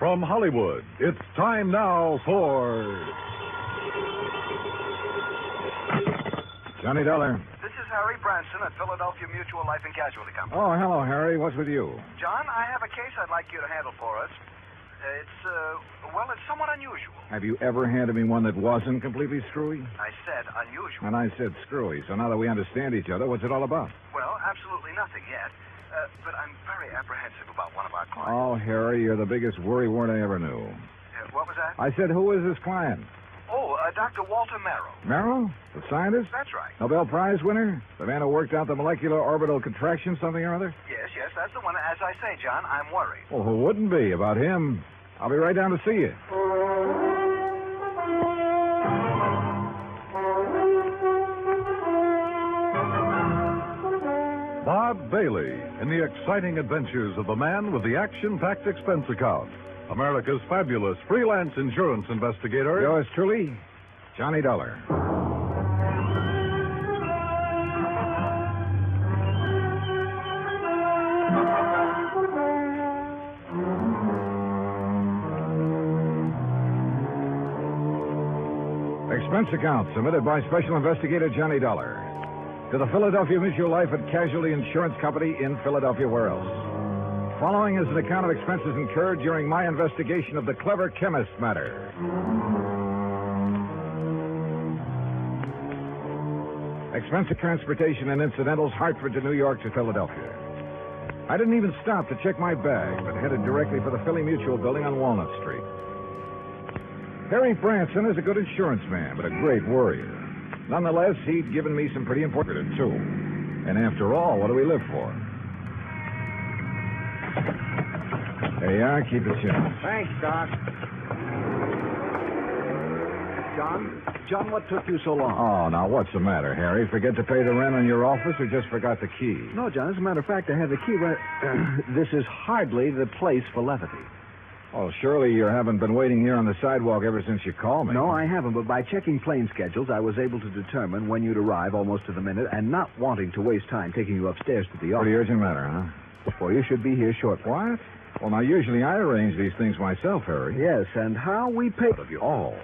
From Hollywood, it's time now for... Johnny Dollar. This is Harry Branson at Philadelphia Mutual Life and Casualty Company. Oh, hello, Harry. What's with you? John, I have a case I'd like you to handle for us. It's somewhat unusual. Have you ever handed me one that wasn't completely screwy? I said unusual. And I said screwy, so now that we understand each other, what's it all about? Well, absolutely nothing yet. But I'm very apprehensive about one of our clients. Oh, Harry, you're the biggest worrywart I ever knew. What was that? I said, who is this client? Oh, Dr. Walter Merrill. Merrill? The scientist? That's right. Nobel Prize winner? The man who worked out the molecular orbital contraction something or other? Yes, that's the one. As I say, John, I'm worried. Well, who wouldn't be about him? I'll be right down to see you. Bob Bailey in the exciting adventures of the man with the action-packed expense account. America's fabulous freelance insurance investigator. Yours truly, Johnny Dollar. Expense account submitted by Special Investigator Johnny Dollar to the Philadelphia Mutual Life and Casualty Insurance Company in Philadelphia, where else? Following is an account of expenses incurred during my investigation of the clever Chemist matter. Expense of transportation and incidentals, Hartford to New York to Philadelphia. I didn't even stop to check my bag, but headed directly for the Philly Mutual building on Walnut Street. Harry Branson is a good insurance man, but a great worrier. Nonetheless, he'd given me some pretty important, too. And after all, what do we live for? There you are. Keep it simple. Thanks, Doc. John, what took you so long? Oh, now, what's the matter, Harry? Forget to pay the rent on your office or just forgot the key? No, John, as a matter of fact, I have the key right... this is hardly the place for levity. Oh, surely you haven't been waiting here on the sidewalk ever since you called me. No, I haven't, but by checking plane schedules, I was able to determine when you'd arrive almost to the minute, and not wanting to waste time taking you upstairs to the office. Pretty urgent matter, huh? Well, you should be here shortly. What? Well, now, usually I arrange these things myself, Harry. Yes, and how we pay of you. Oh,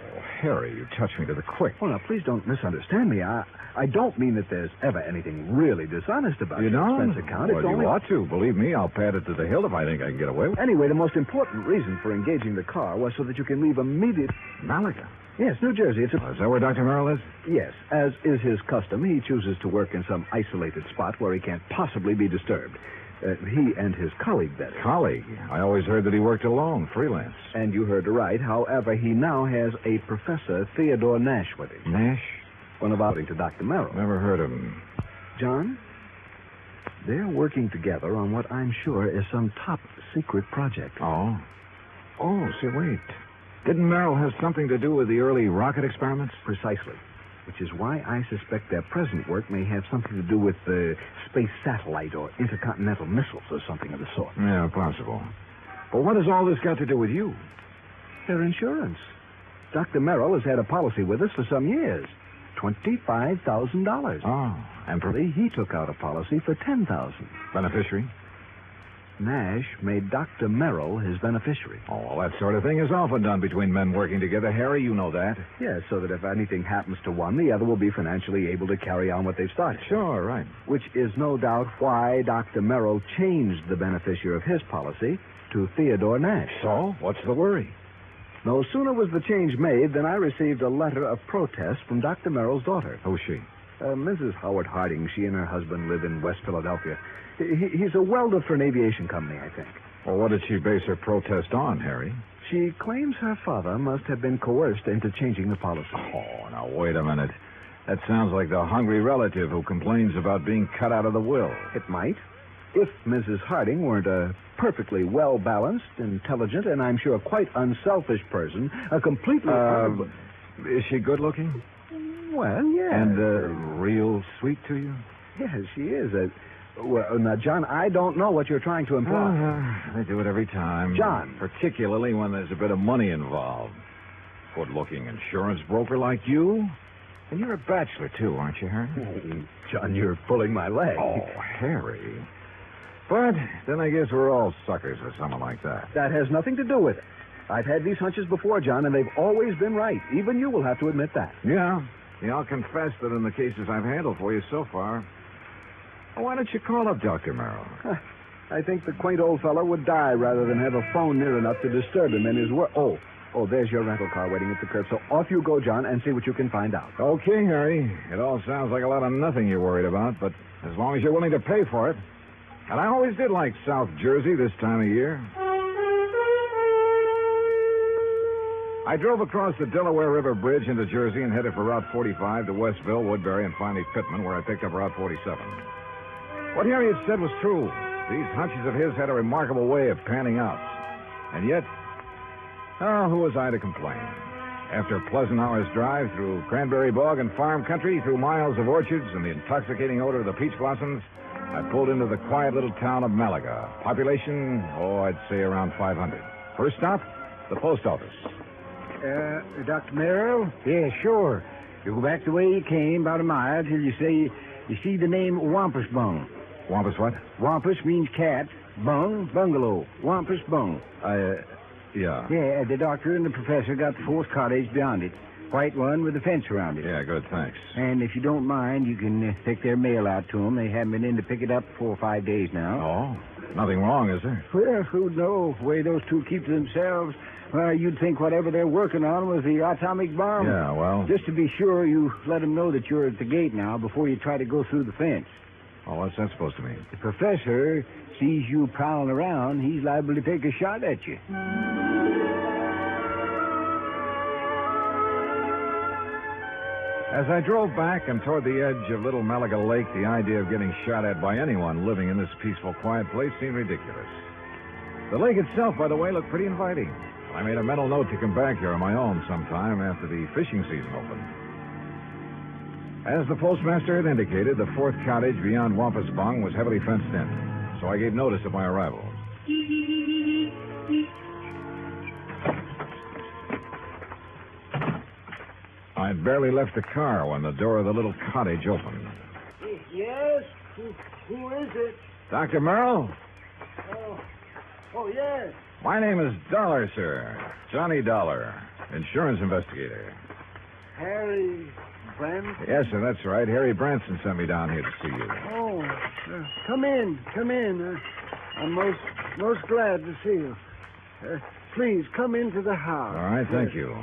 Harry, you touched me to the quick. Well, now, please don't misunderstand me. I don't mean that there's ever anything really dishonest about your expense account. Well, you ought to. Believe me, I'll pad it to the hilt if I think I can get away with it. Anyway, the most important reason for engaging the car was so that you can leave immediate... Malaga? Yes, New Jersey. It's is that where Dr. Merrill is? Yes. As is his custom, he chooses to work in some isolated spot where he can't possibly be disturbed. He and his colleague, that is. Colleague? I always heard that he worked alone, freelance. And you heard right. However, he now has a Professor Theodore Nash with him. Nash? One of according to Dr. Merrill. Never heard of him. John, they're working together on what I'm sure is some top secret project. Oh? Oh, see, wait. Didn't Merrill have something to do with the early rocket experiments? Precisely. Which is why I suspect their present work may have something to do with space satellite or intercontinental missiles or something of the sort. Yeah, possible. But what has all this got to do with you? Their insurance. Dr. Merrill has had a policy with us for some years. $25,000. Oh, and he took out a policy for $10,000. Beneficiary? Nash made Dr. Merrill his beneficiary. Oh, well, that sort of thing is often done between men working together, Harry. You know that. Yes, so that if anything happens to one, the other will be financially able to carry on what they've started. Sure, right. Which is no doubt why Dr. Merrill changed the beneficiary of his policy to Theodore Nash. So, what's the worry? No sooner was the change made than I received a letter of protest from Dr. Merrill's daughter. Who's she? Mrs. Howard Harding. She and her husband live in West Philadelphia. He's a welder for an aviation company, I think. Well, what did she base her protest on, Harry? She claims her father must have been coerced into changing the policy. Oh, now, wait a minute. That sounds like the hungry relative who complains about being cut out of the will. It might. If Mrs. Harding weren't a perfectly well-balanced, intelligent, and I'm sure quite unselfish person, a completely... Is she good-looking? Well, yes. And real sweet to you? Yes, she is. Well, now, John, I don't know what you're trying to imply. They do it every time. John. Particularly when there's a bit of money involved. Good-looking insurance broker like you? And you're a bachelor, too, aren't you, Harry? John, you're pulling my leg. Oh, Harry. But then I guess we're all suckers for someone like that. That has nothing to do with it. I've had these hunches before, John, and they've always been right. Even you will have to admit that. Yeah. I'll confess that in the cases I've handled for you so far. Well, why don't you call up Dr. Merrill? I think the quaint old fellow would die rather than have a phone near enough to disturb him in his work. Oh, there's your rental car waiting at the curb. So off you go, John, and see what you can find out. Okay, Harry. It all sounds like a lot of nothing you're worried about, but as long as you're willing to pay for it. And I always did like South Jersey this time of year. I drove across the Delaware River Bridge into Jersey and headed for Route 45 to Westville, Woodbury, and finally Pittman, where I picked up Route 47. What Harry had said was true. These hunches of his had a remarkable way of panning out. And yet, who was I to complain? After a pleasant hour's drive through cranberry bog and farm country, through miles of orchards and the intoxicating odor of the peach blossoms, I pulled into the quiet little town of Malaga. Population, I'd say around 500. First stop, the post office. Dr. Merrill? Yeah, sure. You go back the way you came, about a mile, till you see the name Wampus Bung. Wampus what? Wampus means cat. Bung, bungalow. Wampus Bung. Yeah. Yeah, the doctor and the professor got the fourth cottage beyond it. White one with a fence around it. Yeah, good, thanks. And if you don't mind, you can take their mail out to them. They haven't been in to pick it up 4 or 5 days now. Oh, nothing wrong, is there? Well, who'd know? The way those two keep to themselves. Well, you'd think whatever they're working on was the atomic bomb. Yeah, well... Just to be sure, you let them know that you're at the gate now before you try to go through the fence. Oh, what's that supposed to mean? The professor sees you prowling around, he's liable to take a shot at you. As I drove back and toward the edge of Little Malaga Lake, the idea of getting shot at by anyone living in this peaceful, quiet place seemed ridiculous. The lake itself, by the way, looked pretty inviting. I made a mental note to come back here on my own sometime after the fishing season opened. As the postmaster had indicated, the fourth cottage beyond Wampus Bung was heavily fenced in, so I gave notice of my arrival. I'd barely left the car when the door of the little cottage opened. Yes? Who is it? Dr. Merrill? Oh, yes. My name is Dollar, sir. Johnny Dollar, insurance investigator. Harry Branson? Yes, sir, that's right. Harry Branson sent me down here to see you. Oh, come in. I'm most glad to see you. Please, come into the house. All right, thank you.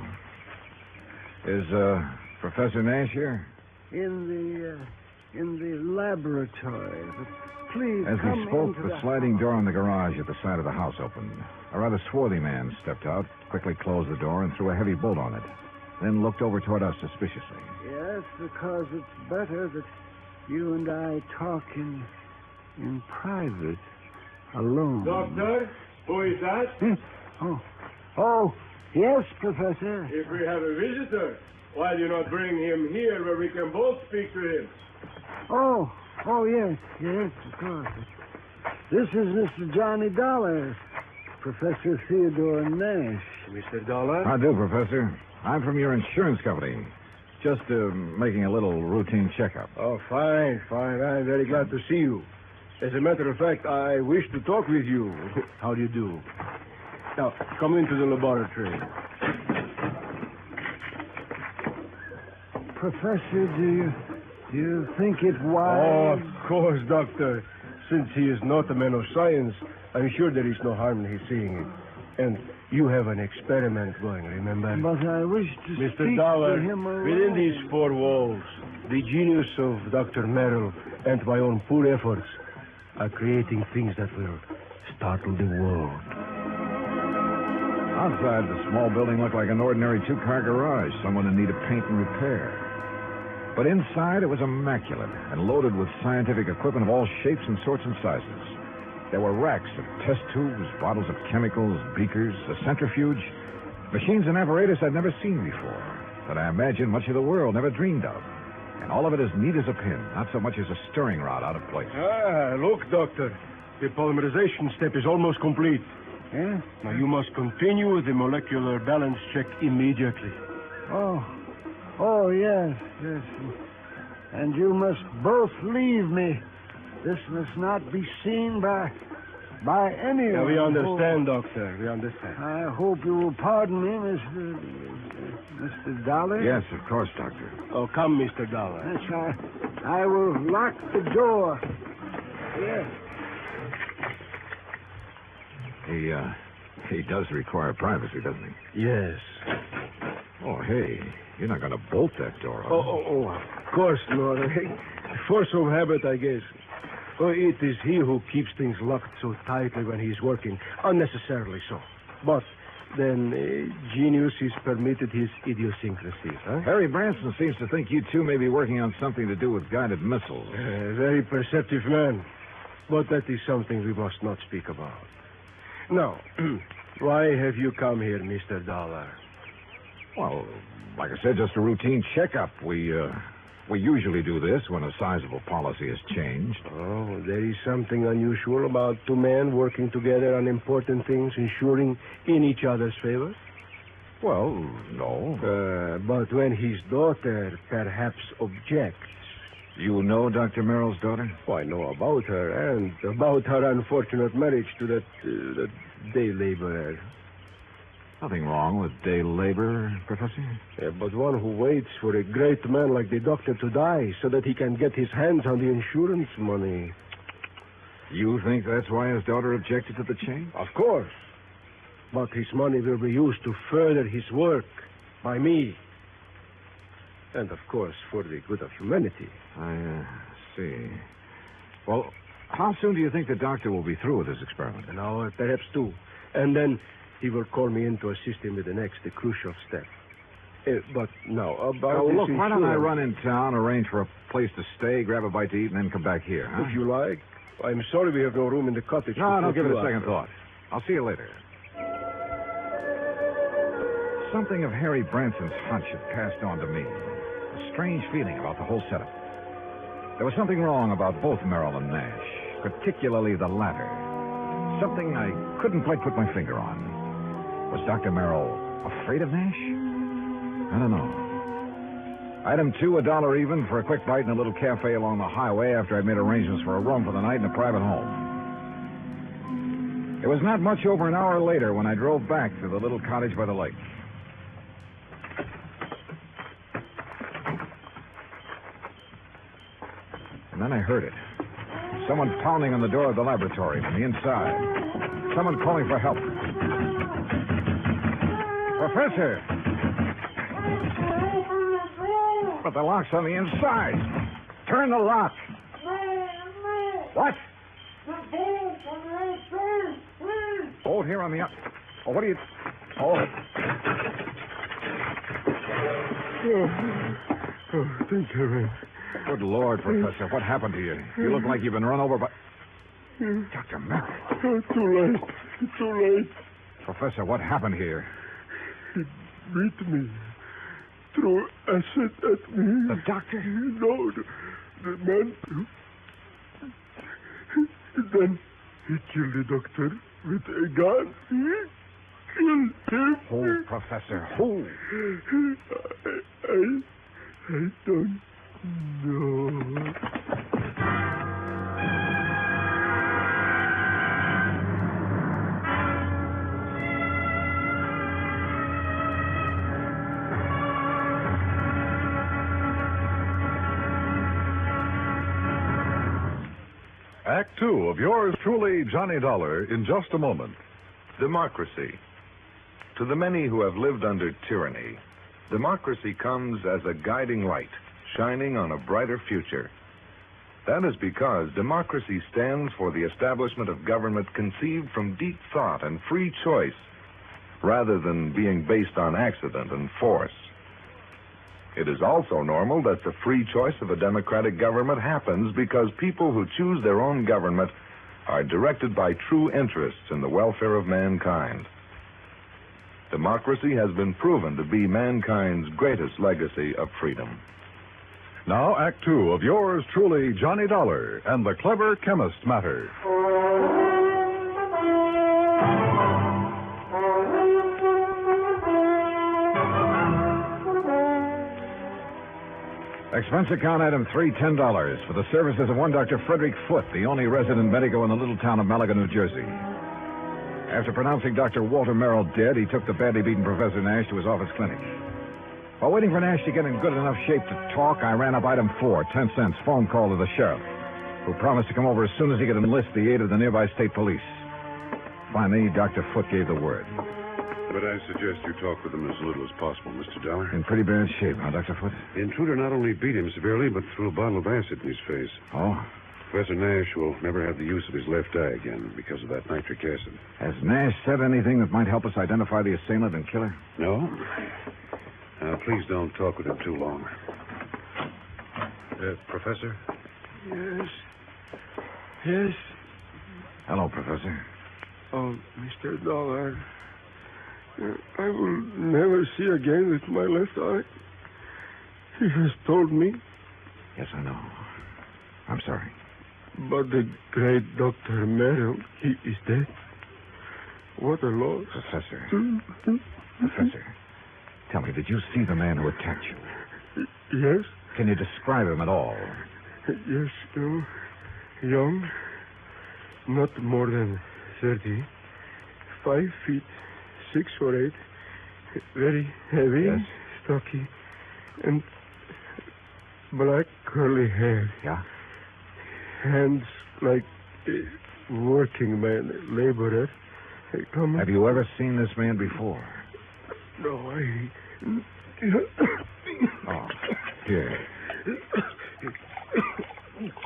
Is Professor Nash here? In the laboratory. But please, As come he spoke, into the sliding door in the garage at the side of the house opened. A rather swarthy man stepped out, quickly closed the door, and threw a heavy bolt on it. Then looked over toward us suspiciously. Yes, because it's better that you and I talk in private, alone. Doctor, who is that? Oh, yes, Professor. If we have a visitor, why do you not bring him here where we can both speak to him? Oh, yes, of course. This is Mr. Johnny Dollar, Professor Theodore Nash. Mr. Dollar? How do, Professor? I'm from your insurance company. Just making a little routine checkup. Oh, fine. I'm very glad to see you. As a matter of fact, I wish to talk with you. How do you do? Now, come into the laboratory. Professor, do you think it Oh, wise? of course, Doctor. Since he is not a man of science, I'm sure there is no harm in his seeing it. And you have an experiment going, remember? But I wish to Mr. speak Dollar, to him alone. within these four walls, the genius of Dr. Merrill and my own poor efforts are creating things that will startle the world. Outside, the small building looked like an ordinary two-car garage, someone in need of paint and repair. But inside, it was immaculate and loaded with scientific equipment of all shapes and sorts and sizes. There were racks of test tubes, bottles of chemicals, beakers, a centrifuge, machines and apparatus I'd never seen before, that I imagine much of the world never dreamed of. And all of it as neat as a pin, not so much as a stirring rod out of place. Look, Doctor. The polymerization step is almost complete. Yeah? Now, you must continue the molecular balance check immediately. Oh, yes. And you must both leave me. This must not be seen by by anyone. Yeah, we understand, Doctor. We understand. I hope you will pardon me, Mr. Dollar. Yes, of course, Doctor. Oh, come, Mr. Dollar. Yes, I will lock the door. Yes. He does require privacy, doesn't he? Yes. Oh, hey, you're not going to bolt that door, are you? Of course not. Force of habit, I guess. Oh, it is he who keeps things locked so tightly when he's working, unnecessarily so. But then genius is permitted his idiosyncrasies, huh? Harry Branson seems to think you two may be working on something to do with guided missiles. Very perceptive man. But that is something we must not speak about. Now, why have you come here, Mr. Dollar? Well, like I said, just a routine checkup. We usually do this when a sizable policy has changed. Oh, there is something unusual about two men working together on important things, ensuring in each other's favor? Well, no. But when his daughter perhaps objects. You know Dr. Merrill's daughter? Oh, I know about her and about her unfortunate marriage to that day laborer. Nothing wrong with day labor, Professor. Yeah, but one who waits for a great man like the doctor to die so that he can get his hands on the insurance money. You think that's why his daughter objected to the change? Of course. But his money will be used to further his work by me. And, of course, for the good of humanity. I see. Well, how soon do you think the doctor will be through with his experiment? An hour, perhaps two. And then he will call me in to assist him with the next crucial step. But now, about this look, why don't I insurance- run in town, arrange for a place to stay, grab a bite to eat, and then come back here, huh? If you like. I'm sorry we have no room in the cottage. No, to give it put a you second up. thought. I'll see you later. Something of Harry Branson's hunch had passed on to me. A strange feeling about the whole setup. There was something wrong about both Merrill and Nash, particularly the latter. Something I couldn't quite put my finger on. Was Dr. Merrill afraid of Nash? I don't know. Item 2, $1 even for a quick bite in a little cafe along the highway after I'd made arrangements for a room for the night in a private home. It was not much over an hour later when I drove back to the little cottage by the lake. And then I heard it. Someone pounding on the door of the laboratory from the inside. Someone calling for help. Professor! But the lock's on the inside. Turn the lock. What? Hold here on the... Oh, what are you... Oh. Thank you. Good Lord, Professor. What happened to you? You look like you've been run over by... Dr. Merrill. Too late. Professor, what happened here? He beat me. Threw acid at me. The doctor? No, the man. Then he killed the doctor with a gun. He killed him. Who, Professor? Who? I don't know. Act 2 of yours truly, Johnny Dollar, in just a moment. Democracy. To the many who have lived under tyranny, democracy comes as a guiding light, shining on a brighter future. That is because democracy stands for the establishment of government conceived from deep thought and free choice, rather than being based on accident and force. It is also normal that the free choice of a democratic government happens because people who choose their own government are directed by true interests in the welfare of mankind. Democracy has been proven to be mankind's greatest legacy of freedom. Now, Act 2 of yours truly, Johnny Dollar, and the clever chemist matter. Expense account item 3, $10 for the services of one Dr. Frederick Foote, the only resident medico in the little town of Malaga, New Jersey. After pronouncing Dr. Walter Merrill dead, he took the badly beaten Professor Nash to his office clinic. While waiting for Nash to get in good enough shape to talk, I ran up item 4, 10 cents, phone call to the sheriff, who promised to come over as soon as he could enlist the aid of the nearby state police. Finally, Dr. Foote gave the word. But I suggest you talk with him as little as possible, Mr. Dollar. In pretty bad shape, huh, Dr. Foote? The intruder not only beat him severely, but threw a bottle of acid in his face. Oh? Professor Nash will never have the use of his left eye again because of that nitric acid. Has Nash said anything that might help us identify the assailant and killer? No? Now, please don't talk with him too long. Professor? Yes. Yes. Hello, Professor. Oh, Mr. Dollar. I will never see again with my left eye. He has told me. Yes, I know. I'm sorry. But the great Dr. Merrill, he is dead. What a loss. Professor. Professor, tell me, did you see the man who attacked you? Yes. Can you describe him at all? Yes, young. Not more than 30. 5 feet, 6 or 8. Very heavy, Yes. stocky, and black curly hair. Yeah? Hands like a working man, laborer. Have you ever seen this man before? No, I... Oh, here.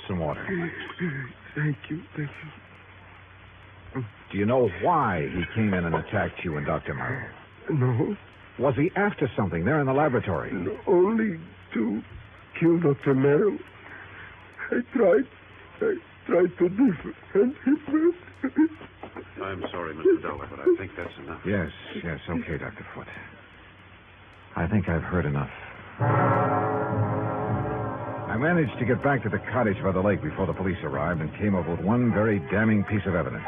Some water. Thank you. Do you know why he came in and attacked you and Dr. Merrill? No, Was he after something there in the laboratory? no, only to kill Dr. Merrill. I tried to defend him. I'm sorry, Mr. Dollar, but I think that's enough. Yes, okay, Dr. Foote. I think I've heard enough. I managed to get back to the cottage by the lake before the police arrived and came up with one very damning piece of evidence.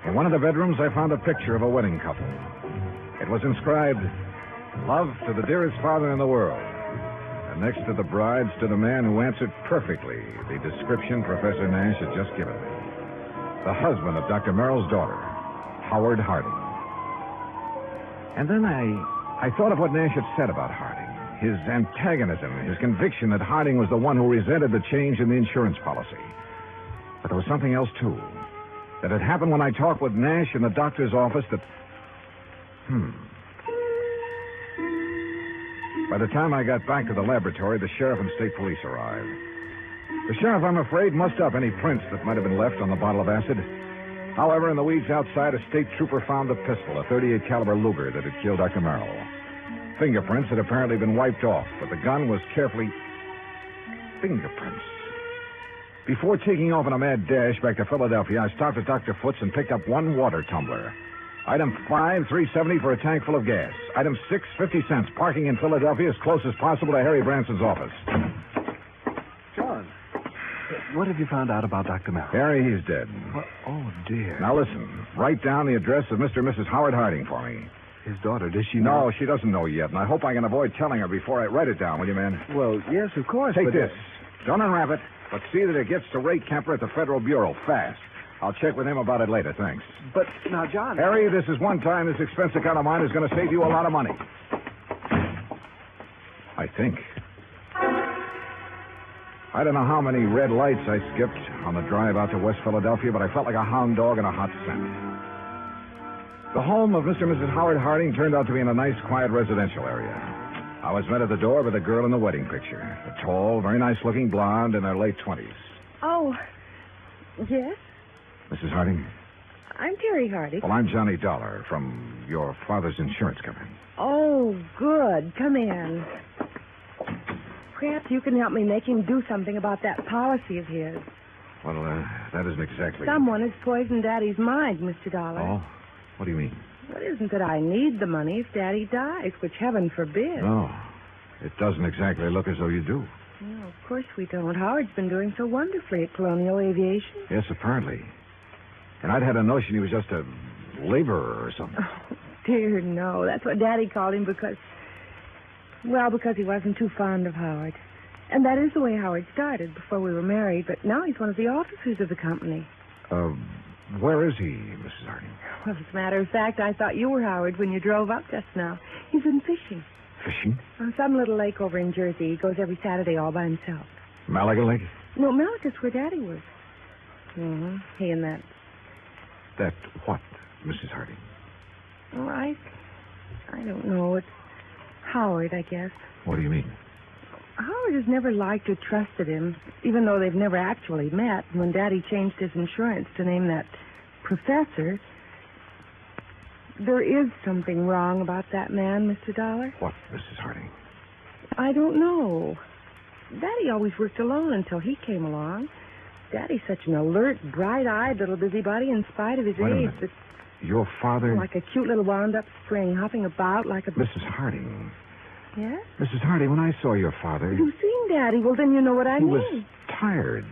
In one of the bedrooms, I found a picture of a wedding couple. It was inscribed, "Love to the dearest father in the world." And next to the bride stood a man who answered perfectly the description Professor Nash had just given me. The husband of Dr. Merrill's daughter, Howard Harding. And then I thought of what Nash had said about Harding. His antagonism, his conviction that Harding was the one who resented the change in the insurance policy. But there was something else, too. That had happened when I talked with Nash in the doctor's office that... By the time I got back to the laboratory, the sheriff and state police arrived. The sheriff, I'm afraid, mussed up any prints that might have been left on the bottle of acid. However, in the weeds outside, a state trooper found a pistol, a .38 caliber Luger that had killed Dr. Merrill. Fingerprints had apparently been wiped off, but the gun was carefully... Fingerprints. Before taking off on a mad dash back to Philadelphia, I stopped at Dr. Foote's and picked up one water tumbler. Item 5, $3.70 for a tank full of gas. Item 6, 50 cents. Parking in Philadelphia as close as possible to Harry Branson's office. John, what have you found out about Dr. Merrill? Harry, he's dead. Oh, dear. Now listen, write down the address of Mr. and Mrs. Howard Harding for me. His daughter, does she know? No, she doesn't know yet, and I hope I can avoid telling her before I write it down, will you, man? Well, yes, of course. Take but this. Don't unwrap it, but see that it gets to Ray Kemper at the Federal Bureau fast. I'll check with him about it later, thanks. But now, John... Harry, this is one time this expense account of mine is going to save you a lot of money. I think. I don't know how many red lights I skipped on the drive out to West Philadelphia, but I felt like a hound dog in a hot scent. The home of Mr. and Mrs. Howard Harding turned out to be in a nice, quiet residential area. I was met at the door by the girl in the wedding picture, a tall, very nice-looking blonde in her late 20s. Oh, yes? Mrs. Harding? I'm Terry Harding. Well, I'm Johnny Dollar from your father's insurance company. Oh, good. Come in. Perhaps you can help me make him do something about that policy of his. Well, that isn't exactly... Someone has poisoned Daddy's mind, Mr. Dollar. Oh? What do you mean? Well, it isn't that I need the money if Daddy dies, which heaven forbid. No. It doesn't exactly look as though you do. No, of course we don't. Howard's been doing so wonderfully at Colonial Aviation. Yes, apparently. And I'd had a notion he was just a laborer or something. Oh, dear, no. That's what Daddy called him because he wasn't too fond of Howard. And that is the way Howard started before we were married, but now he's one of the officers of the company. Where is he, Mrs. Harding? Well, as a matter of fact, I thought you were Howard when you drove up just now. He's been fishing. Fishing? On some little lake over in Jersey. He goes every Saturday all by himself. Malaga Lake? No, Malaga's where Daddy was. Mm-hmm. He and that. That what, Mrs. Harding? Oh, I don't know. It's Howard, I guess. What do you mean? Howard has never liked or trusted him, even though they've never actually met. And when Daddy changed his insurance to name that professor, there is something wrong about that man, Mr. Dollar. What, Mrs. Harding? I don't know. Daddy always worked alone until he came along. Daddy's such an alert, bright-eyed little busybody in spite of his Wait a age. minute. That, Your father... like a cute little wound-up spring, hopping about like a... Mrs. Harding. Yes? Mrs. Harding, when I saw your father... You've seen Daddy. Well, then you know what I He mean. was tired.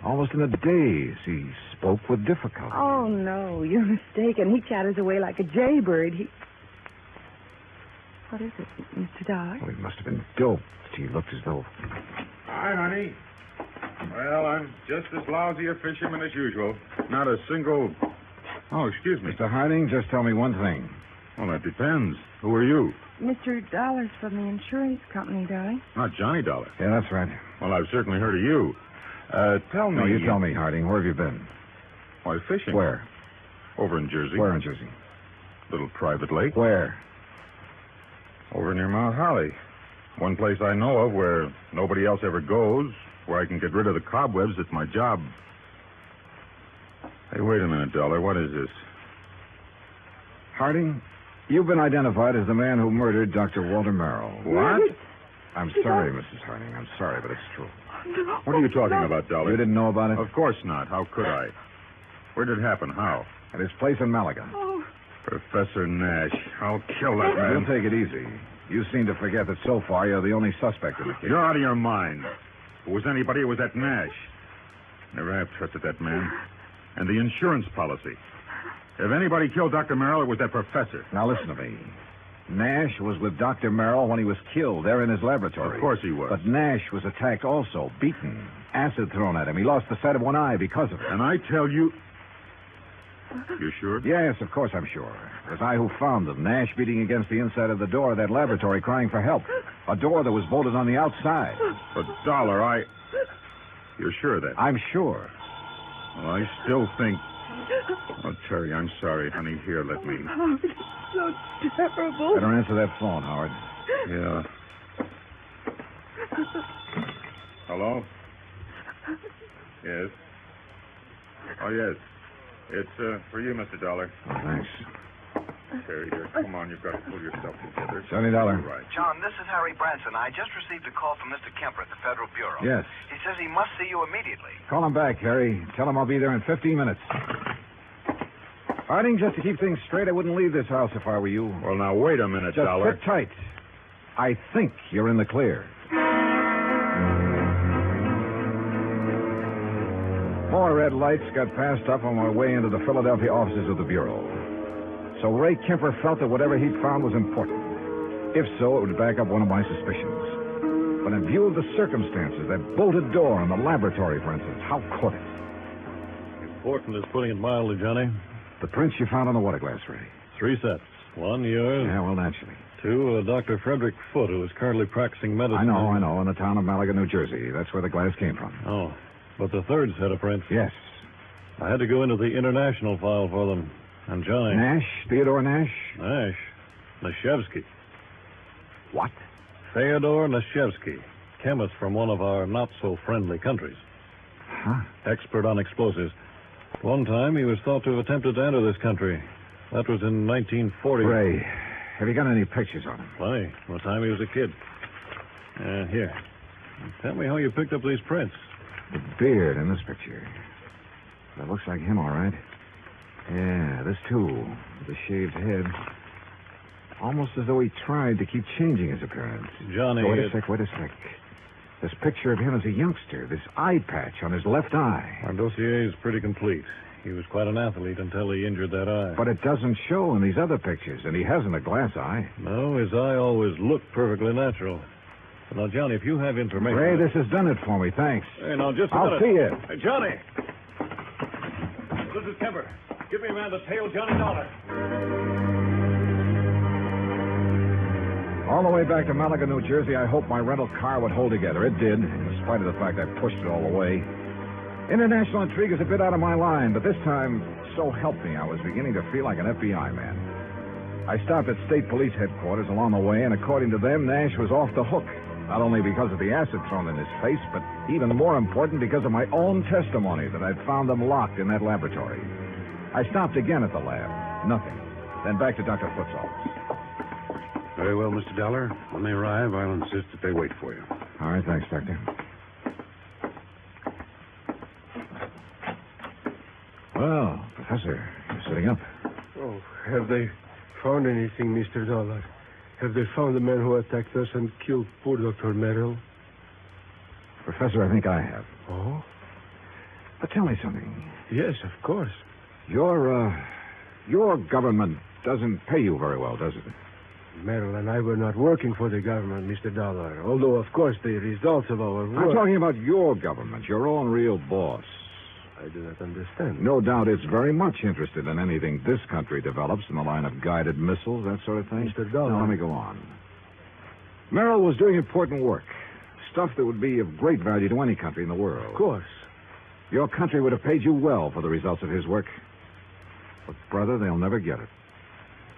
Almost in a daze. He spoke with difficulty. Oh, no, you're mistaken. He chatters away like a jaybird. What is it, Mr. Dollar? Oh, he must have been doped. He looked as though... Hi, honey. Well, I'm just as lousy a fisherman as usual. Not a single... Oh, excuse me. Mr. Harding, just tell me one thing. Well, that depends. Who are you? Mr. Dollar's from the insurance company, darling. Not Johnny Dollar. Yeah, that's right. Well, I've certainly heard of you. Tell me... No, you tell me, Harding. Where have you been? Why, fishing. Where? Over in Jersey. Where in Jersey? Little private lake. Where? Over near Mount Holly. One place I know of where nobody else ever goes, where I can get rid of the cobwebs. It's my job. Hey, wait a minute, Dollar. What is this? Harding, you've been identified as the man who murdered Dr. Walter Merrill. What? I'm sorry, Mrs. Harding. I'm sorry, but it's true. What are you talking about, Dollar? You didn't know about it? Of course not. How could I? Where did it happen? How? At his place in Malaga. Professor Nash. I'll kill that man. Don't take it easy. You seem to forget that so far you're the only suspect in the case. You're out of your mind. If it was anybody, it was that Nash. Never have trusted that man. And the insurance policy. If anybody killed Dr. Merrill, it was that professor. Now listen to me. Nash was with Dr. Merrill when he was killed there in his laboratory. Of course he was. But Nash was attacked also, beaten, acid thrown at him. He lost the sight of one eye because of it. And I tell you... You sure? Yes, of course I'm sure. It was I who found them. Nash beating against the inside of the door of that laboratory crying for help. A door that was bolted on the outside. But, Dollar, You're sure of that? I'm sure. Well, I still think... Oh, Terry, I'm sorry, honey. Here, let me... Oh, it's so terrible. Better answer that phone, Howard. Yeah. Hello? Yes? Oh, yes. It's for you, Mr. Dollar. Oh, thanks. Terry, here, come on. You've got to pull yourself together. $70. Right. John, this is Harry Branson. I just received a call from Mr. Kemper at the Federal Bureau. Yes. He says he must see you immediately. Call him back, Harry. Tell him I'll be there in 15 minutes. Harding, just to keep things straight, I wouldn't leave this house if I were you. Well, now, wait a minute, Just Dollar. sit tight. I think you're in the clear. More red lights got passed up on my way into the Philadelphia offices of the Bureau. So Ray Kemper felt that whatever he'd found was important. If so, it would back up one of my suspicions. But in view of the circumstances, that bolted door in the laboratory, for instance, how could it? Important is putting it mildly, Johnny. The prints you found on the water glass, Ray. 3 sets. 1, yours. Yeah, well, naturally. 2, Dr. Frederick Foote, who is currently practicing medicine. I know, in the town of Malaga, New Jersey. That's where the glass came from. Oh, but the 3rd set of prints. Yes. I had to go into the international file for them. And Johnny... Nash? Theodore Nash? Nash. Nashevsky. What? Theodore Nashevsky. Chemist from one of our not-so-friendly countries. Huh? Expert on explosives. One time he was thought to have attempted to enter this country. That was in 1940. Ray, have you got any pictures on him? Plenty. From the time he was a kid. Here. Tell me how you picked up these prints. The beard in this picture. That looks like him, all right. Yeah, this too. The shaved head. Almost as though he tried to keep changing his appearance. Johnny... Wait a sec. This picture of him as a youngster, this eye patch on his left eye. Our dossier is pretty complete. He was quite an athlete until he injured that eye. But it doesn't show in these other pictures, and he hasn't a glass eye. No, his eye always looked perfectly natural. Now, Johnny, if you have information... Ray, this has done it for me. Thanks. Hey, now, just a I'll minute. see you. Hey, Johnny! This is Kemper. Give me a man to tail Johnny Dollar. All the way back to Malaga, New Jersey, I hoped my rental car would hold together. It did, in spite of the fact I pushed it all the way. International intrigue is a bit out of my line, but this time, so help me, I was beginning to feel like an FBI man. I stopped at state police headquarters along the way, and according to them, Nash was off the hook. Not only because of the acid thrown in his face, but even more important, because of my own testimony that I'd found them locked in that laboratory. I stopped again at the lab. Nothing. Then back to Dr. Foote's office. Very well, Mr. Dollar. When they arrive, I'll insist that they wait for you. All right, thanks, Doctor. Well, Professor, you're sitting up. Oh, have they found anything, Mr. Dollar? Have they found the man who attacked us and killed poor Dr. Merrill? Professor, I think I have. Oh? But tell me something. Yes, of course. Your government doesn't pay you very well, does it? Merrill and I were not working for the government, Mr. Dollar. Although, of course, the results of our work... I'm talking about your government, your own real boss. I do not understand. No doubt it's very much interested in anything this country develops in the line of guided missiles, that sort of thing. Mr. Dollar... Now, let me go on. Merrill was doing important work. Stuff that would be of great value to any country in the world. Of course. Your country would have paid you well for the results of his work. But, brother, they'll never get it.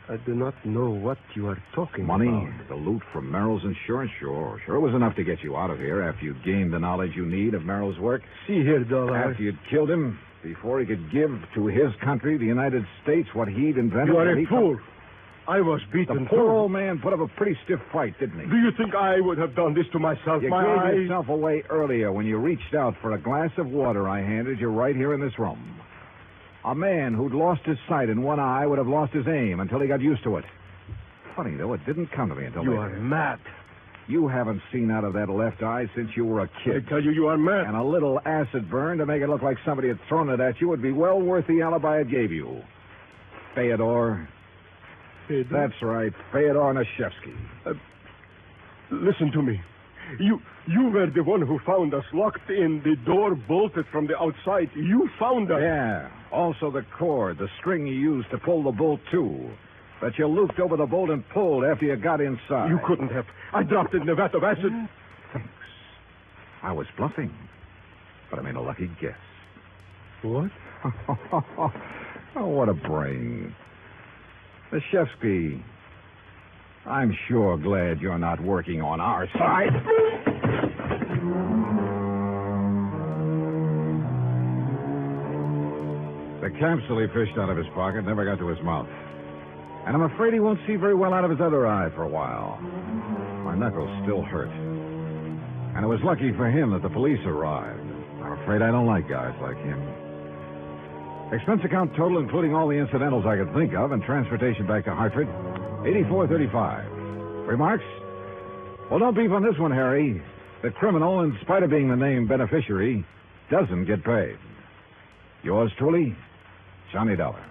I do not know what you are talking Money, about. the loot from Merrill's insurance, sure. Sure, it was enough to get you out of here after you'd gained the knowledge you need of Merrill's work. See here, Dollar. After you'd killed him, before he could give to his country, the United States, what he'd invented. You are a fool. I was beaten. The poor old man put up a pretty stiff fight, didn't he? Do you think I would have done this to myself? You gave yourself away earlier when you reached out for a glass of water I handed you right here in this room. A man who'd lost his sight in one eye would have lost his aim until he got used to it. Funny, though, it didn't come to me until You later. are mad. You haven't seen out of that left eye since you were a kid. I tell you, you are mad. And a little acid burn to make it look like somebody had thrown it at you would be well worth the alibi it gave you. Fyodor. That's right, Fyodor Nashevsky. Listen to me. You were the one who found us locked in, the door bolted from the outside. You found us. Yeah. Also the cord, the string you used to pull the bolt to. That you looped over the bolt and pulled after you got inside. You couldn't have. I dropped it in a vat of acid. Thanks. I was bluffing. But I made a lucky guess. What? Oh, what a brain. Nashevsky, I'm sure glad you're not working on our side. The capsule he fished out of his pocket never got to his mouth. And I'm afraid he won't see very well out of his other eye for a while. My knuckles still hurt. And it was lucky for him that the police arrived. I'm afraid I don't like guys like him. Expense account total, including all the incidentals I could think of, and transportation back to Hartford, $84.35. Remarks? Well, don't beef on this one, Harry. The criminal, in spite of being the named beneficiary, doesn't get paid. Yours truly, Johnny Dollar.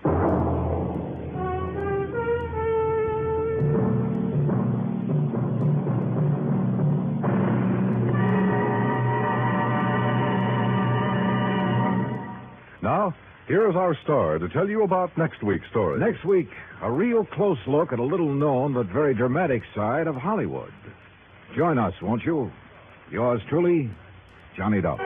Now, here's our star to tell you about next week's story. Next week, a real close look at a little-known but very dramatic side of Hollywood. Join us, won't you? Yours truly, Johnny Dollar.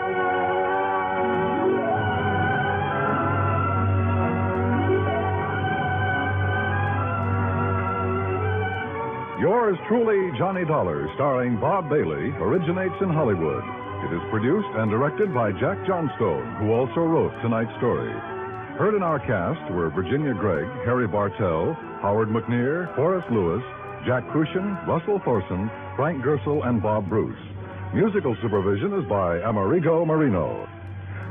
Yours truly, Johnny Dollar, starring Bob Bailey, originates in Hollywood. It is produced and directed by Jack Johnstone, who also wrote tonight's story. Heard in our cast were Virginia Gregg, Harry Bartell, Howard McNear, Forrest Lewis, Jack Crucian, Russell Thorson, Frank Gersel, and Bob Bruce. Musical supervision is by Amerigo Marino.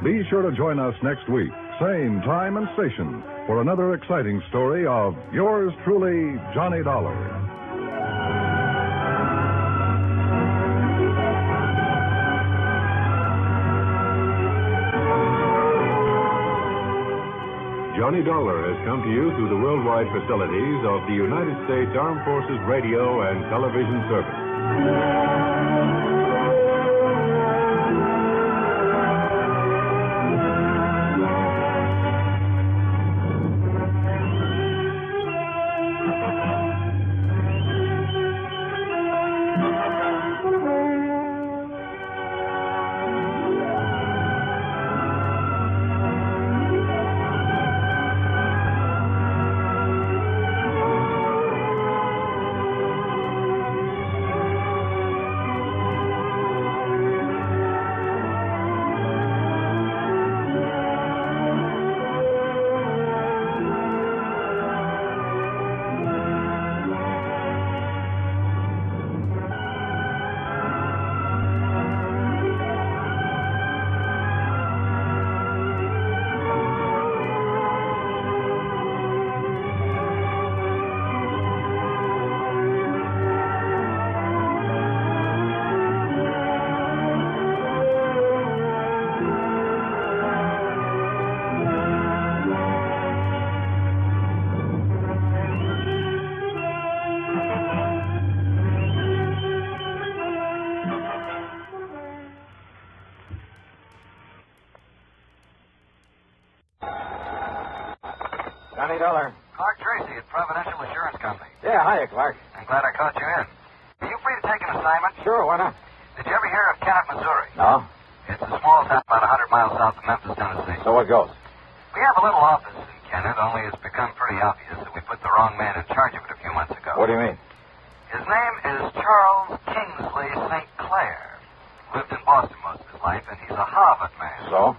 Be sure to join us next week, same time and station, for another exciting story of Yours truly, Johnny Dollar. Johnny Dollar has come to you through the worldwide facilities of the United States Armed Forces Radio and Television Service. Dollar. Clark Tracy at Providential Insurance Company. Yeah, hiya, Clark. I'm glad I caught you in. Are you free to take an assignment? Sure, why not? Did you ever hear of Kennett, Missouri? No. It's a small town about 100 miles south of Memphis, Tennessee. So what goes? We have a little office in Kennett, only it's become pretty obvious that we put the wrong man in charge of it a few months ago. What do you mean? His name is Charles Kingsley St. Clair. Lived in Boston most of his life, and he's a Harvard man. So?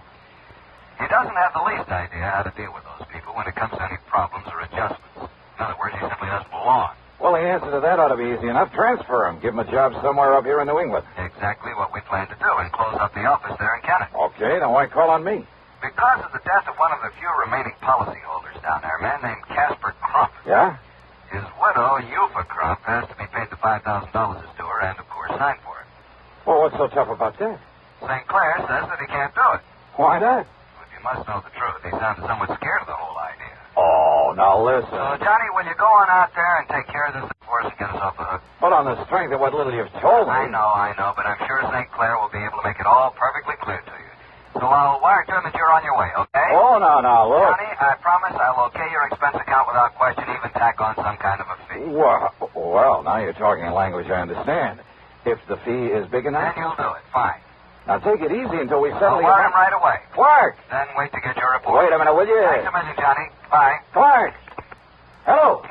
He doesn't have the least idea how to deal with those people when it comes to any problems or adjustments. In other words, he simply doesn't belong. Well, the answer to that ought to be easy enough. Transfer him. Give him a job somewhere up here in New England. Exactly what we plan to do, and close up the office there in Kennett. Okay, then why call on me? Because of the death of one of the few remaining policyholders down there, a man named Casper Crump. Yeah? His widow, Eupha Crump, has to be paid the $5,000 as to her and, of course, sign for it. Well, what's so tough about that? St. Clair says that he can't do it. Why not? But you must know the truth. He sounded somewhat scared of the whole idea. Oh, now listen. So, Johnny, will you go on out there and take care of this for us and get us off the hook? But on the strength of what little you've told me. I know, but I'm sure St. Clair will be able to make it all perfectly clear to you. So I'll wire to him that you're on your way, okay? Oh, no, look. Johnny, I promise I'll okay your expense account without question, even tack on some kind of a fee. Well, now you're talking a language I understand. If the fee is big enough? Then you'll do it. Fine. Now take it easy until we settle I'll wire him right away. Clark! Then wait to get your report. Wait a minute, will you? Thanks a million, Johnny. Bye. Clark! Hello!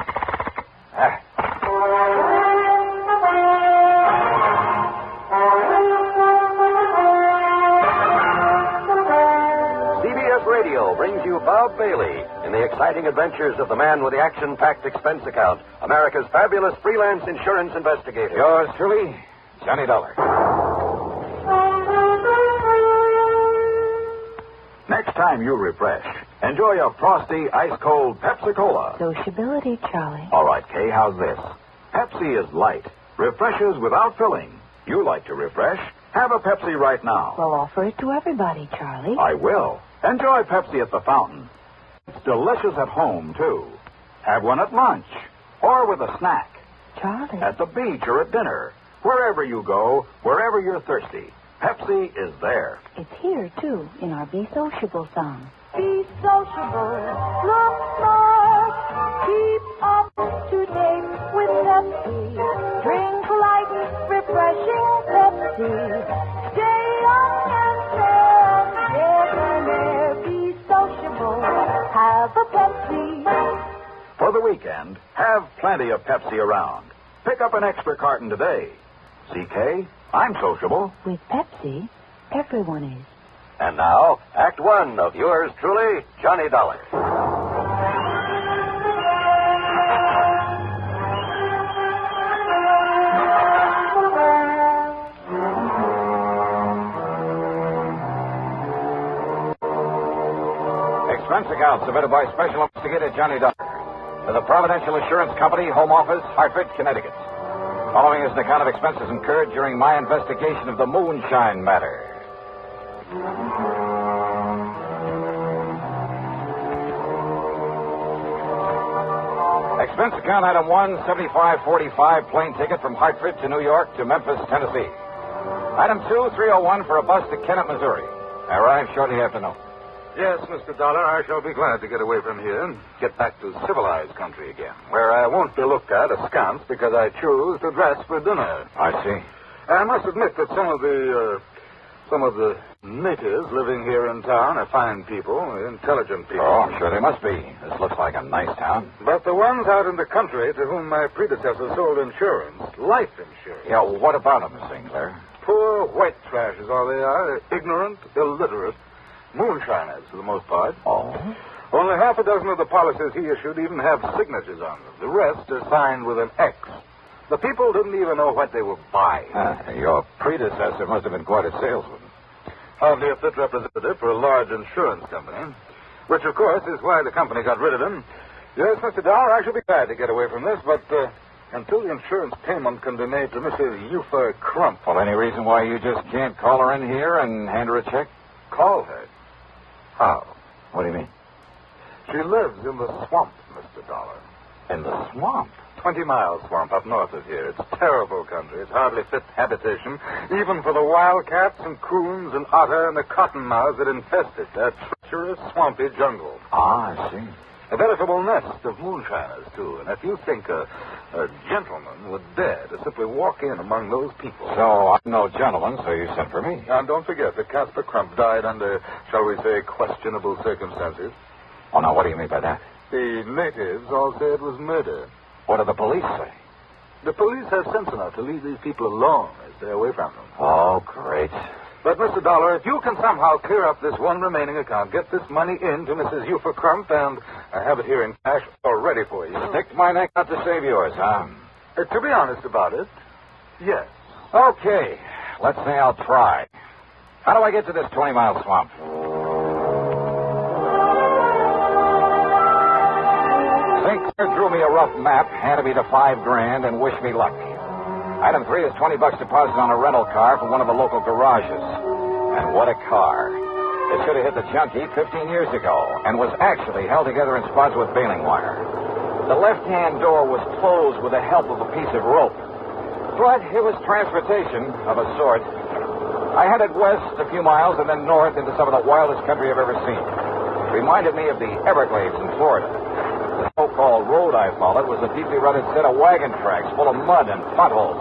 CBS Radio brings you Bob Bailey in the exciting adventures of the man with the action-packed expense account, America's fabulous freelance insurance investigator. Yours truly, Johnny Dollar. Next time you refresh, enjoy a frosty, ice-cold Pepsi-Cola. Sociability, Charlie. All right, Kay, how's this? Pepsi is light, refreshes without filling. You like to refresh? Have a Pepsi right now. We'll offer it to everybody, Charlie. I will. Enjoy Pepsi at the fountain. It's delicious at home, too. Have one at lunch or with a snack. Charlie. At the beach or at dinner. Wherever you go, wherever you're thirsty, Pepsi is there. It's here, too, in our Be Sociable song. Be sociable, look smart, keep up to date with Pepsi. Drink light, refreshing Pepsi. Stay young and fair, be sociable, have a Pepsi. For the weekend, have plenty of Pepsi around. Pick up an extra carton today. CK, I'm sociable. With Pepsi, everyone is. And now, Act One of yours truly, Johnny Dollar. Expense account submitted by Special Investigator Johnny Dollar to the Providential Insurance Company, Home Office, Hartford, Connecticut. Following is an account of expenses incurred during my investigation of the Moonshine matter. Expense account item 1, $75.45 plane ticket from Hartford to New York to Memphis, Tennessee. Item 2, $301 for a bus to Kennett, Missouri. Arrived shortly after noon. Yes, Mr. Dollar, I shall be glad to get away from here and get back to civilized country again, where I won't be looked at askance because I choose to dress for dinner. I see. I must admit that some of the natives living here in town are fine people, intelligent people. Oh, I'm sure they must be. This looks like a nice town. But the ones out in the country to whom my predecessor sold insurance, life insurance. Yeah, what about them, Miss Sinclair? Poor white trash is all they are. They're ignorant, illiterate, moonshiners for the most part. Oh? Only half a dozen of the policies he issued even have signatures on them. The rest are signed with an X. The people didn't even know what they were buying. Your predecessor must have been quite a salesman. Hardly a fit representative for a large insurance company, which, of course, is why the company got rid of him. Yes, Mr. Dollar, I shall be glad to get away from this, but until the insurance payment can be made to Mrs. Eupha Crump. Well, any reason why you just can't call her in here and hand her a check? Call her? How? What do you mean? She lives in the swamp, Mr. Dollar. In the swamp? 20-mile swamp up north of here. It's terrible country. It's hardly fit habitation, even for the wildcats and coons and otter and the cottonmouths that infest it. That treacherous, swampy jungle. Ah, I see. A veritable nest of moonshiners, too. And if you think a gentleman would dare to simply walk in among those people... So I'm no gentleman, so you sent for me. And don't forget that Casper Crump died under, shall we say, questionable circumstances. Oh, now, what do you mean by that? The natives all say it was murder. What do the police say? The police have sense enough to leave these people alone as they're away from them. Oh, great. But, Mr. Dollar, if you can somehow clear up this one remaining account, get this money in to Mrs. Euphra Crump, and I have it here in cash all ready for you. Stick my neck out to save yours, huh? To be honest about it, yes. Okay. Let's say I'll try. How do I get to this 20-mile swamp? St. Clair drew me a rough map, handed me the $5,000, and wished me luck. Item 3 is $20 deposit on a rental car from one of the local garages. And what a car. It should have hit the junkie 15 years ago and was actually held together in spots with baling wire. The left-hand door was closed with the help of a piece of rope. But it was transportation of a sort. I headed west a few miles and then north into some of the wildest country I've ever seen. It reminded me of the Everglades in Florida. The so-called road I followed was a deeply rutted set of wagon tracks full of mud and potholes.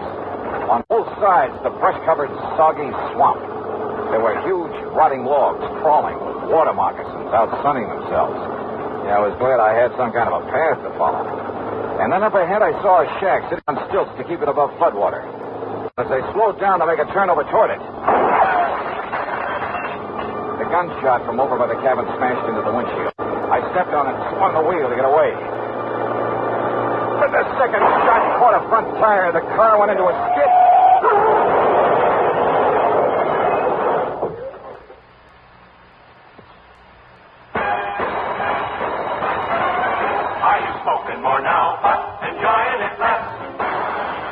On both sides, the brush-covered, soggy swamp. There were huge, rotting logs crawling with water moccasins out sunning themselves. Yeah, I was glad I had some kind of a path to follow. And then up ahead, I saw a shack sitting on stilts to keep it above floodwater. As I slowed down to make a turn over toward it, the gunshot from over by the cabin smashed into the windshield. I stepped on it and spun the wheel to get away. But the second shot caught a front tire. The car went into a skid. Are you smoking more now, but enjoying it less?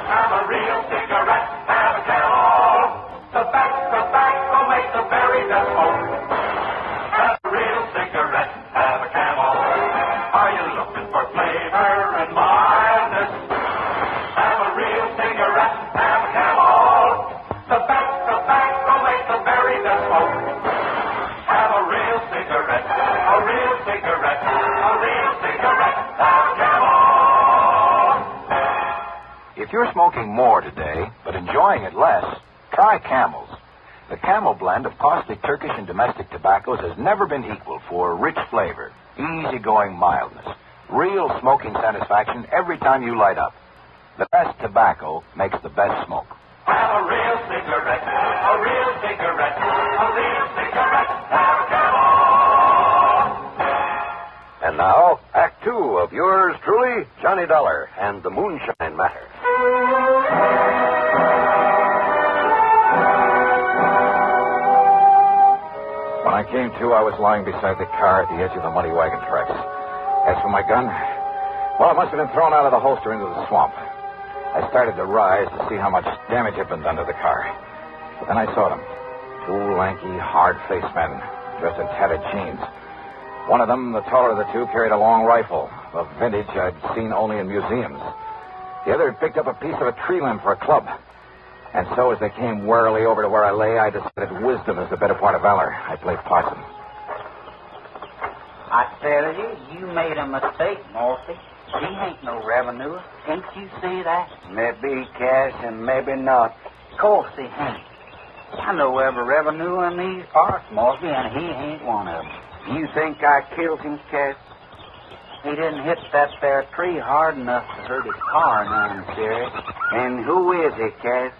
Have a real cigarette, have a Camel. Tobacco makes the very best smoke. Have a real cigarette, have a Camel. Are you looking for flavor and mildness? Have a real cigarette, have a Camel. Tobacco makes the very best smoke. Have a real cigarette, a real cigarette, a real cigarette, have a Camel. If you're smoking more today, but enjoying it less, try Camels. The Camel blend of costly Turkish and domestic tobaccos has never been equaled for rich flavor, easygoing mildness, real smoking satisfaction every time you light up. The best tobacco makes the best smoke. Have a real cigarette, a real cigarette, a real cigarette, have a Camel. And now, Act 2 of yours truly, Johnny Dollar and the Moonshine Matter. When I came to, I was lying beside the car at the edge of the muddy wagon tracks. As for my gun, well, it must have been thrown out of the holster into the swamp. I started to rise to see how much damage had been done to the car. Then I saw them. Two lanky, hard-faced men, dressed in tattered jeans. One of them, the taller of the two, carried a long rifle, a vintage I'd seen only in museums. The other had picked up a piece of a tree limb for a club. And so as they came warily over to where I lay, I decided wisdom is the better part of valor. I played possum. I tell you, you made a mistake, Morphy. He ain't no revenue. Can't you see that? Maybe cash and maybe not. Of course he ain't. I know every revenue in these parts, Morphy, and he ain't one of them. You think I killed him, Cass? He didn't hit that there tree hard enough to hurt his car none, Sheriff. And who is he, Cass?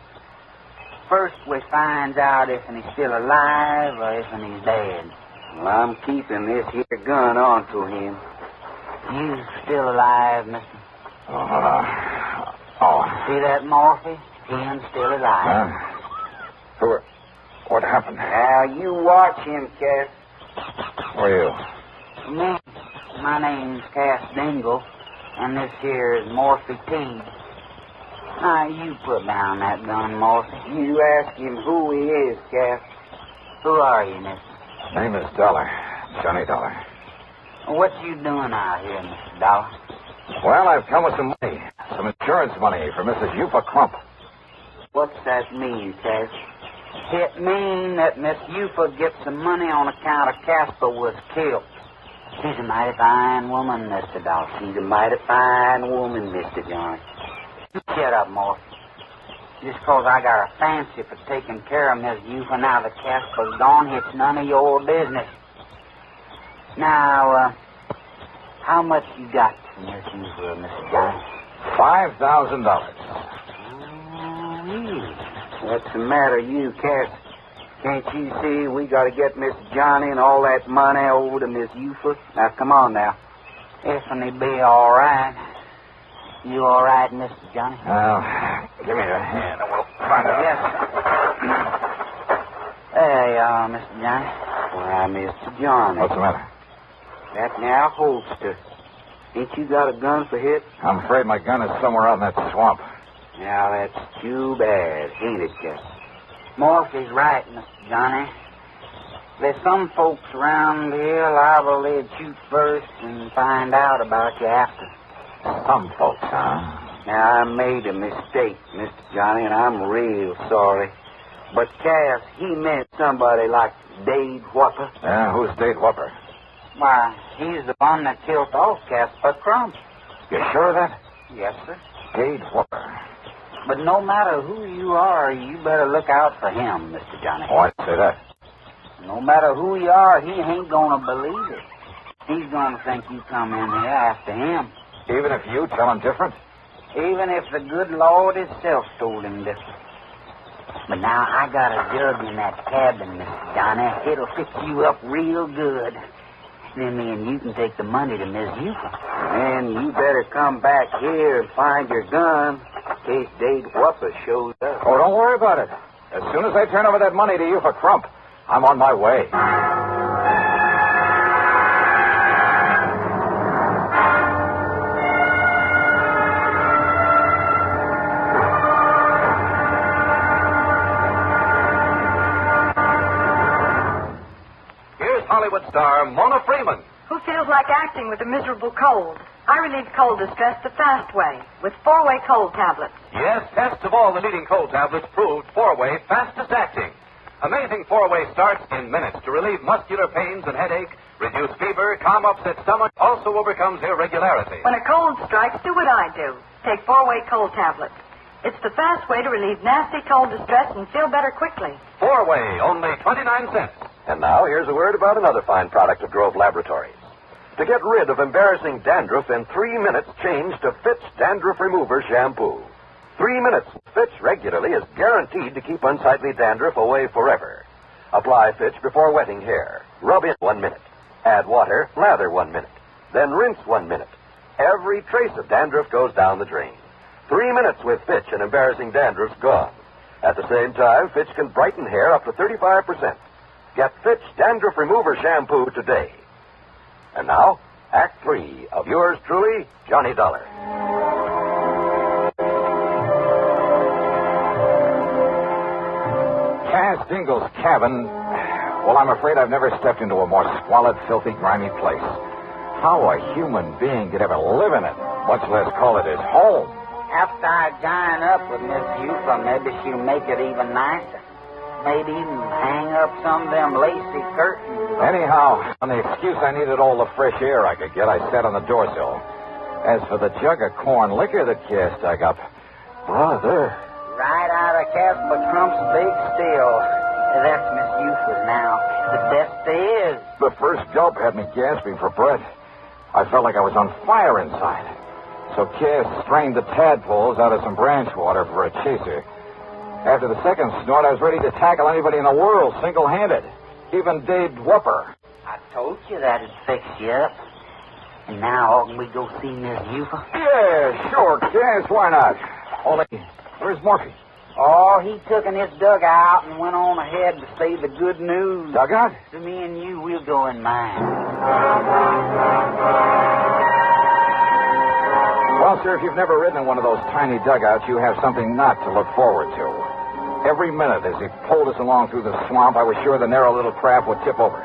First we find out if he's still alive or if he's dead. Well, I'm keeping this here gun on to him. You still alive, mister? Oh. See that, Morphy? Him still alive. What happened? Now, you watch him, Cass. Who are you? Me? My name's Cass Dingle, and this here is Morphy Teague. Now, you put down that gun, Morphy. You ask him who he is, Cass. Who are you, mister? Name is Dollar. Johnny Dollar. What you doing out here, Mr. Dollar? Well, I've come with some money. Some insurance money for Mrs. Euphra Crump. What's that mean, Cass? It mean that Miss Euphra gets some money on account of Casper was killed. She's a mighty fine woman, Mr. Dollar. She's a mighty fine woman, Mr. Johnny. Shut up, Morphy. Just 'cause I got a fancy for taking care of Miss Eufa now the Casper's gone, it's none of your business. Now, how much you got for Miss Eufa, Mr. Johnny? $5,000. What's the matter, you, Cass? Can't you see we got to get Miss Johnny and all that money over to Miss Eufa? Now, come on now. If'n'y be all right. You all right, Mr. Johnny? Well, give me your hand and we'll find out. Yes. There you are, Mr. Johnny. Why, Mr. Johnny. What's the matter? That now holster. Ain't you got a gun for hit? I'm afraid my gun is somewhere out in that swamp. Now, that's too bad, ain't it, Cass? Morphy's right, Mr. Johnny. There's some folks around here liable they'd shoot first and find out about you after. Some folks, huh? Now, I made a mistake, Mr. Johnny, and I'm real sorry. But Cass, he meant somebody like Dade Whopper. Yeah, who's Dade Whopper? Why, he's the one that killed off Casper Crump. You sure of that? Yes, sir. Dade Whopper. But no matter who you are, you better look out for him, Mr. Johnny. Oh, I'd say that. No matter who you are, he ain't gonna believe it. He's gonna think you come in here after him. Even if you tell him different? Even if the good Lord himself told him different. But now I got a jug in that cabin, Mr. Johnny. It'll fix you up real good. Then me and you can take the money to Miss Eufa. And you better come back here and find your gun in case Dade Whopper shows up. Oh, don't worry about it. As soon as I turn over that money to you for Crump, I'm on my way. Hollywood star Mona Freeman. Who feels like acting with a miserable cold? I relieve cold distress the fast way with 4-way cold tablets. Yes, tests of all the leading cold tablets proved 4-way fastest acting. Amazing 4-way starts in minutes to relieve muscular pains and headache, reduce fever, calm upset stomach, also overcomes irregularity. When a cold strikes, do what I do. Take 4-way cold tablets. It's the fast way to relieve nasty cold distress and feel better quickly. 4-way, only 29 cents. And now, here's a word about another fine product of Grove Laboratories. To get rid of embarrassing dandruff in 3 minutes, change to Fitch Dandruff Remover Shampoo. 3 minutes Fitch regularly is guaranteed to keep unsightly dandruff away forever. Apply Fitch before wetting hair. Rub in 1 minute. Add water, lather 1 minute. Then rinse 1 minute. Every trace of dandruff goes down the drain. 3 minutes with Fitch and embarrassing dandruff's gone. At the same time, Fitch can brighten hair up to 35%. Get Fitch Dandruff Remover Shampoo today. And now, Act 3 of yours truly, Johnny Dollar. Cass Dingle's cabin. Well, I'm afraid I've never stepped into a more squalid, filthy, grimy place. How a human being could ever live in it, much less call it his home. After I join up with Miss Eufa, maybe she'll make it even nicer. Maybe even hang up some of them lacy curtains. Anyhow, on the excuse I needed all the fresh air I could get, I sat on the doorsill. As for the jug of corn liquor that Cass dug up, brother. Right out of Casper Crump's big still. That's Miss Eufa's now. The best there is. The first gulp had me gasping for breath. I felt like I was on fire inside. So Cass strained the tadpoles out of some branch water for a chaser. After the second snort, I was ready to tackle anybody in the world single-handed. Even Dade Whopper. I told you that'd fix you up. And now, can we go see Miss Eufa? Yeah, sure, Cass. Why not? Only, where's Morphy? Oh, he took in his dugout and went on ahead to say the good news. Dugout? To me and you, we'll go in mine. Well, sir, if you've never ridden in one of those tiny dugouts, you have something not to look forward to. Every minute as he pulled us along through the swamp, I was sure the narrow little craft would tip over.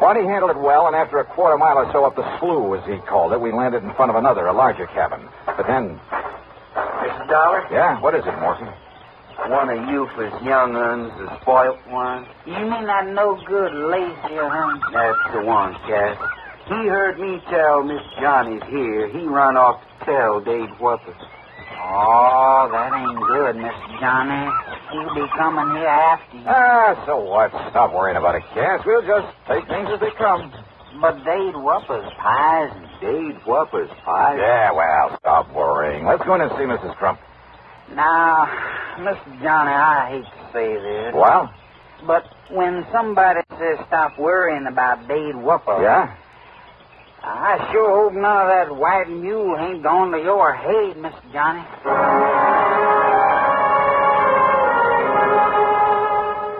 But he handled it well, and after a quarter mile or so up the slough, as he called it, we landed in front of another, a larger cabin. But then... Mr. Dollar? Yeah? What is it, Morphy? One of Eufa's young uns, the spoilt one. You mean that no-good, lazy one? That's the one, Cass. He heard me tell Miss Johnny's here. He run off to tell Dade Whopper. Oh, that ain't good, Miss Johnny. He'll be coming here after you. So what? Stop worrying about it, Cass. We'll just take things as they come. But Dade Whopper's pies and Dade Whopper's pies. Yeah, well, stop worrying. Let's go in and see Mrs. Crump. Now, Miss Johnny, I hate to say this. Well? But when somebody says stop worrying about Dade Whopper... Yeah? I sure hope none of that white mule ain't gone to your head, Miss Johnny.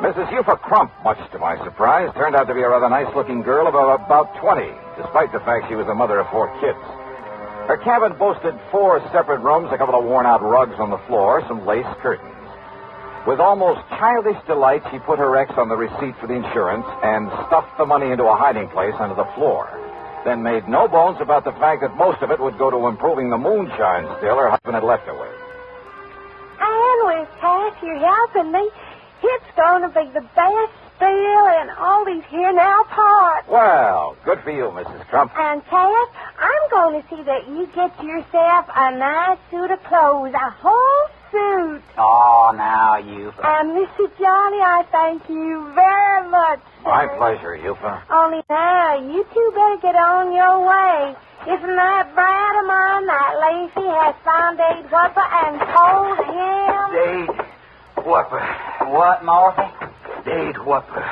Mrs. Euphra Crump, much to my surprise, turned out to be a rather nice-looking girl of about 20, despite the fact she was the mother of 4 kids. Her cabin boasted 4 separate rooms, a couple of worn-out rugs on the floor, some lace curtains. With almost childish delight, she put her X on the receipt for the insurance and stuffed the money into a hiding place under the floor. Then made no bones about the fact that most of it would go to improving the moonshine still her husband had left her with. And with Cass, you're helping me. It's going to be the best still in all these here now parts. Well, good for you, Mrs. Crump. And Cass, I'm going to see that you get yourself a nice suit of clothes, a whole suit. Oh, now, Euphra. And Mr. Johnny, I thank you very much, sir. My pleasure, Euphra. Only now, you two better get on your way. Isn't that brat of mine, that Lacey, has found Dade Whopper and told him? Dade Whopper. What, Morphy? Dade Whopper.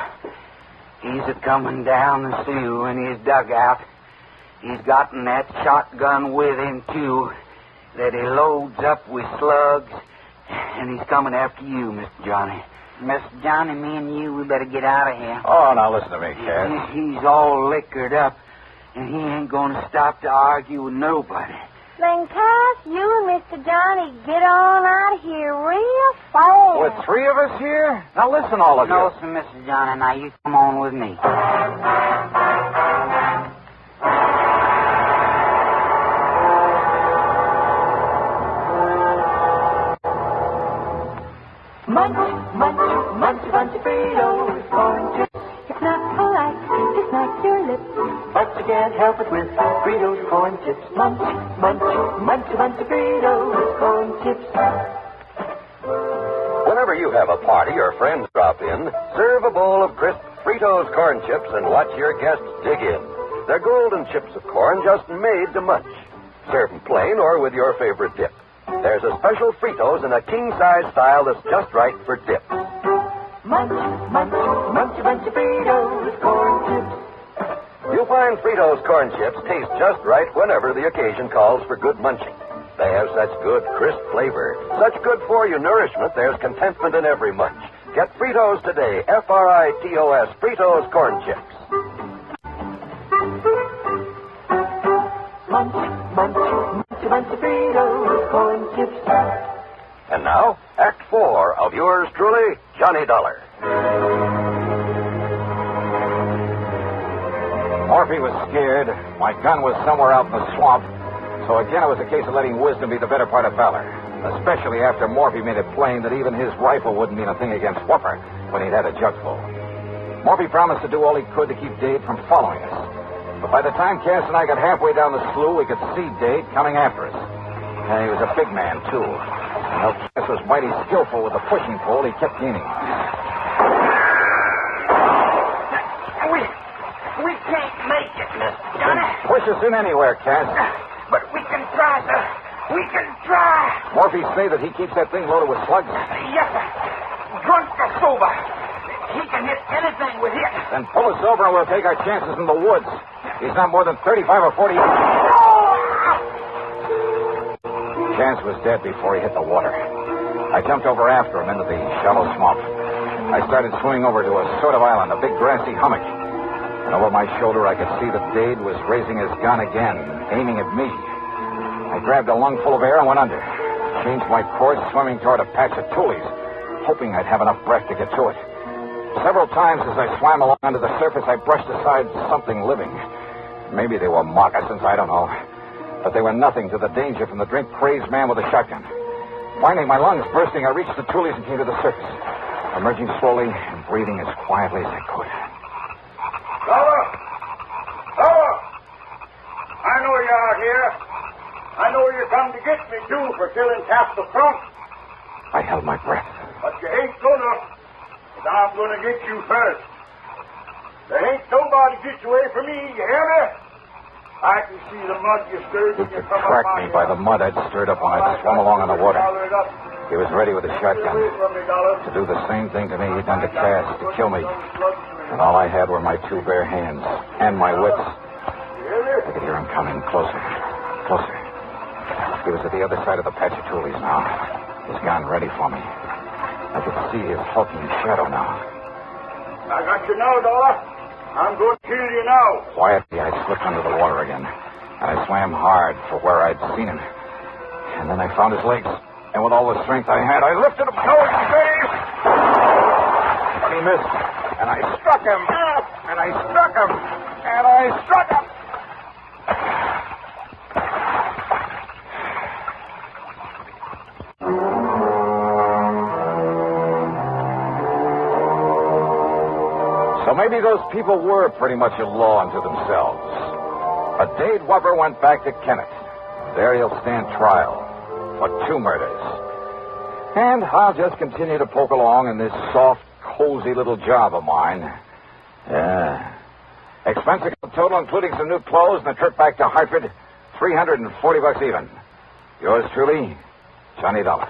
He's a-coming down the Sioux in his dugout. He's gotten that shotgun with him, too, that he loads up with slugs. And he's coming after you, Mr. Johnny. Mr. Johnny, me and you, we better get out of here. Oh, now listen to me, Cass. He's all liquored up, and he ain't going to stop to argue with nobody. Then, Cass, you and Mr. Johnny get on out of here real fast. With 3 of us here? Now listen, all of you. No, sir, Mr. Johnny. Now you come on with me. Munch, munch, munch, munch, Fritos, corn chips. It's not polite to smack your lips, but you can't help it with Fritos corn chips. Munch, munch, munch, munch, Fritos corn chips. Whenever you have a party or friends drop in, serve a bowl of crisp Fritos corn chips and watch your guests dig in. They're golden chips of corn just made to munch. Serve them plain or with your favorite dip. There's a special Fritos in a king-size style that's just right for dip. Munch, munch, munch, munch, Fritos corn chips. You'll find Fritos corn chips taste just right whenever the occasion calls for good munching. They have such good, crisp flavor, such good-for-you nourishment, there's contentment in every munch. Get Fritos today, Fritos, Fritos corn chips. Munch, munch, munch, munch, Fritos corn chips. And now, Act 4 of yours truly, Johnny Dollar. Morphy was scared. My gun was somewhere out in the swamp. So again, it was a case of letting wisdom be the better part of valor. Especially after Morphy made it plain that even his rifle wouldn't mean a thing against Whopper when he'd had a jugful. Morphy promised to do all he could to keep Dade from following us. But by the time Cass and I got halfway down the slough, we could see Dade coming after us. And he was a big man, too. And though Cass was mighty skillful with the pushing pole, he kept gaining. We can't make it, Miss Johnny. Push us in anywhere, Cass. But we can try, sir. We can try. Morphy say that he keeps that thing loaded with slugs. Yes, sir. Drunk or sober. He can hit anything with it. Then pull us over and we'll take our chances in the woods. He's not more than 35 or 40 yards. Chance was dead before he hit the water. I jumped over after him into the shallow swamp. I started swimming over to a sort of island, a big grassy hummock. And over my shoulder, I could see that Dade was raising his gun again, aiming at me. I grabbed a lungful of air and went under. Changed my course, swimming toward a patch of tules, hoping I'd have enough breath to get to it. Several times as I swam along under the surface, I brushed aside something living. Maybe they were moccasins, I don't know. But they were nothing to the danger from the drink-crazed man with a shotgun. Finally, my lungs bursting, I reached the tules and came to the surface, emerging slowly and breathing as quietly as I could. Dollar! Dollar! I know you're come to get me, too, for killing Cap the Front. I held my breath. But you ain't gonna. But I'm gonna get you first. There ain't nobody get you away from me, you hear me? I can see the mud you stirred when you come up Tracked me by the mud I'd stirred up when I swum along in the water. He was ready with a shotgun to do the same thing to me he'd done to Cass, to kill me. And all I had were my two bare hands and my wits. I could hear him coming closer, closer. He was at the other side of the patch of tules now, his gun ready for me. I could see his hulking shadow now. I got you now, Dollar. I'm going to kill you now. Quietly, I slipped under the water again, and I swam hard for where I'd seen him. And then I found his legs, and with all the strength I had, I lifted him toward his face. But he missed, and I struck him, and I struck him, and I struck him. So maybe those people were pretty much a law unto themselves. But Dade Webber went back to Chemist. There he'll stand trial for 2 murders. And I'll just continue to poke along in this soft, cozy little job of mine. Yeah. Expense total, including some new clothes and a trip back to Hartford, $340 even. Yours truly, Johnny Dollar.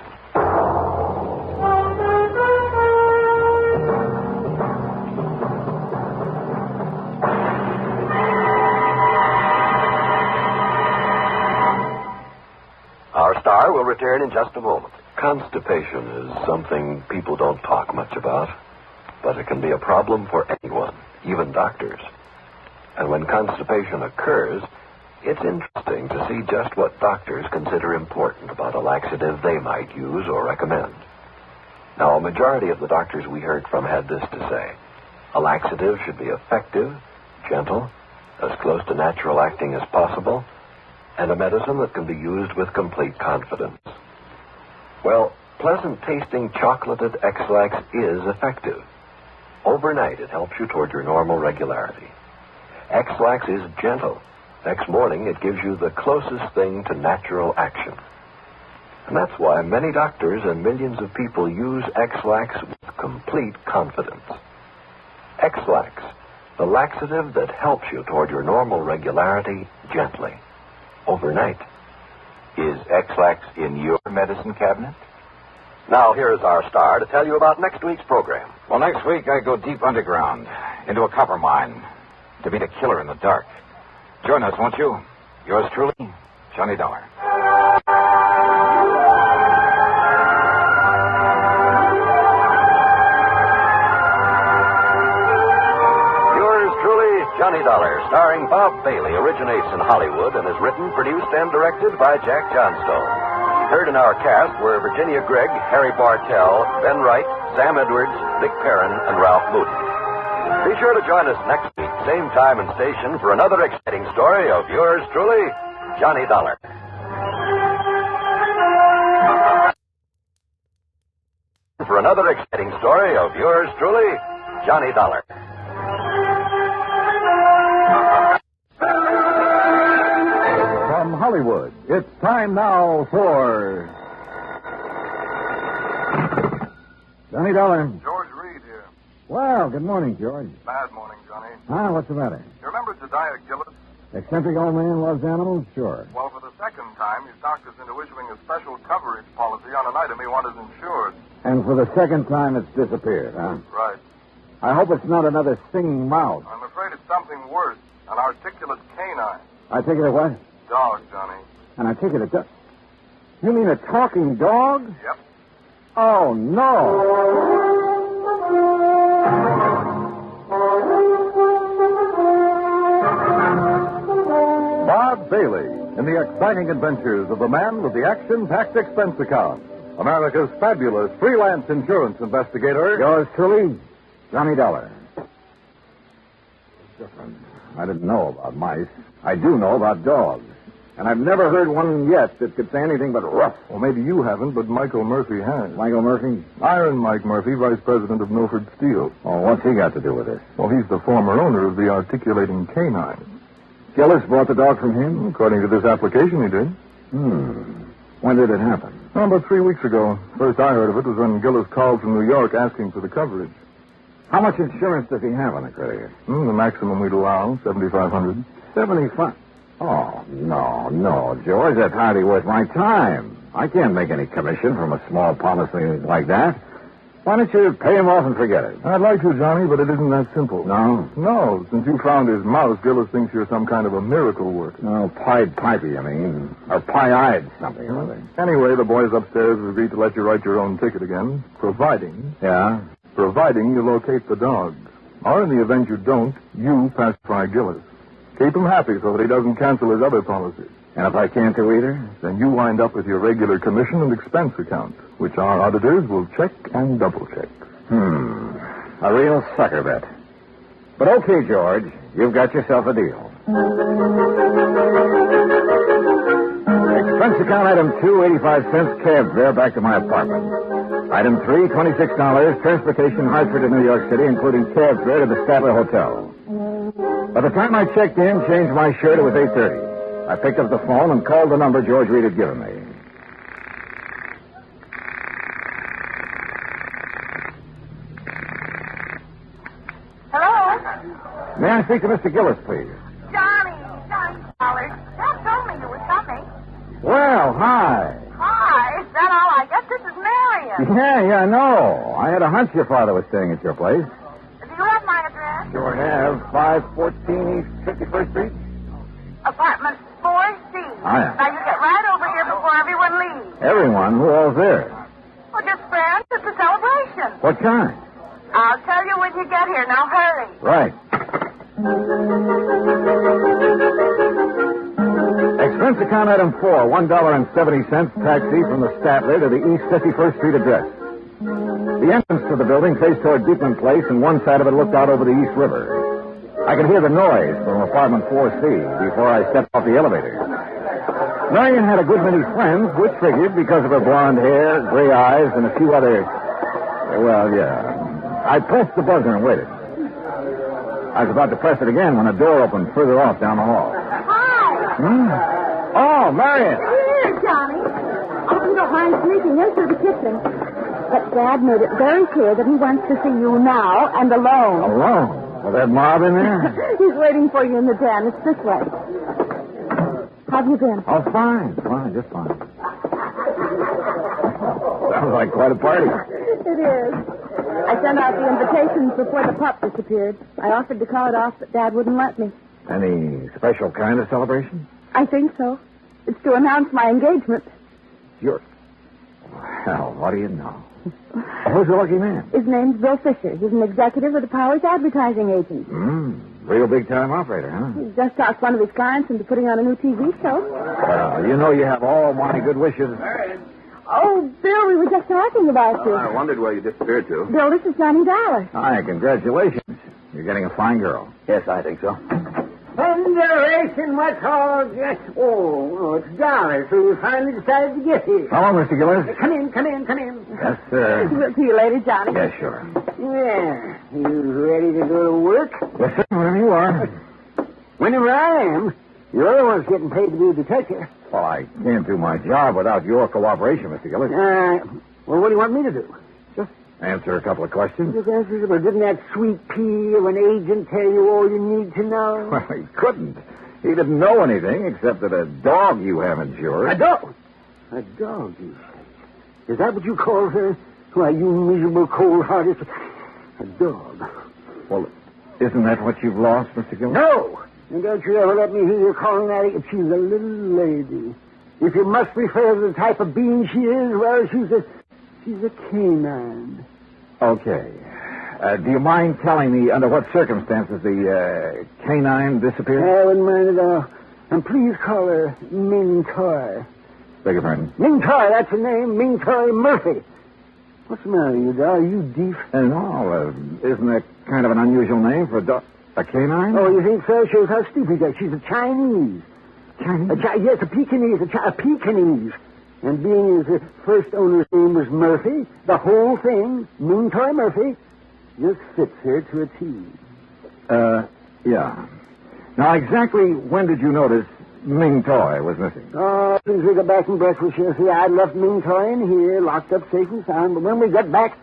Our star will return in just a moment. Constipation is something people don't talk much about, but it can be a problem for anyone, even doctors. And when constipation occurs, it's interesting to see just what doctors consider important about a laxative they might use or recommend. Now, a majority of the doctors we heard from had this to say. A laxative should be effective, gentle, as close to natural acting as possible, and a medicine that can be used with complete confidence. Well, pleasant-tasting chocolated X-Lax is effective. Overnight, it helps you toward your normal regularity. X-Lax is gentle. Next morning, it gives you the closest thing to natural action. And that's why many doctors and millions of people use X-Lax with complete confidence. X-Lax, the laxative that helps you toward your normal regularity gently. Overnight. Is X-Lax in your medicine cabinet? Now, here is our star to tell you about next week's program. Well, next week I go deep underground, into a copper mine, to meet a killer in the dark. Join us, won't you? Yours truly, Johnny Dollar. Johnny Dollar, starring Bob Bailey, originates in Hollywood and is written, produced, and directed by Jack Johnstone. Heard in our cast were Virginia Gregg, Harry Bartell, Ben Wright, Sam Edwards, Vic Perrin, and Ralph Moody. Be sure to join us next week, same time and station, for another exciting story of yours truly, Johnny Dollar. For another exciting story of yours truly, Johnny Dollar. From Hollywood, it's time now for Johnny Dollar. George Reed here. Well, good morning, George. Bad morning, Johnny. What's the matter? You remember Jediah Gillis? Eccentric old man loves animals? Sure. Well, for the second time, he's talked us into issuing a special coverage policy on an item he wanted insured. And for the second time, it's disappeared, huh? Right. I hope it's not another stinging mouse. I'm afraid it's something worse. An articulate canine. I take it a what? Dog, Johnny. And I take it a You mean a talking dog? Yep. Oh, no. Bob Bailey in the exciting adventures of the man with the action-packed expense account. America's fabulous freelance insurance investigator. Yours truly, Johnny Dollar. I didn't know about mice. I do know about dogs. And I've never heard one yet that could say anything but rough. Well, maybe you haven't, but Michael Murphy has. Michael Murphy? Iron Mike Murphy, vice president of Milford Steel. Oh, what's he got to do with this? Well, he's the former owner of the articulating canine. Gillis bought the dog from him? According to this application, he did. When did it happen? Oh, about 3 weeks ago. First I heard of it was when Gillis called from New York asking for the coverage. How much insurance does he have on the critter? The maximum we'd allow, $7,500. 75. Oh, no, George. That's hardly worth my time. I can't make any commission from a small policy like that. Why don't you pay him off and forget it? I'd like to, Johnny, but it isn't that simple. No? No. Since you found his mouse, Gillis thinks you're some kind of a miracle worker. Oh, Pied Pipey, I mean. Or Pie-Eyed something or other. Anyway, the boys upstairs have agreed to let you write your own ticket again, providing... Yeah? Providing you locate the dog. Or in the event you don't, you pacify Gillis. Keep him happy so that he doesn't cancel his other policies. And if I can't do either? Then you wind up with your regular commission and expense account, which our auditors will check and double-check. A real sucker bet. But okay, George, you've got yourself a deal. Expense account item 2, 85 cents, cab fare back to my apartment. Item 3, $26, transportation Hartford to New York City, including cab fare to the Statler Hotel. By the time I checked in, changed my shirt, it was 8:30. I picked up the phone and called the number George Reed had given me. Hello? May I speak to Mr. Gillis, please? Johnny Dollar. Dad told me you were coming. Well, hi. Hi, is that all? I guess this is Marion. Yeah, no. I had a hunch your father was staying at your place. Do you have my address? Sure have. 514 East 51st Street. Apartment 4C. Yeah. Now, you get right over here before everyone leaves. Everyone? Who all's there? Well, just friends. It's a celebration. What kind? I'll tell you when you get here. Now, hurry. Right. Expense account item 4, $1.70, taxi from the Statler to the East 51st Street address. The entrance to the building faced toward Beekman Place, and one side of it looked out over the East River. I could hear the noise from apartment 4C before I stepped off the elevator. Marion had a good many friends, which figured because of her blonde hair, gray eyes, and a few other... Well, yeah. I pressed the buzzer and waited. I was about to press it again when a door opened further off down the hall. Hi. Oh, Marion. Here, Johnny. I hope you don't mind sneaking into the kitchen. But Dad made it very clear that he wants to see you now and alone. Alone? With that mob in there? He's waiting for you in the den. It's this way. How've you been? Oh, fine, just fine. Sounds like quite a party. It is. I sent out the invitations before the pup disappeared. I offered to call it off, but Dad wouldn't let me. Any special kind of celebration? I think so. It's to announce my engagement. Well, what do you know? Who's the lucky man? His name's Bill Fisher. He's an executive with the Powers Advertising Agency. Real big-time operator, huh? He just talked one of his clients into putting on a new TV show. Well, you know you have all my good wishes. Oh, Bill, we were just talking about you. I wondered where you disappeared to. Bill, this is Johnny Dollar. Hi, congratulations. You're getting a fine girl. Yes, I think so. Thunderation, what's all this? Oh, it's Dollar, so you finally decided to get here. Hello, Mr. Gillis. Come in. Yes, sir. We'll see you later, Johnny. Yes, sure. Yeah, you ready to go to work? Yes, sir, whenever you are. Whenever I am. You're the one's getting paid to be a detective. Well, I can't do my job without your cooperation, Mr. Gillis. Well, what do you want me to do? Answer a couple of questions. Didn't that sweet pea of an agent tell you all you need to know? Well, he couldn't. He didn't know anything except that a dog you have insured. A dog? A dog, you say? Is that what you call her? Why, you miserable, cold-hearted... A dog. Well, isn't that what you've lost, Mr. Gillis? No! And don't you ever let me hear you calling that... She's a little lady. If you must refer to the type of being she is, well, she's a canine. Okay. Do you mind telling me under what circumstances the canine disappeared? I wouldn't mind at all. And please call her Ming Toy. Beg your pardon? Ming Toy, that's her name. Ming Toy Murphy. What's the matter with you, doll? Are you deaf? No, isn't that kind of an unusual name for a canine? Oh, you think so? Shows how stupid you are. She's a Chinese. Chinese? Yes, a Pekingese. A Pekingese. And being as the first owner's name was Murphy, the whole thing, Ming Toy Murphy, just fits her to a T. Yeah. Now, exactly when did you notice Ming Toy was missing. Oh, since we got back from breakfast, you see, I left Ming Toy in here, locked up safe and sound. But when we got back,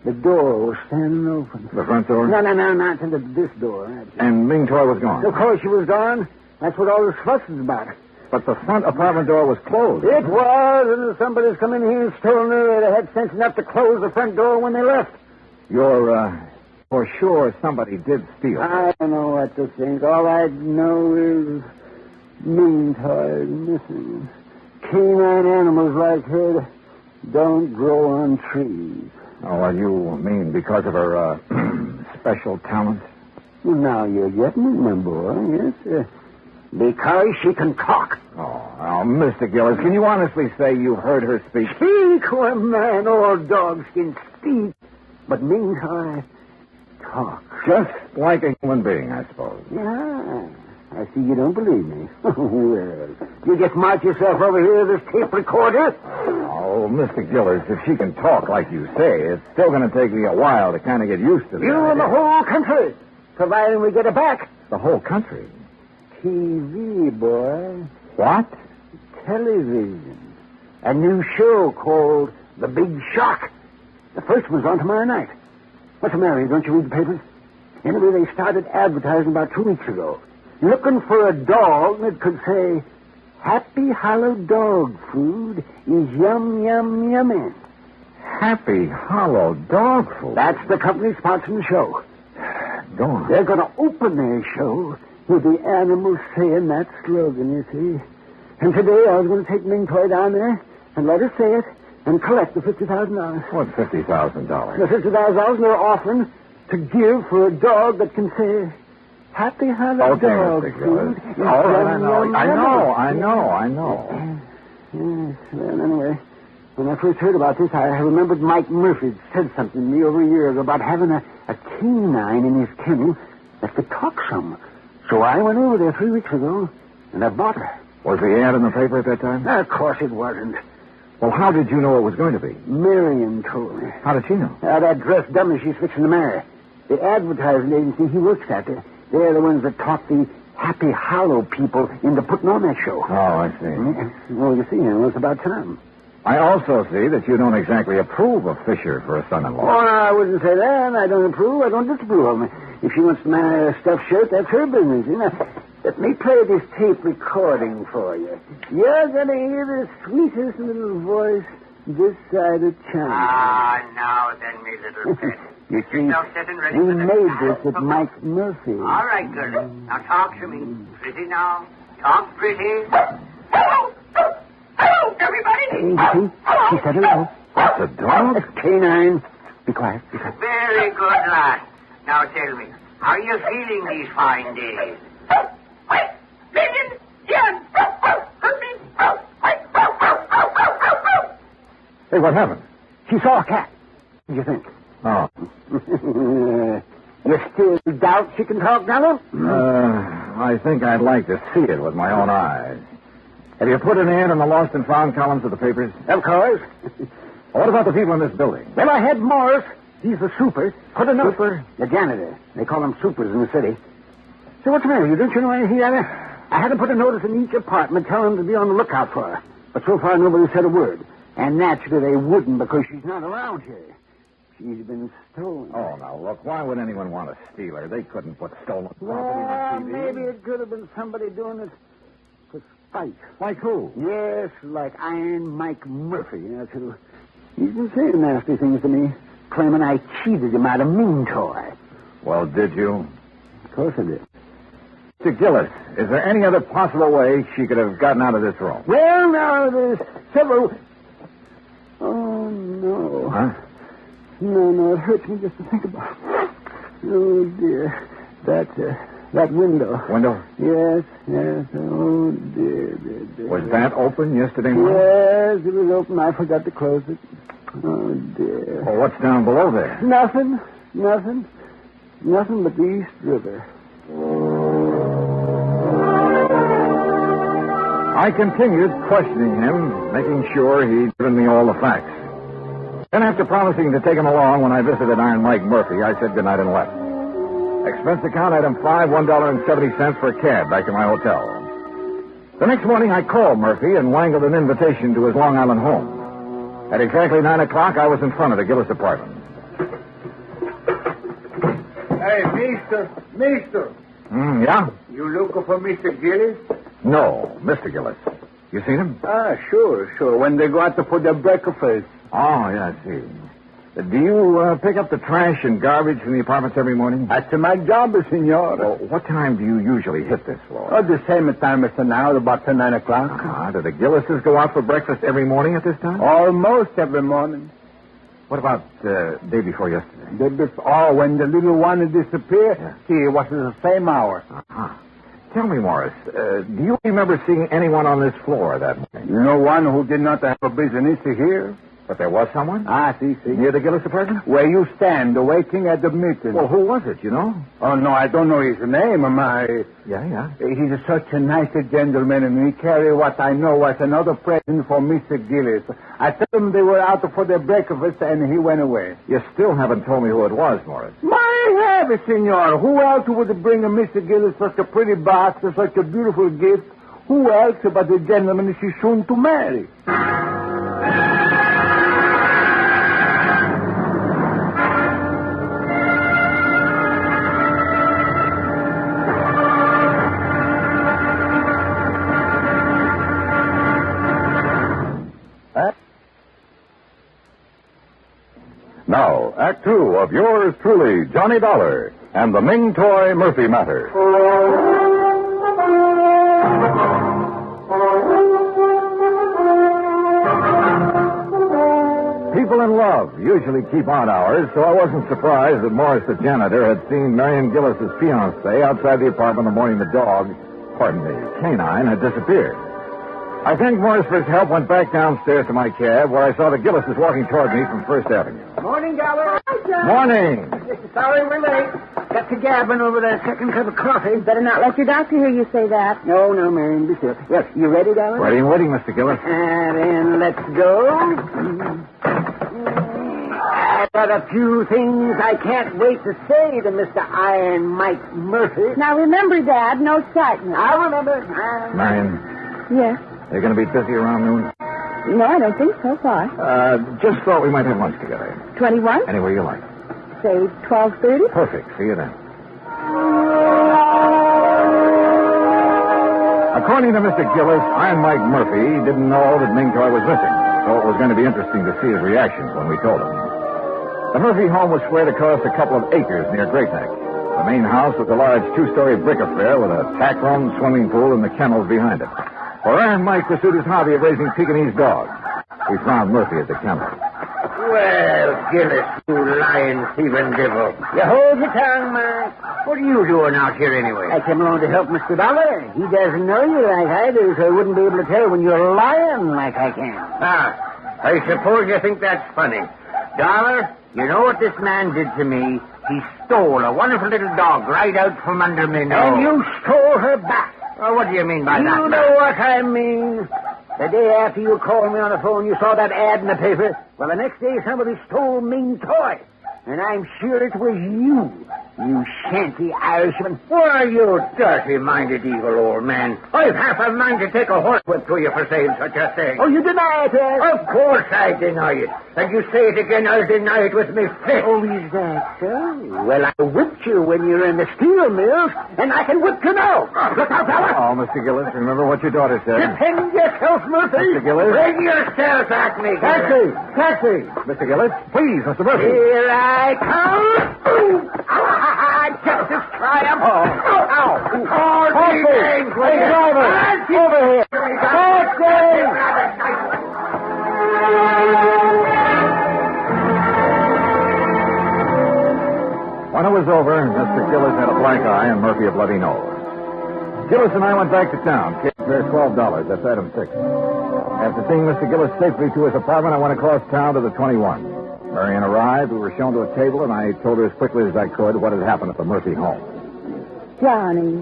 the door was standing open. The front door? No, not to this door. And Ming Toy was gone? Of course she was gone. That's what all this fuss is about. But the front apartment door was closed. It was, and somebody's come in here and stolen her. They had sense enough to close the front door when they left. You're, for sure somebody did steal. I don't know what to think. All I know is Ming Toy is missing. Canine animals like her don't grow on trees. Oh, well, you mean because of her, special talents? Well, now you're getting it, my boy, yes. Because she can talk. Oh, Mr. Gillis, can you honestly say you heard her speak? Speak? Why, man, all dogs can speak. But Ming Toy talk. Just like a human being, I suppose. Yeah. I see you don't believe me. Well, you just march yourself over here to this tape recorder. Oh, Mr. Gillis, if she can talk like you say, it's still going to take me a while to kind of get used to this. You and the whole country, providing we get her back. The whole country? TV, boy. What? Television. A new show called The Big Shock. The first one's on tomorrow night. What's the matter? Don't you read the papers? Anyway, they started advertising about 2 weeks ago. Looking for a dog that could say, Happy Hollow Dog Food is yum, yum, yummy. Happy Hollow Dog Food? That's the company sponsoring the show. Go on. They're going to open their show with the animals saying that slogan, you see. And today I was going to take Ming Toy down there and let her say it and collect the $50,000. What $50,000? The $50,000 they're offering to give for a dog that can say, Happy Hollow Dog Food. All right, I know. Yes, well, anyway, when I first heard about this, I remembered Mike Murphy said something to me over a year ago about having a canine in his kennel that could talk some. So I went over there 3 weeks ago, and I bought her. Was the ad in the paper at that time? Of course it wasn't. Well, how did you know it was going to be? Marion told me. How did she know? That dressed dummy she's fixing to marry. The advertising agency he works at, they're the ones that talk the Happy Hollow people into putting on that show. Oh, I see. Well, you see, it's about time. I also see that you don't exactly approve of Fisher for a son-in-law. Oh, no, I wouldn't say that. I don't approve. I don't disapprove of him. If she wants to marry a stuffed shirt, that's her business. You know. Let me play this tape recording for you. You're going to hear the sweetest little voice this side of town. Ah, now then, me little pet. You see, we made this at Mike Murphy. All right, girl. Now talk to me. Pretty now. Talk pretty. Hello, everybody. Hey, she said hello. That's a dog? Canine. Be quiet. Very good, lad. Now tell me, how are you feeling these fine days? Hey, what happened? She saw a cat. What do you think? Oh. You still doubt she can talk, Donald? I think I'd like to see it with my own eyes. Have you put an ad in the lost and found columns of the papers? Of course. What about the people in this building? Well, I had Morris. He's the super. Put a note. Super? The janitor. They call them supers in the city. So what's the matter? Don't you know anything about it? I had to put a notice in each apartment telling them to be on the lookout for her. But so far nobody said a word. And naturally they wouldn't because she's not around here. She's been stolen. Oh, now, look, why would anyone want to steal her? They couldn't put stolen property Well, on TV. maybe it could have been somebody doing it for spite. Like who? Yes, like Iron Mike Murphy. That's who. He's been saying nasty things to me, claiming I cheated him out of Ming Toy. Well, did you? Of course I did. Mr. Gillis, is there any other possible way she could have gotten out of this room? Well, now, there's several... Oh, no. Huh? No, it hurts me just to think about it. Oh, dear. That window. Window? Yes. Oh, dear. Was that open yesterday morning? Yes, it was open. I forgot to close it. Oh, dear. Well, what's down below there? Nothing but the East River. I continued questioning him, making sure he'd given me all the facts. Then, after promising to take him along when I visited Iron Mike Murphy, I said goodnight and left. Expense account item 5, $1.70 for a cab back to my hotel. The next morning, I called Murphy and wangled an invitation to his Long Island home. At exactly 9 o'clock, I was in front of the Gillis apartment. Hey, Mister. Yeah? You looking for Mr. Gillis? No, Mr. Gillis. You seen him? Sure. When they go out to put their breakfast. Oh, yeah, I see. Do you pick up the trash and garbage from the apartments every morning? That's my job, senor. Well, what time do you usually hit this floor? The same time as now, about 9 o'clock. Do the Gillises go out for breakfast every morning at this time? Almost every morning. What about day before yesterday? When the little one disappeared, it was the same hour. Tell me, Morris, do you remember seeing anyone on this floor that morning? No one who did not have a business here. But there was someone? See. Near the Gillis apartment? Where you stand, waiting at the meeting. Well, who was it, you know? Oh, no, I don't know his name. Yeah. He's such a nice gentleman, and he carried what I know was another present for Mr. Gillis. I told him they were out for their breakfast, and he went away. You still haven't told me who it was, Morris. My heavens, senor. Who else would bring Mr. Gillis such a pretty box and such a beautiful gift? Who else but the gentleman she's soon to marry? Now, Act Two of yours truly, Johnny Dollar, and the Ming Toy Murphy Matter. People in love usually keep odd hours, so I wasn't surprised that Morris, the janitor, had seen Marion Gillis's fiancé outside the apartment the morning the canine, had disappeared. I thanked Morris for his help, went back downstairs to my cab, where I saw the Gillises walking toward me from First Avenue. Morning, Dollar. Hi, John. Morning. Sorry we're late. Got to gabbing over that second cup of coffee. Better not let your doctor hear you say that. No, Marion, be still. Yes, you ready, Dollar? Ready and waiting, Mr. Gillis. Then let's go. I've got a few things I can't wait to say to Mr. Iron Mike Murphy. Now remember, Dad, no excitement. I'll remember. Marion. Yes? Are you going to be busy around noon? No, I don't think so far. Just thought we might have lunch together. 21? Anywhere you like. Say 12:30? Perfect. See you then. According to Mr. Gillis, Iron Mike Murphy didn't know that Ming Toy was missing, so it was going to be interesting to see his reactions when we told him. The Murphy home was spread across a couple of acres near Great Neck. The main house was a large two-story brick affair with a tack room, swimming pool, and the kennels behind it. For Iron Mike pursued his hobby of raising Pekingese dogs. We found Murphy at the kennel. Well, Gillis, you lying, thieving devil. You hold your tongue, Mike. What are you doing out here anyway? I came along to help Mr. Dollar. He doesn't know you like I do, so I wouldn't be able to tell when you're lying like I can. I suppose you think that's funny. Dollar, you know what this man did to me? He stole a wonderful little dog right out from under me nose. And you stole her back. Oh, what do you mean by that? You know what I mean. The day after you called me on the phone, you saw that ad in the paper. Well, the next day, somebody stole Ming Toy. And I'm sure it was you shanty Irishman. Why, you dirty-minded evil old man. I've half a mind to take a horsewhip to you for saying such a thing. Oh, you deny it, eh? Of course I deny it. And you say it again, I'll deny it with me fist. Oh, is that so? Well, I whipped you when you were in the steel mills, and I can whip you now. Look out, fella. Oh, Mr. Gillis, remember what your daughter said. Defend yourself, Murphy. Mr. Gillis. Bring yourself at me. Taxi. Mr. Gillis, please, Mr. Murphy. Here I come. Justice triumph. Ow. Taxi. Hey, driver. Over here. Taxi. When it was over, Mr. Gillis had a black eye and Murphy a bloody nose. Gillis and I went back to town. Cab fare $12. That's item 6. After seeing Mr. Gillis safely to his apartment, I went across town to the 21. Marion arrived. We were shown to a table, and I told her as quickly as I could what had happened at the Murphy home. Johnny,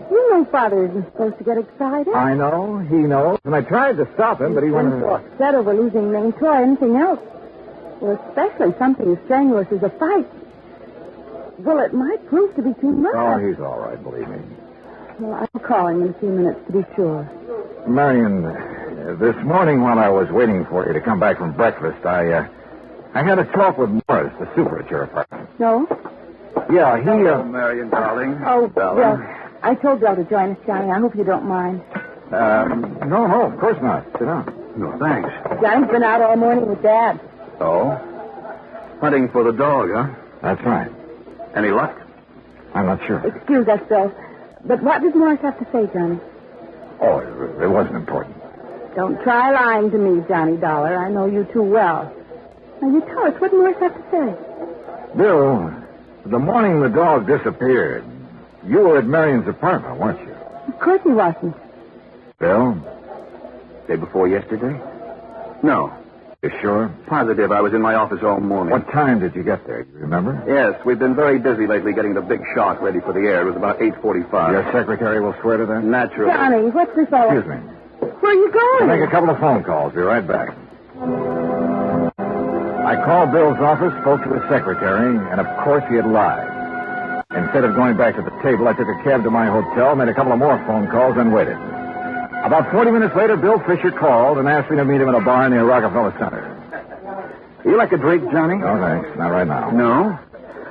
you know Father isn't supposed to get excited. I know. He knows. And I tried to stop him, but he went... upset over losing Ming Toy or anything else. Well, especially something as strenuous as a fight. Well, it might prove to be too much. Oh, he's all right, believe me. Well, I'll call him in a few minutes to be sure. Marion, this morning while I was waiting for you to come back from breakfast, I had a talk with Morris, the super at your apartment. No? Yeah, he... Marion, darling. Oh, well, I told Bill to join us, Johnny. I hope you don't mind. No, of course not. Sit down. No, thanks. Johnny's been out all morning with Dad. Oh? Hunting for the dog, huh? That's right. Any luck? I'm not sure. Excuse us, Bill. But what does Morris have to say, Johnny? Oh, it wasn't important. Don't try lying to me, Johnny Dollar. I know you too well. Now, you tell us, what did Morris have to say? Bill, the morning the dog disappeared, you were at Marion's apartment, weren't you? Of course he wasn't. Bill? Day before yesterday? No. You sure? Positive. I was in my office all morning. What time did you get there? Do you remember? Yes, we've been very busy lately getting the big shock ready for the air. It was about 8:45. Your secretary will swear to that? Naturally. Johnny, what's this all... Excuse me. Where are you going? I'll make a couple of phone calls. Be right back. I called Bill's office, spoke to his secretary, and of course he had lied. Instead of going back to the table, I took a cab to my hotel, made a couple of more phone calls, and waited. About 40 minutes later, Bill Fisher called and asked me to meet him at a bar near Rockefeller Center. You like a drink, Johnny? No, thanks. Not right now. No?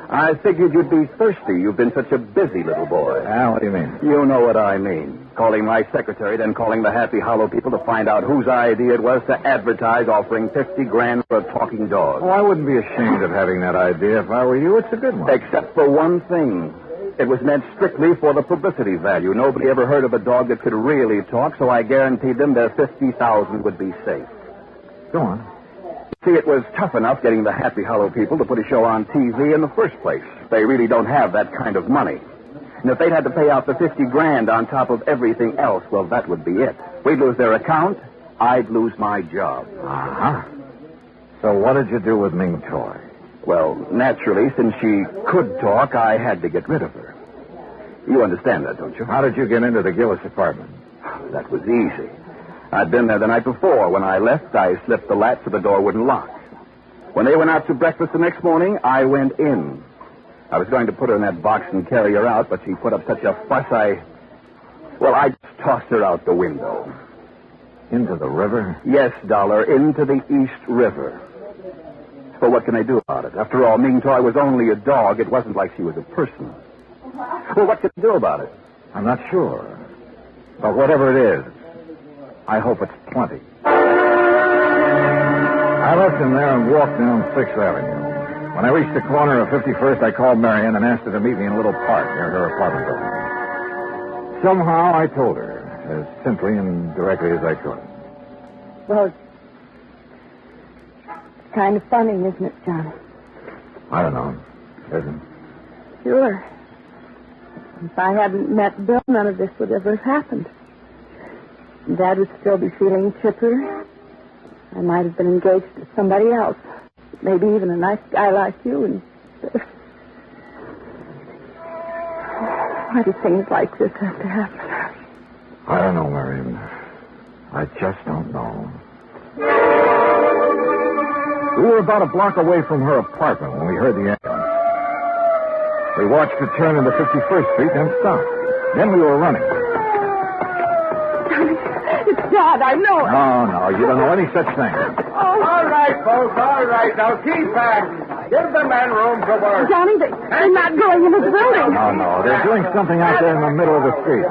I figured you'd be thirsty. You've been such a busy little boy. What do you mean? You know what I mean. Calling my secretary, then calling the Happy Hollow people to find out whose idea it was to advertise offering $50,000 for a talking dog. Oh, I wouldn't be ashamed of having that idea if I were you. It's a good one. Except for one thing. It was meant strictly for the publicity value. Nobody ever heard of a dog that could really talk, so I guaranteed them their $50,000 would be safe. Go on. See, it was tough enough getting the Happy Hollow people to put a show on TV in the first place. They really don't have that kind of money. And if they'd had to pay out the $50,000 on top of everything else, well, that would be it. We'd lose their account. I'd lose my job. Uh-huh. So what did you do with Ming Toy? Well, naturally, since she could talk, I had to get rid of her. You understand that, don't you? How did you get into the Gillis apartment? That was easy. I'd been there the night before. When I left, I slipped the latch so the door wouldn't lock. When they went out to breakfast the next morning, I went in. I was going to put her in that box and carry her out, but she put up such a fuss, I just tossed her out the window. Into the river? Yes, Dollar, into the East River. Well, what can I do about it? After all, Ming Toy was only a dog. It wasn't like she was a person. Well, what can I do about it? I'm not sure. But whatever it is, I hope it's plenty. I left him there and walked down 6th Avenue. When I reached the corner of 51st, I called Marion and asked her to meet me in a little park near her apartment building. Somehow I told her, as simply and directly as I could. Well, it's kind of funny, isn't it, Johnny? I don't know. Isn't? Sure. If I hadn't met Bill, none of this would ever have happened. Dad would still be feeling chipper. I might have been engaged to somebody else. Maybe even a nice guy like you. And why do things like this have to happen? I don't know, Marion. I just don't know. We were about a block away from her apartment when we heard the ambulance. We watched her turn into 51st Street, then stop. Then we were running. It's Dad, I know it. No, you don't know any such thing. Oh. All right, folks, all right. Now keep back. Give the men room to work. Johnny, they're not going into the building. No. They're doing something out there in the middle of the street.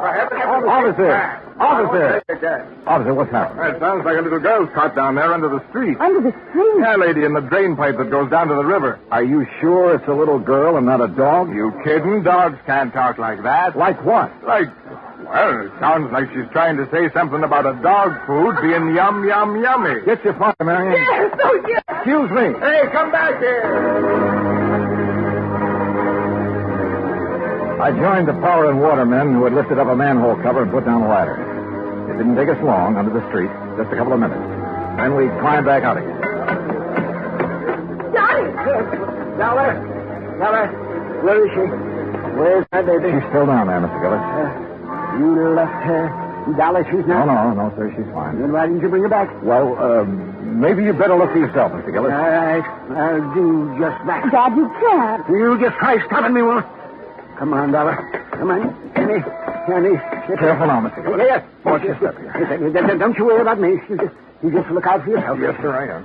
Officer, what's happened? It sounds like a little girl's caught down there under the street. Under the street? Yeah, lady, in the drain pipe that goes down to the river. Are you sure it's a little girl and not a dog? You kidding? Dogs can't talk like that. Like what? Well, it sounds like she's trying to say something about a dog food being yum, yum, yummy. Get your father, Marion. Yes, yes. Excuse me. Hey, come back here. I joined the power and water men who had lifted up a manhole cover and put down a ladder. It didn't take us long under the street, just a couple of minutes. Then we climbed back out again. Johnny! Dollar, where is she? Where's my baby? She's still down there, Mr. Gillis. You left her. Dollar, she's not? No, sir, she's fine. Then why didn't you bring her back? Well, maybe you better look for yourself, Mr. Gillis. All right, I'll do just that. Dad, you can't. You just try stopping me, woman. Come on, Dollar. Come on. Give me. Johnny. Careful now, Mr. Gillett. Yes. Watch your step here. Don't you worry about me. You just look out for yourself. Yes, sir, I am.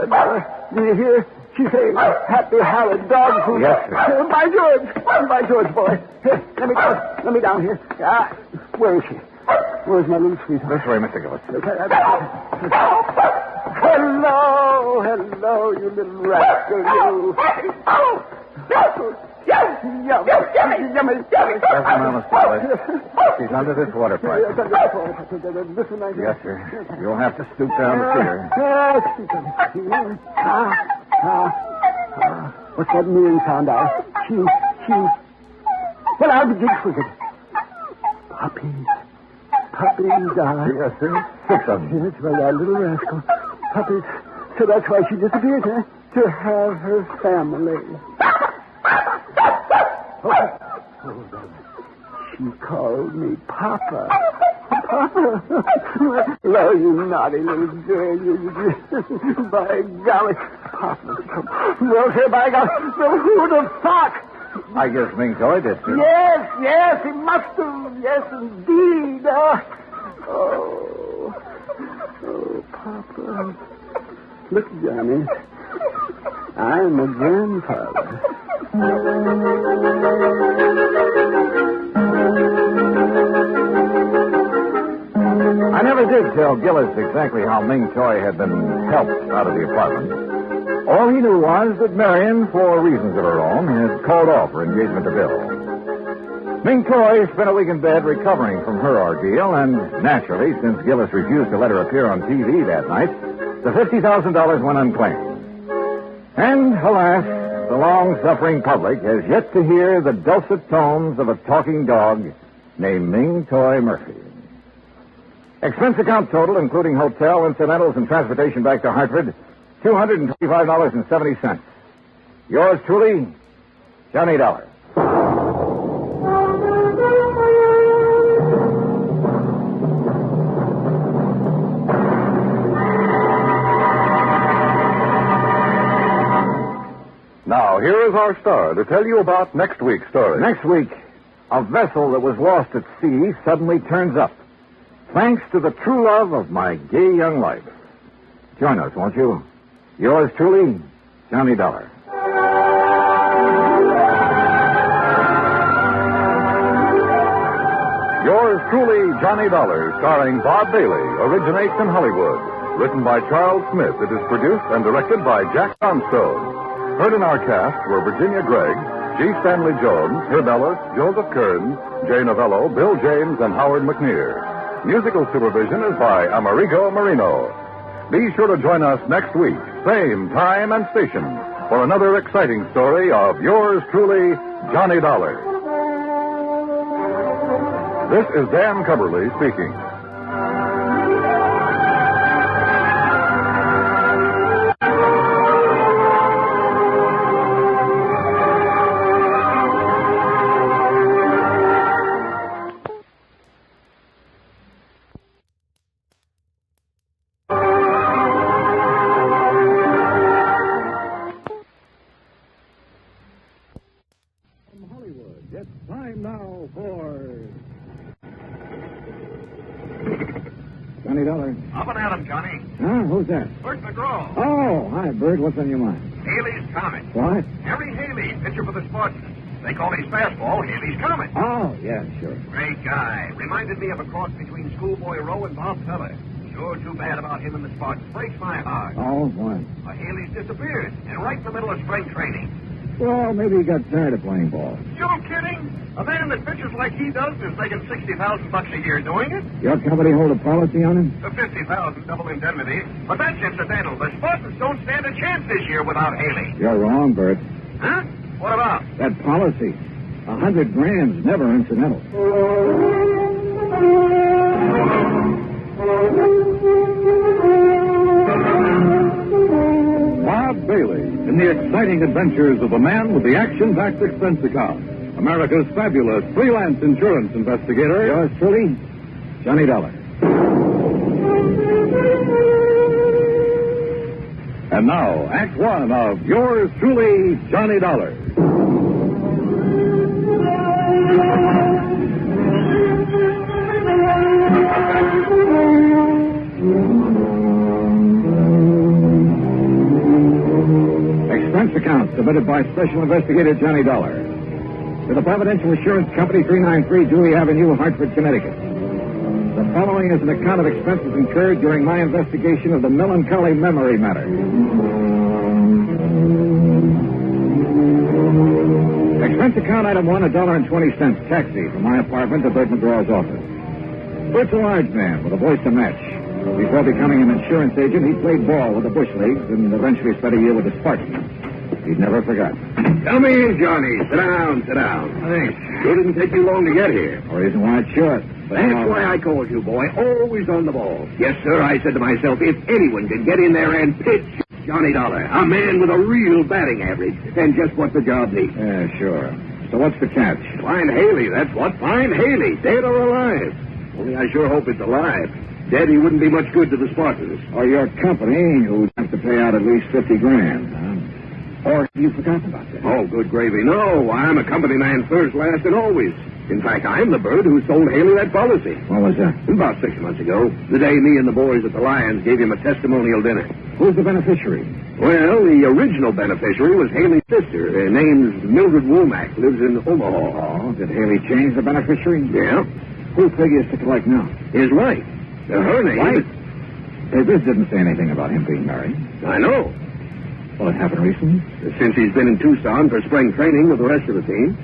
Dollar. Do you hear? She's saying happy Howard dog food. Yes, sir. By George, boy. Here, let me down here. Where is she? Where's my little sweetheart? This way, Mr. Gillett. Hello, you little rascal, you. Yummy. Careful now, Mr. Gillett. She's under this water pipe. Yes, sir. You'll have to stoop down to see her. What's that meaning sound out? She. Well, I'll be with it. Puppies, darling. Yes, sir. 6 of them. Yes, well, that little rascal. Puppies. So that's why she disappeared, huh? To have her family. She called me Papa. Papa. Oh, you naughty little girl. By golly. Papa. Well, here, by golly. Who the fuck? I guess Ming Toy did, sir. Yes, he must have. Yes, indeed. Oh, Papa. Look, Johnny. I'm a grandfather. I never did tell Gillis exactly how Ming Toy had been helped out of the apartment. All he knew was that Marion, for reasons of her own, had called off her engagement to Bill. Ming Toy spent a week in bed recovering from her ordeal, and naturally, since Gillis refused to let her appear on TV that night, the $50,000 went unclaimed. And, alas, the long-suffering public has yet to hear the dulcet tones of a talking dog named Ming Toy Murphy. Expense account total, including hotel, incidentals, and transportation back to Hartford, $225.70. Yours truly, Johnny Dollar. Now, here is our star to tell you about next week's story. Next week, a vessel that was lost at sea suddenly turns up, thanks to the true love of my gay young life. Join us, won't you? Yours truly, Johnny Dollar. Yours truly, Johnny Dollar, starring Bob Bailey, originates in Hollywood. Written by Charles Smith, it is produced and directed by Jack Johnstone. Heard in our cast were Virginia Gregg, G. Stanley Jones, Herb Ellis, Joseph Kearns, Jay Novello, Bill James, and Howard McNear. Musical supervision is by Amerigo Marino. Be sure to join us next week, same time and station, for another exciting story of yours truly, Johnny Dollar. This is Dan Cubberly speaking. It's time now for Johnny Dollar. Up and at 'em, Johnny. Huh? Who's that? Bert McGraw. Oh, hi, Bert. What's on your mind? Haley's Comet. What? Harry Haley, pitcher for the Spartans. They call his fastball Haley's Comet. Oh, yeah, sure. Great guy. Reminded me of a cross between Schoolboy Rowe and Bob Feller. Sure too bad about him and the Spartans. Breaks my heart. Oh, what? Haley's disappeared, and right in the middle of spring training. Well, maybe he got tired of playing ball. You're kidding? A man that pitches like he does is making $60,000 a year doing it. Your company hold a policy on him? The $50,000 double indemnity. But that's incidental. The Spartans don't stand a chance this year without Haley. You're wrong, Bert. Huh? What about? That policy. $100,000's never incidental. Bob Bailey, in the exciting adventures of a man with the action-packed expense account. America's fabulous freelance insurance investigator. Yours truly, Johnny Dollar. And now, Act One of Yours Truly, Johnny Dollar. Expense account submitted by Special Investigator Johnny Dollar to the Providential Insurance Company, 393 Dewey Avenue, Hartford, Connecticut. The following is an account of expenses incurred during my investigation of the melancholy memory matter. Expense account item 1, $1.20, taxi from my apartment to Bert McGraw's office. Bert's a large man with a voice to match. Before becoming an insurance agent, he played ball with the Bush Leagues and eventually spent a year with the Spartans. He'd never forgot. Come in, Johnny. Sit down, sit down. Thanks. Sure didn't take you long to get here. No reason why it should. That's why I called you, boy. Always on the ball. Yes, sir. I said to myself, if anyone could get in there and pitch, Johnny Dollar. A man with a real batting average. And just what the job needs. Yeah, sure. So what's the catch? Find Haley, that's what. Find Haley. Dead or alive. Only I sure hope it's alive. Dead, he wouldn't be much good to the Spartans. Or your company, who'd have to pay out at least $50,000, huh? Or have you forgotten about that? Oh, good gravy. No, I'm a company man first, last, and always. In fact, I'm the bird who sold Haley that policy. What was that? About 6 months ago. The day me and the boys at the Lions gave him a testimonial dinner. Who's the beneficiary? Well, the original beneficiary was Haley's sister. Her name's Mildred Womack. Lives in Omaha. Oh, did Haley change the beneficiary? Yeah. Who figures to collect now? His wife. Her name. Wife? This didn't say anything about him being married. I know. Well, it happened recently? Since he's been in Tucson for spring training with the rest of the team.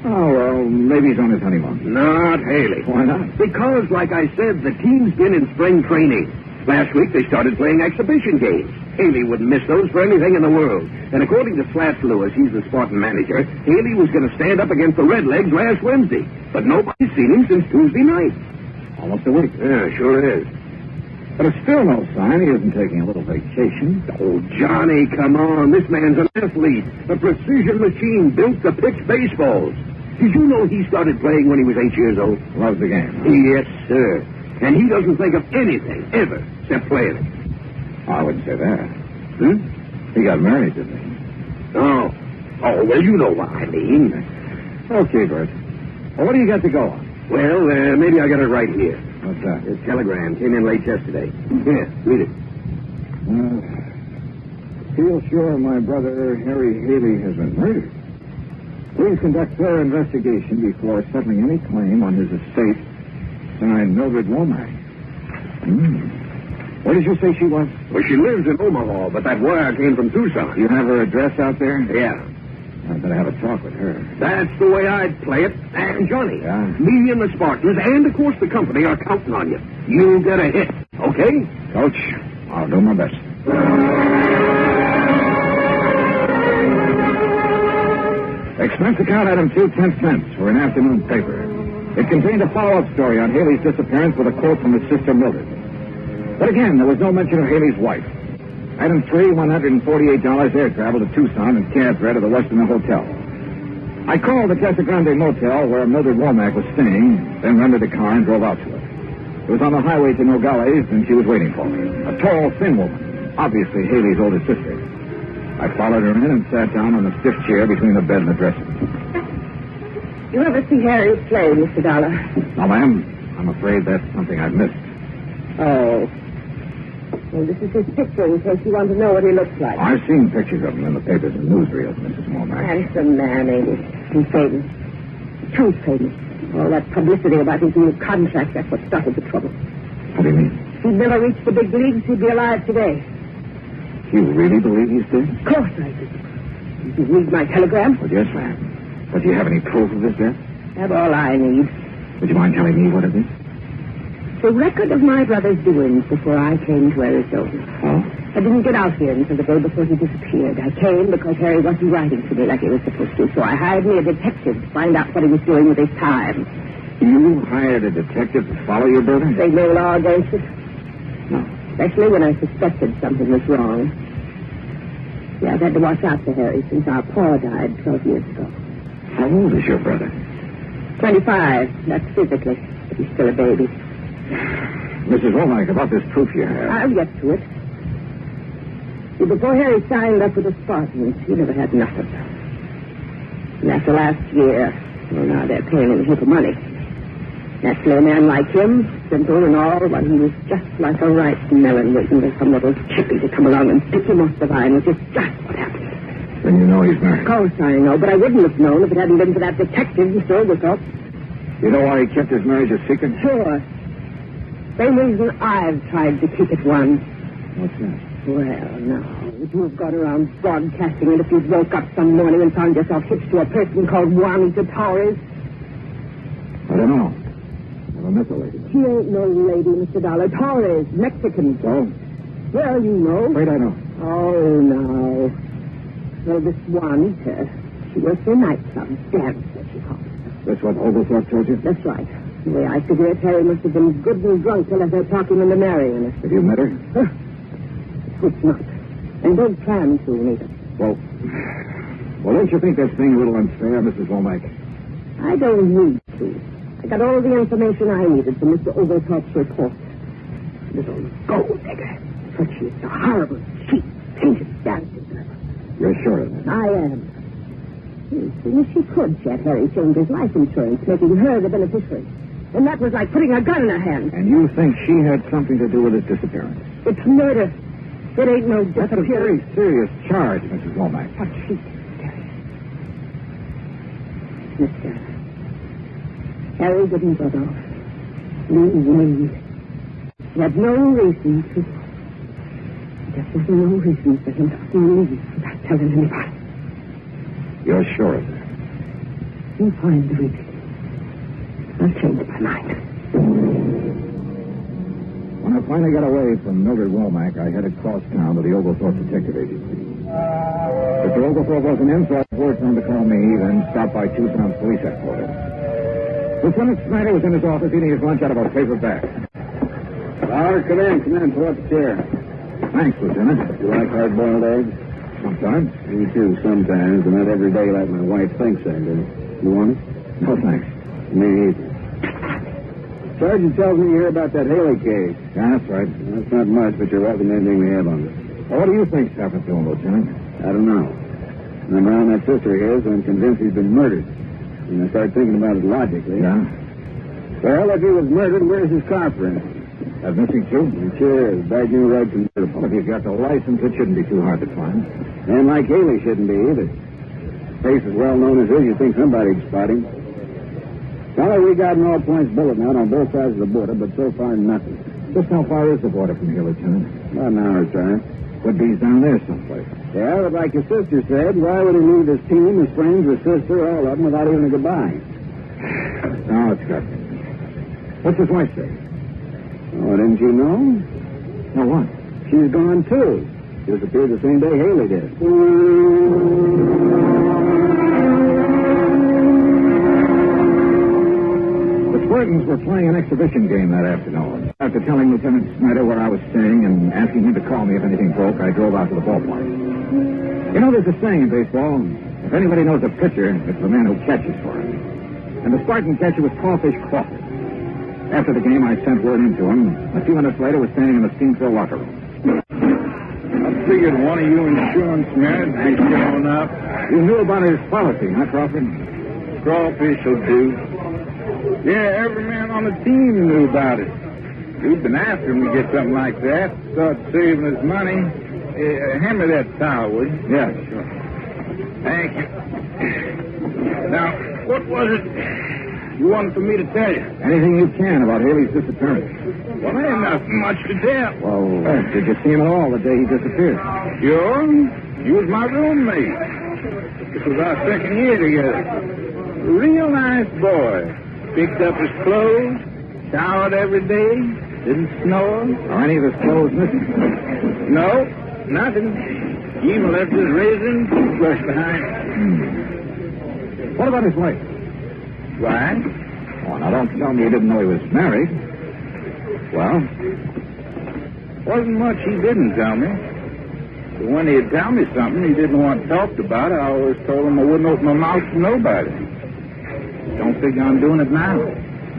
Oh, well, maybe he's on his honeymoon. Not Haley. Why not? Because, like I said, the team's been in spring training. Last week they started playing exhibition games. Haley wouldn't miss those for anything in the world. And according to Slats Lewis, he's the Spartan manager, Haley was going to stand up against the Redlegs last Wednesday. But nobody's seen him since Tuesday night. Almost a week. Yeah, sure is. But it's still no sign he isn't taking a little vacation. Oh, Johnny, come on. This man's an athlete. A precision machine built to pitch baseballs. Did you know he started playing when he was 8 years old? Loves the game. Yes, sir. And he doesn't think of anything, ever, except playing it. I wouldn't say that. Hmm? He got married, didn't he? Oh, well, you know what I mean. Okay, Bert. Well, what do you got to go on? Well, maybe I got it right here. What's that? A telegram came in late yesterday. Here, read it. Feel sure my brother Harry Haley has been murdered. Please conduct thorough investigation before settling any claim on his estate. Signed, Mildred Womack. Where did you say she was? Well, she lives in Omaha, but that wire came from Tucson. You have her address out there? Yeah. I better have a talk with her. That's the way I'd play it. And, Johnny, me and the Spartans, and, of course, the company are counting on you. You get a hit, okay? Coach, I'll do my best. Expense account item 2, 10 cents for an afternoon paper. It contained a follow-up story on Haley's disappearance with a quote from his sister Mildred. But again, there was no mention of Haley's wife. Item 3, $148 air travel to Tucson and cab fare to the Westin Hotel. I called the Casa Grande Motel where Mildred Womack was staying, then rented a car and drove out to it. It was on the highway to Nogales, and she was waiting for me. A tall, thin woman, obviously Haley's older sister. I followed her in and sat down on a stiff chair between the bed and the dresser. You ever see Harry play, Mr. Dollar? No, ma'am. I'm afraid that's something I've missed. Oh. Well, this is his picture in case you want to know what he looks like. I've seen pictures of him in the papers and newsreels, Mrs. Womack. Handsome man, ain't he? And famous. Too famous. All that publicity about his new contract, that's what started the trouble. What do you mean? If he'd never reached the big leagues, he'd be alive today. You really believe he's dead? Of course I do. Did you read my telegram? Well, yes, ma'am. But do you have any proof of his death? That's all I need. Would you mind telling me what it is? The record of my brother's doings before I came to Arizona. Oh? I didn't get out here until the day before he disappeared. I came because Harry wasn't writing to me like he was supposed to, so I hired me a detective to find out what he was doing with his time. You hired a detective to follow your brother? There's no law against it. No. Especially when I suspected something was wrong. Yeah, I've had to watch out for Harry since our pa died 12 years ago. How old is your brother? 25. That's physically, but he's still a baby. Mrs. Womack, about this proof you have. I'll get to it. See, before Harry signed up with the Spartans, he never had nothing. And after last year, well, now they're paying him a heap of money. Naturally, a man like him, simple and all, but he was just like a ripe melon waiting for some little chippy to come along and pick him off the vine, which is just what happened. Then you know he's married. Of course I know, but I wouldn't have known if it hadn't been for that detective, Mr. Oglethorpe. You know why he kept his marriage a secret? Sure. Same reason I've tried to keep it one. What's that? Well, no. If you've got around broadcasting it, if you woke up some morning and found yourself hitched to a person called Juanita Torres. I don't know. Never met the lady. She ain't no lady, Mr. Dollar. Torres, Mexican. So? Well, you know. Afraid I know. Oh, no. Well, this Juanita, she works in a nightclub. Dance, as she calls it. That's what Oglethorpe told you? That's right. The way I figure it, Harry must have been good and drunk till they're talking into marrying her. Have you met her? Huh. Hope not. And don't plan to, neither. Well, don't you think that's being a little unfair, Mrs. Womack? I don't need to. I got all the information I needed from Mr. Oglethorpe's report. Little gold digger. But she's a horrible, cheap, painted dancing girl. You're sure of that? I am. As soon as she could, she had Harry change his life insurance, making her the beneficiary. And that was like putting a gun in her hand. And you think she had something to do with his disappearance? It's murder. It ain't no That's a very serious charge, Mrs. Womack. But she's serious. Mister, Harry didn't go off. Me. He had no reason to. There was no reason for him to leave without telling anybody. You're sure of that? You find the reason. I'll change my mind. When I finally got away from Mildred Womack, I headed cross town to the Oglethorpe Detective Agency. Mr. Oglethorpe wasn't in, so I forced him to call me, then stopped by Tucson's police headquarters. Lieutenant Snyder was in his office eating his lunch out of a paper bag. Louder, come in. Pull up the chair. Thanks, Lieutenant. You like hard-boiled eggs? Sometimes. Me too, sometimes, but not every day like my wife thinks I do. You want it? No, thanks. Me either. Sergeant tells me you heard about that Haley case. Yeah, that's right. That's not much, but you're welcome to anything we have on it. Well, what do you think's happened to him, Lieutenant? I don't know. When I'm around that sister of his, I'm convinced he's been murdered. And I start thinking about it logically. Yeah? Well, if he was murdered, where's his car, for instance? That missing too? It sure is. Bad new red convertible. Well, if he's got the license, it shouldn't be too hard to find. And like Haley shouldn't be either. Face as well known as his, you'd think somebody'd spot him. Well, we got an all-points bulletin out on both sides of the border, but so far nothing. Just how far is the border from here, Lieutenant? About an hour's time. Would be down there someplace. Yeah, but like your sister said, why would he leave his team, his friends, his sister, all of them, without even a goodbye? No, it's got me. What's his wife say? Oh, didn't you know? No, what? She's gone, too. Disappeared the same day Haley did. The Spartans were playing an exhibition game that afternoon. After telling Lieutenant Snyder where I was staying and asking him to call me if anything broke, I drove out to the ballpark. You know, there's a saying in baseball, if anybody knows a pitcher, it's the man who catches for him. And the Spartan catcher was Crawfish Crawford. After the game, I sent word in to him. A few minutes later, was standing in the Steamfield locker room. I figured one of you insurance men would be showing up. You knew about his policy, huh, Crawford? Crawfish will do. Yeah, every man on the team knew about it. We've been after him to get something like that. Start saving his money. Hand me that towel, will you? Yeah, sure. Thank you. Now, what was it you wanted for me to tell you? Anything you can about Haley's disappearance. Well, there ain't nothing much to tell. Well, did you see him at all the day he disappeared? Sure. He was my roommate. This was our second year together. A real nice boy. Picked up his clothes, showered every day, didn't snore. Are any of his clothes missing? No, nothing. He even left his razor and toothbrush behind. What about his wife? Why? Oh, now don't tell me you didn't know he was married. Well? Wasn't much he didn't tell me. But when he'd tell me something he didn't want talked about, I always told him I wouldn't open my mouth to nobody. Don't figure on doing it now.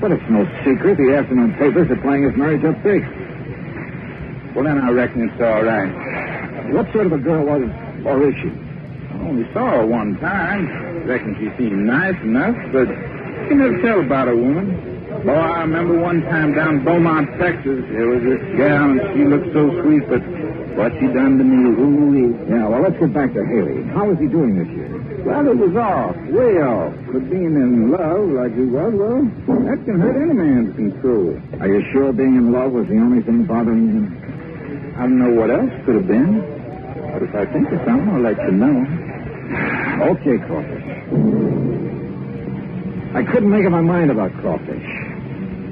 But it's no secret. The afternoon papers are playing his marriage up big. Well, then I reckon it's all right. What sort of a girl was, or is she? I only saw her one time. Reckon she seemed nice enough, but you can never tell about a woman. Boy, I remember one time down in Beaumont, Texas, there was this gal, and she looked so sweet, but what she done to me, ooh. Yeah, well, let's get back to Haley. How is he doing this year? Well, it was off, way off. But being in love like he was, well, that can hurt any man's control. Are you sure being in love was the only thing bothering him? I don't know what else could have been. But if I think of something, I'll let you know. Okay, Crawfish. I couldn't make up my mind about Crawfish.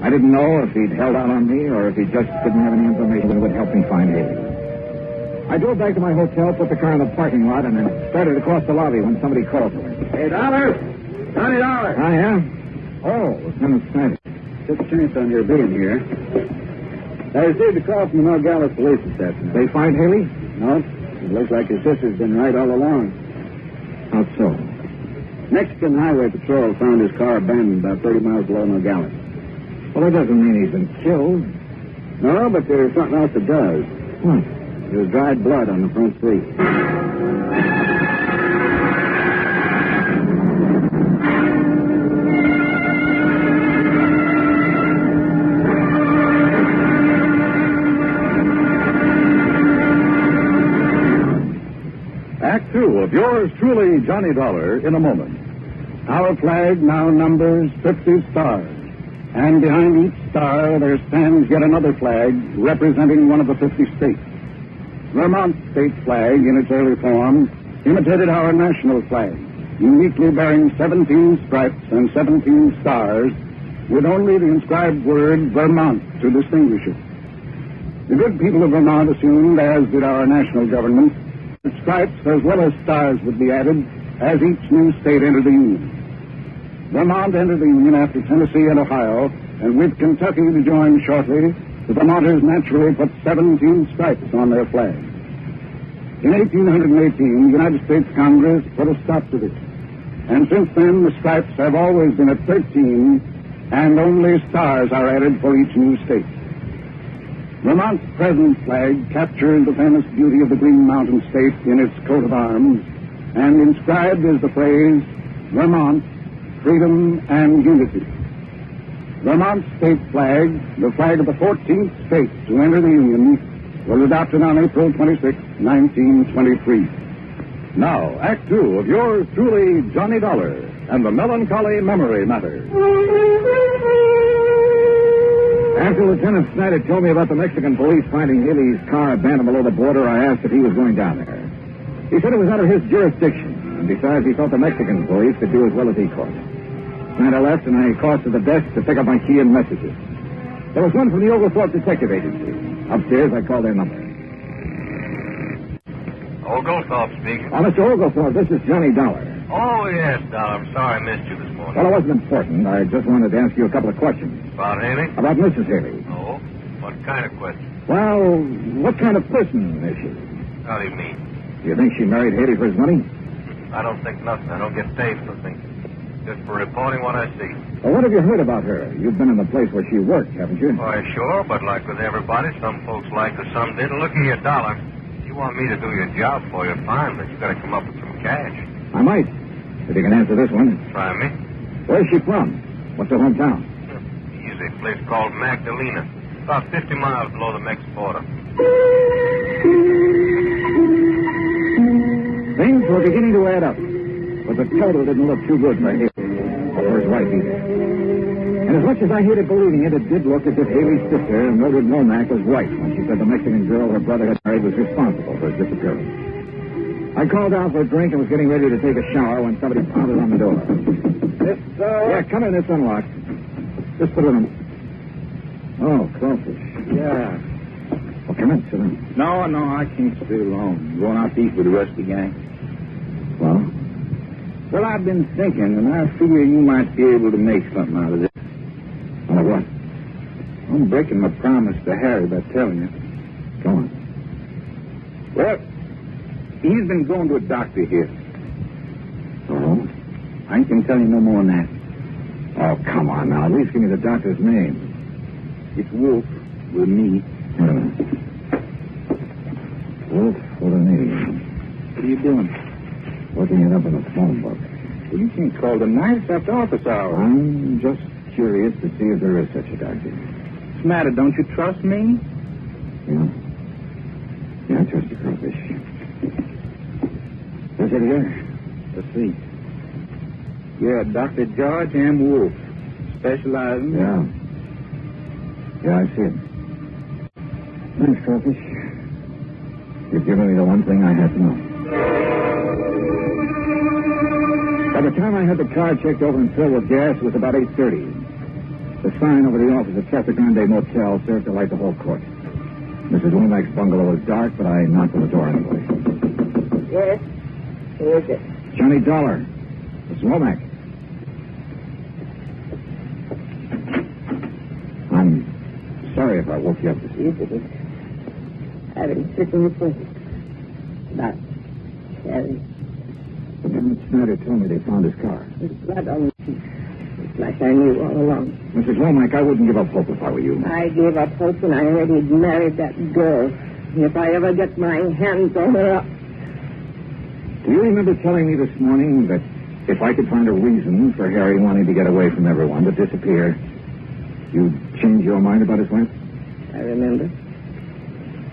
I didn't know if he'd held out on me or if he just didn't have any information that would help me find Haley. I drove back to my hotel, put the car in the parking lot, and then started across the lobby when somebody called for me. Hey, Dollar! Johnny Dollar! Ah, yeah? Oh, Lieutenant Snyder. Just a chance on your being here. I received a call from the Nogales police this afternoon. They find Haley? No. It looks like his sister's been right all along. How so? Mexican Highway Patrol found his car abandoned about 30 miles below Nogales. Well, that doesn't mean he's been killed. No, but there's something else that does. What? There's dried blood on the front seat. Act two of yours truly, Johnny Dollar, in a moment. Our flag now numbers 50 stars. And behind each star there stands yet another flag representing one of the 50 states. Vermont's state flag, in its early form, imitated our national flag, uniquely bearing 17 stripes and 17 stars, with only the inscribed word Vermont to distinguish it. The good people of Vermont assumed, as did our national government, that stripes as well as stars would be added as each new state entered the Union. Vermont entered the Union after Tennessee and Ohio, and with Kentucky to join shortly, the Vermonters naturally put 17 stripes on their flag. In 1818, the United States Congress put a stop to this. And since then, the stripes have always been at 13, and only stars are added for each new state. Vermont's present flag captures the famous beauty of the Green Mountain State in its coat of arms, and inscribed is the phrase, Vermont, Freedom and Unity. Vermont's state flag, the flag of the 14th state to enter the Union, was adopted on April 26, 1923. Now, Act two of yours truly, Johnny Dollar, and the melancholy memory matter. After Lieutenant Snyder told me about the Mexican police finding Haley's car abandoned below the border, I asked if he was going down there. He said it was out of his jurisdiction, and besides, he thought the Mexican police could do as well as he could. Snyder left, and I crossed to the desk to pick up my key and messages. There was one from the Oglethorpe Detective Agency. Upstairs, I called their number. Oglethorpe speaking. Oh, Mr. Oglethorpe, this is Johnny Dollar. Oh, yes, Dollar. I'm sorry I missed you this morning. Well, it wasn't important. I just wanted to ask you a couple of questions. About Haley? About Mrs. Haley. Oh? What kind of question? Well, what kind of person is she? How do you mean? Do you think she married Haley for his money? I don't think nothing. I don't get paid for thinking. Just for reporting what I see. Well, what have you heard about her? You've been in the place where she worked, haven't you? Why, sure, but like with everybody, some folks like her, some didn't. Look at your Dollar. If you want me to do your job for you, fine, but you got to come up with some cash. I might. If you can answer this one. Try me. Where's she from? What's her hometown? Easy. A place called Magdalena. About 50 miles below the Mex border. Things were beginning to add up. But the total didn't look too good for Haley. Or for his wife either. And as much as I hated believing it, it did look as if Haley's sister, Mildred Womack, was right when she said the Mexican girl her brother had married was responsible for his disappearance. I called down for a drink and was getting ready to take a shower when somebody pounded on the door. Yeah, come in. It's unlocked. Just put it in. Oh, crawfish. Yeah. Well, come in. Sit down. No, I can't stay long. I'm going out to eat with the rest of the gang. Well? Well, I've been thinking, and I figure you might be able to make something out of this. Out of what? I'm breaking my promise to Harry by telling you. Go on. Well, he's been going to a doctor here. Oh? I ain't going to tell you no more than that. Oh, come on now. At least give me the doctor's name. It's Wolf with me. Wolf for the name. What are you doing? Looking it up in the phone book. Well, you can't call the nights after office hours. I'm just curious to see if there is such a doctor. What's the matter? Don't you trust me? Yeah. Yeah, I trust you, Crawfish. Is it here? Let's see. Yeah, Dr. George M. Wolf. Specializing. Yeah. Yeah, I see it. Thanks, Crawfish. You've given me the one thing I had to know. By the time I had the car checked over and filled with gas, it was about 8:30. The sign over the office at Casa Grande Motel served to light the whole court. Mrs. Womack's bungalow was dark, but I knocked on the door anyway. Yes? Who is it? Johnny Dollar. Mrs. Womack. I'm sorry if I woke you up this You didn't. I've been sitting for about 7. Lieutenant Snyder told me they found his car. There's blood on the seat. It's like I knew all along. Mrs. Womack, I wouldn't give up hope if I were you. I gave up hope when I heard he'd married that girl. And if I ever get my hands on her, Do you remember telling me this morning that if I could find a reason for Harry wanting to get away from everyone, to disappear, you'd change your mind about his wife? I remember.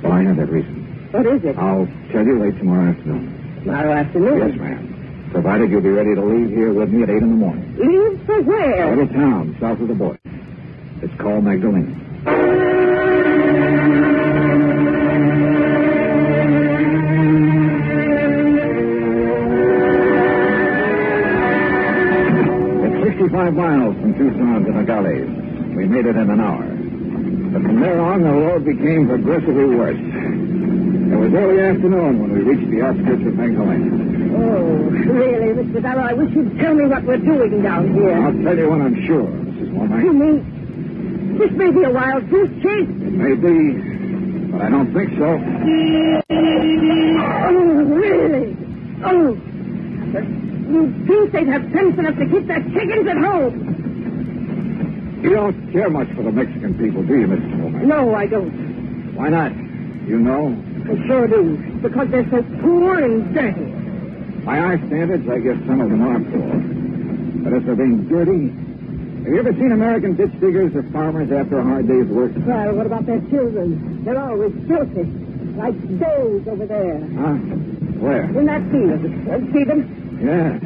Well, I have that reason. What is it? I'll tell you late tomorrow afternoon. Tomorrow afternoon? Yes, ma'am. Provided you'll be ready to leave here with me at 8 in the morning. Leave for A where? little town south of the border. It's called Magdalene. It's 65 miles from Tucson to Nogales. We made it in an hour. But from there on, the road became progressively worse. It was early afternoon when we reached the outskirts of Magdalene. Oh, really, Mr. Dollar, I wish you'd tell me what we're doing down here. I'll tell you when I'm sure, Mrs. Womack. You mean this may be a wild goose chase? It may be, but I don't think so. Oh, really? Oh, but you'd think they'd have sense enough to keep their chickens at home. You don't care much for the Mexican people, do you, Mrs. Womack? No, I don't. Why not? You know? I sure do. Because they're so poor and dirty. By our standards, I guess some of them are poor. But as for being dirty, have you ever seen American ditch diggers or farmers after a hard day's work? Well, what about their children? They're always filthy. Like those over there. Huh? Where? In that field. See them? Yeah.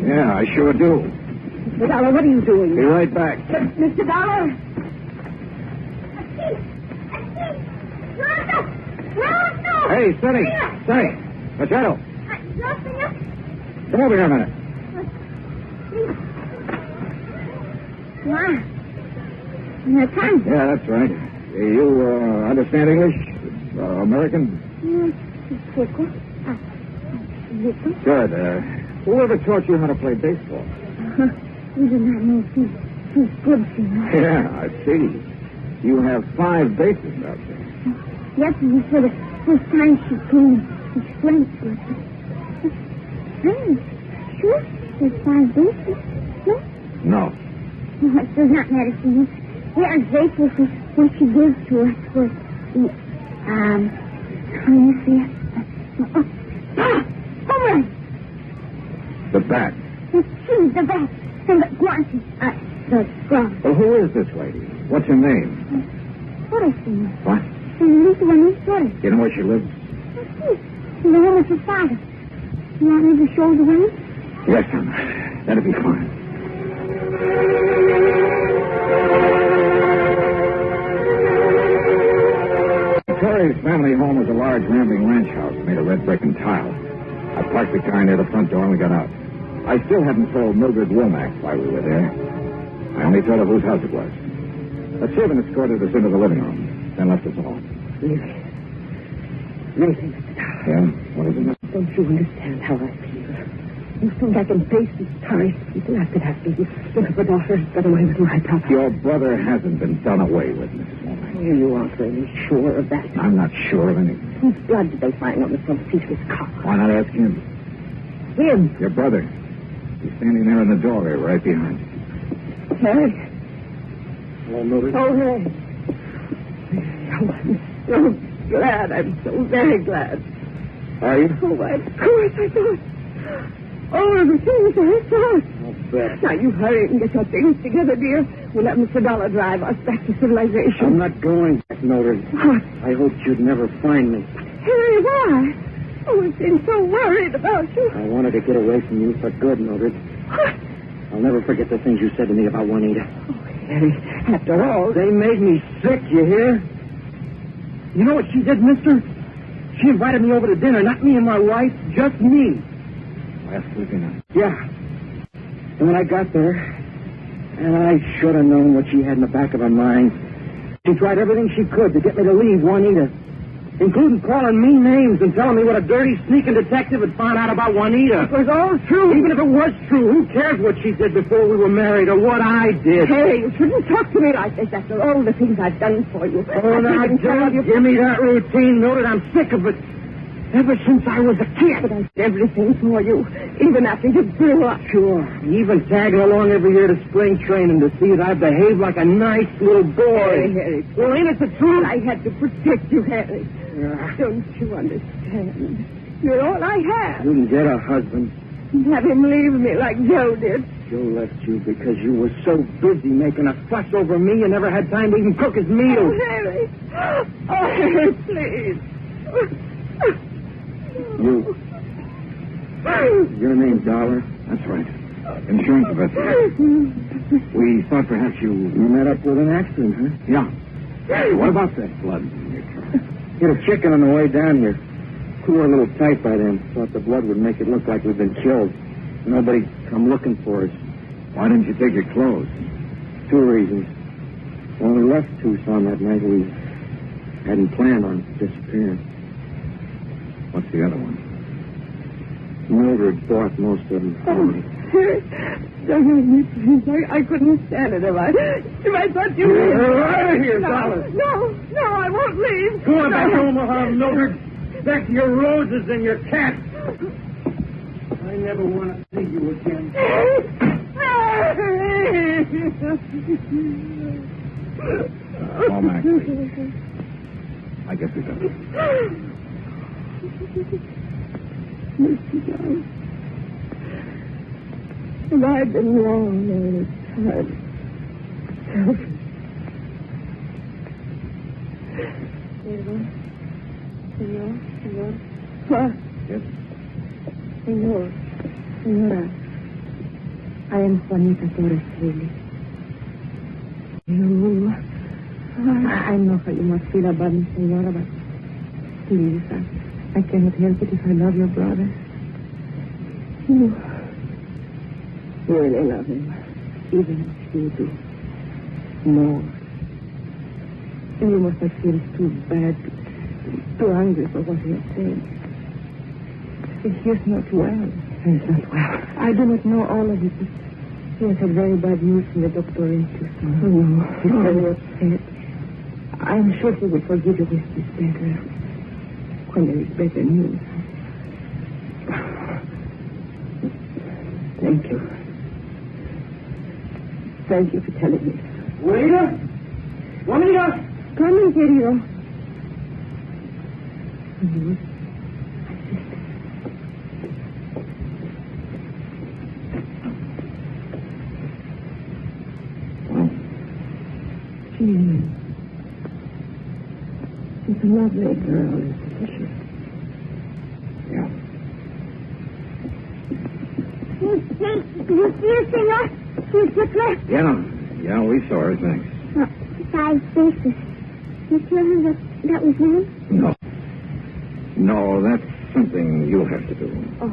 Yeah, I sure do. Mr. Dollar, what are you doing? Be right back. Mr. Dollar? Hey, Sonny. Sonny. Machado. Come over here a minute. Wow. Your time. Yeah, that's right. You understand English? American? Good. Whoever taught you how to play baseball? We do not know who's good, senor. Yeah, I see. You have 5 bases out there. Yes, and for the first time she came to explain to us. I'm sure there's 5 bases. No? No. No, it does not matter, senor. We are grateful for what she gives to us for the, let me see. Home run! The bat. The shoes, the bat, and the guantes, the glove. Well, who is this lady? What's her name? What is she? What? Senorita Juanita. You know where she lives? In the room with her father. You want me to show the way? Yes, son. That'll be fine. Terry's family home was a large rambling ranch house made of red brick and tile. I parked the car near the front door and we got out. I still hadn't told Mildred Womack why we were there. I only told her whose house it was. A servant escorted us into the living room, then left us alone. Really, Mr. Dollar. Yeah? What is it? Don't you understand how I feel? You think I can face these sorry people after that baby look of a daughter got away with my property? Your brother hasn't been done away with, Mrs. Womack. You aren't really sure of that. I'm not sure of anything. Whose blood did they find on the front seat of his car? Why not ask him? Him? Your brother. He's standing there in the doorway right behind you. Harry. Oh, Mildred. Oh, Harry. No. glad. I'm so very glad. Are you? Oh, of course I thought. All of the things I thought. I'll bet. Now, you hurry and get your things together, dear. We'll let Mr. Dollar drive us back to civilization. I'm not going back, Mildred. What? I hoped you'd never find me. Harry, why? Oh, I've been so worried about you. I wanted to get away from you for good, Mildred. What? I'll never forget the things you said to me about Juanita. Oh, Harry, after all... They made me sick, you hear? You know what she did, mister? She invited me over to dinner, not me and my wife, just me. Last Tuesday night? Yeah. And when I got there, and I should have known what she had in the back of her mind. She tried everything she could to get me to leave Juanita, including calling me names and telling me what a dirty, sneaking detective had found out about Juanita. It was all true. Even if it was true, who cares what she did before we were married or what I did? Harry, you shouldn't talk to me like this after all the things I've done for you. Oh, now, don't give me that routine, Mildred. I'm sick of it. Ever since I was a kid. But I did everything for you, even after you grew up. Sure. Even tagging along every year to spring training to see that I behaved like a nice little boy. Harry. Well, ain't it the truth? I had to protect you, Harry. Don't you understand? You're all I have. You can get a husband. Have him leave me like Joe did. Joe left you because you were so busy making a fuss over me you never had time to even cook his meals. Oh, Harry. Oh, Harry, please. Your name's Dollar? That's right. Insurance investigator. We thought perhaps you met up with an accident, huh? Yeah. What about that blood in your car? Hit a chicken on the way down here. We were a little tight by then. Thought the blood would make it look like we'd been killed. Nobody come looking for us. Why didn't you take your clothes? 2 reasons. When we left Tucson that night, we hadn't planned on disappearing. What's the other one? Mildred bought most of them for me. Don't hurt me, please. I couldn't stand it if I thought you were... Get out of here, Dollar. No, I won't leave. Go on back to Omaha, Mildred. Back to your roses and your cats. I never want to see you again. Call Max, please. I guess we got it. Mr. John, have I been wrong all this time? Senor. What? Yes? Senora, I am Juanita Torres Haley. You... I know how you must feel about me, Senora, but please, I cannot help it if I love your brother. You really love him. Even as you do. More. And you must have felt too bad, too angry for what he has said. He is not well. He's not well. I do not know all of it, but he has had very bad news from the doctor in Tucson. Oh, no. He's very upset. I'm sure he will forgive you with this better. When there is better news. Thank you. Thank you for telling me. Juanita! Come in, querido. She's a lovely girl, isn't she? Yeah. You see her, senor? She's just left. Yeah, we saw her, thanks. 5 faces. You tell her that was him? No, that's something you'll have to do. Oh.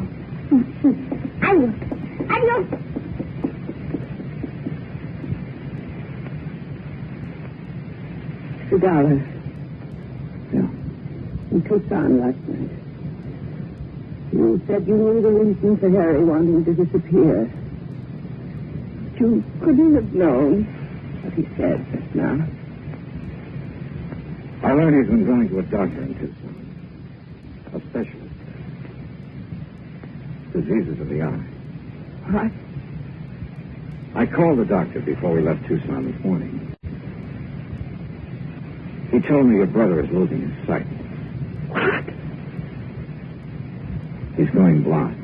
Adios. $2. Yeah. In Tucson last night. You said you knew the reason for Harry wanting to disappear. But you couldn't have known what he said just now. I learned he's been going to a doctor in Tucson. A specialist. Diseases of the eye. What? I called the doctor before we left Tucson this morning. He told me your brother is losing his sight. What? He's going blind.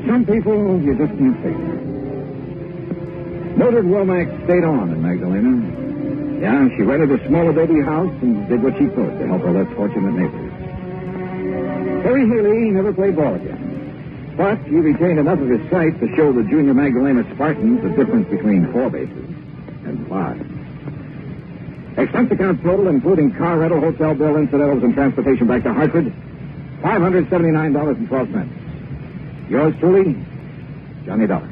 Some people you just can't take. Mildred Womack stayed on in Magdalena. Yeah, she rented a small adobe house and did what she could to help her less fortunate neighbors. Terry Haley never played ball again. But he retained enough of his sight to show the junior Magdalena Spartans the difference between 4 bases and 5. Expense account total, including car rental, hotel bill, incidentals, and transportation back to Hartford, $579.12. Yours truly, Johnny Dollar.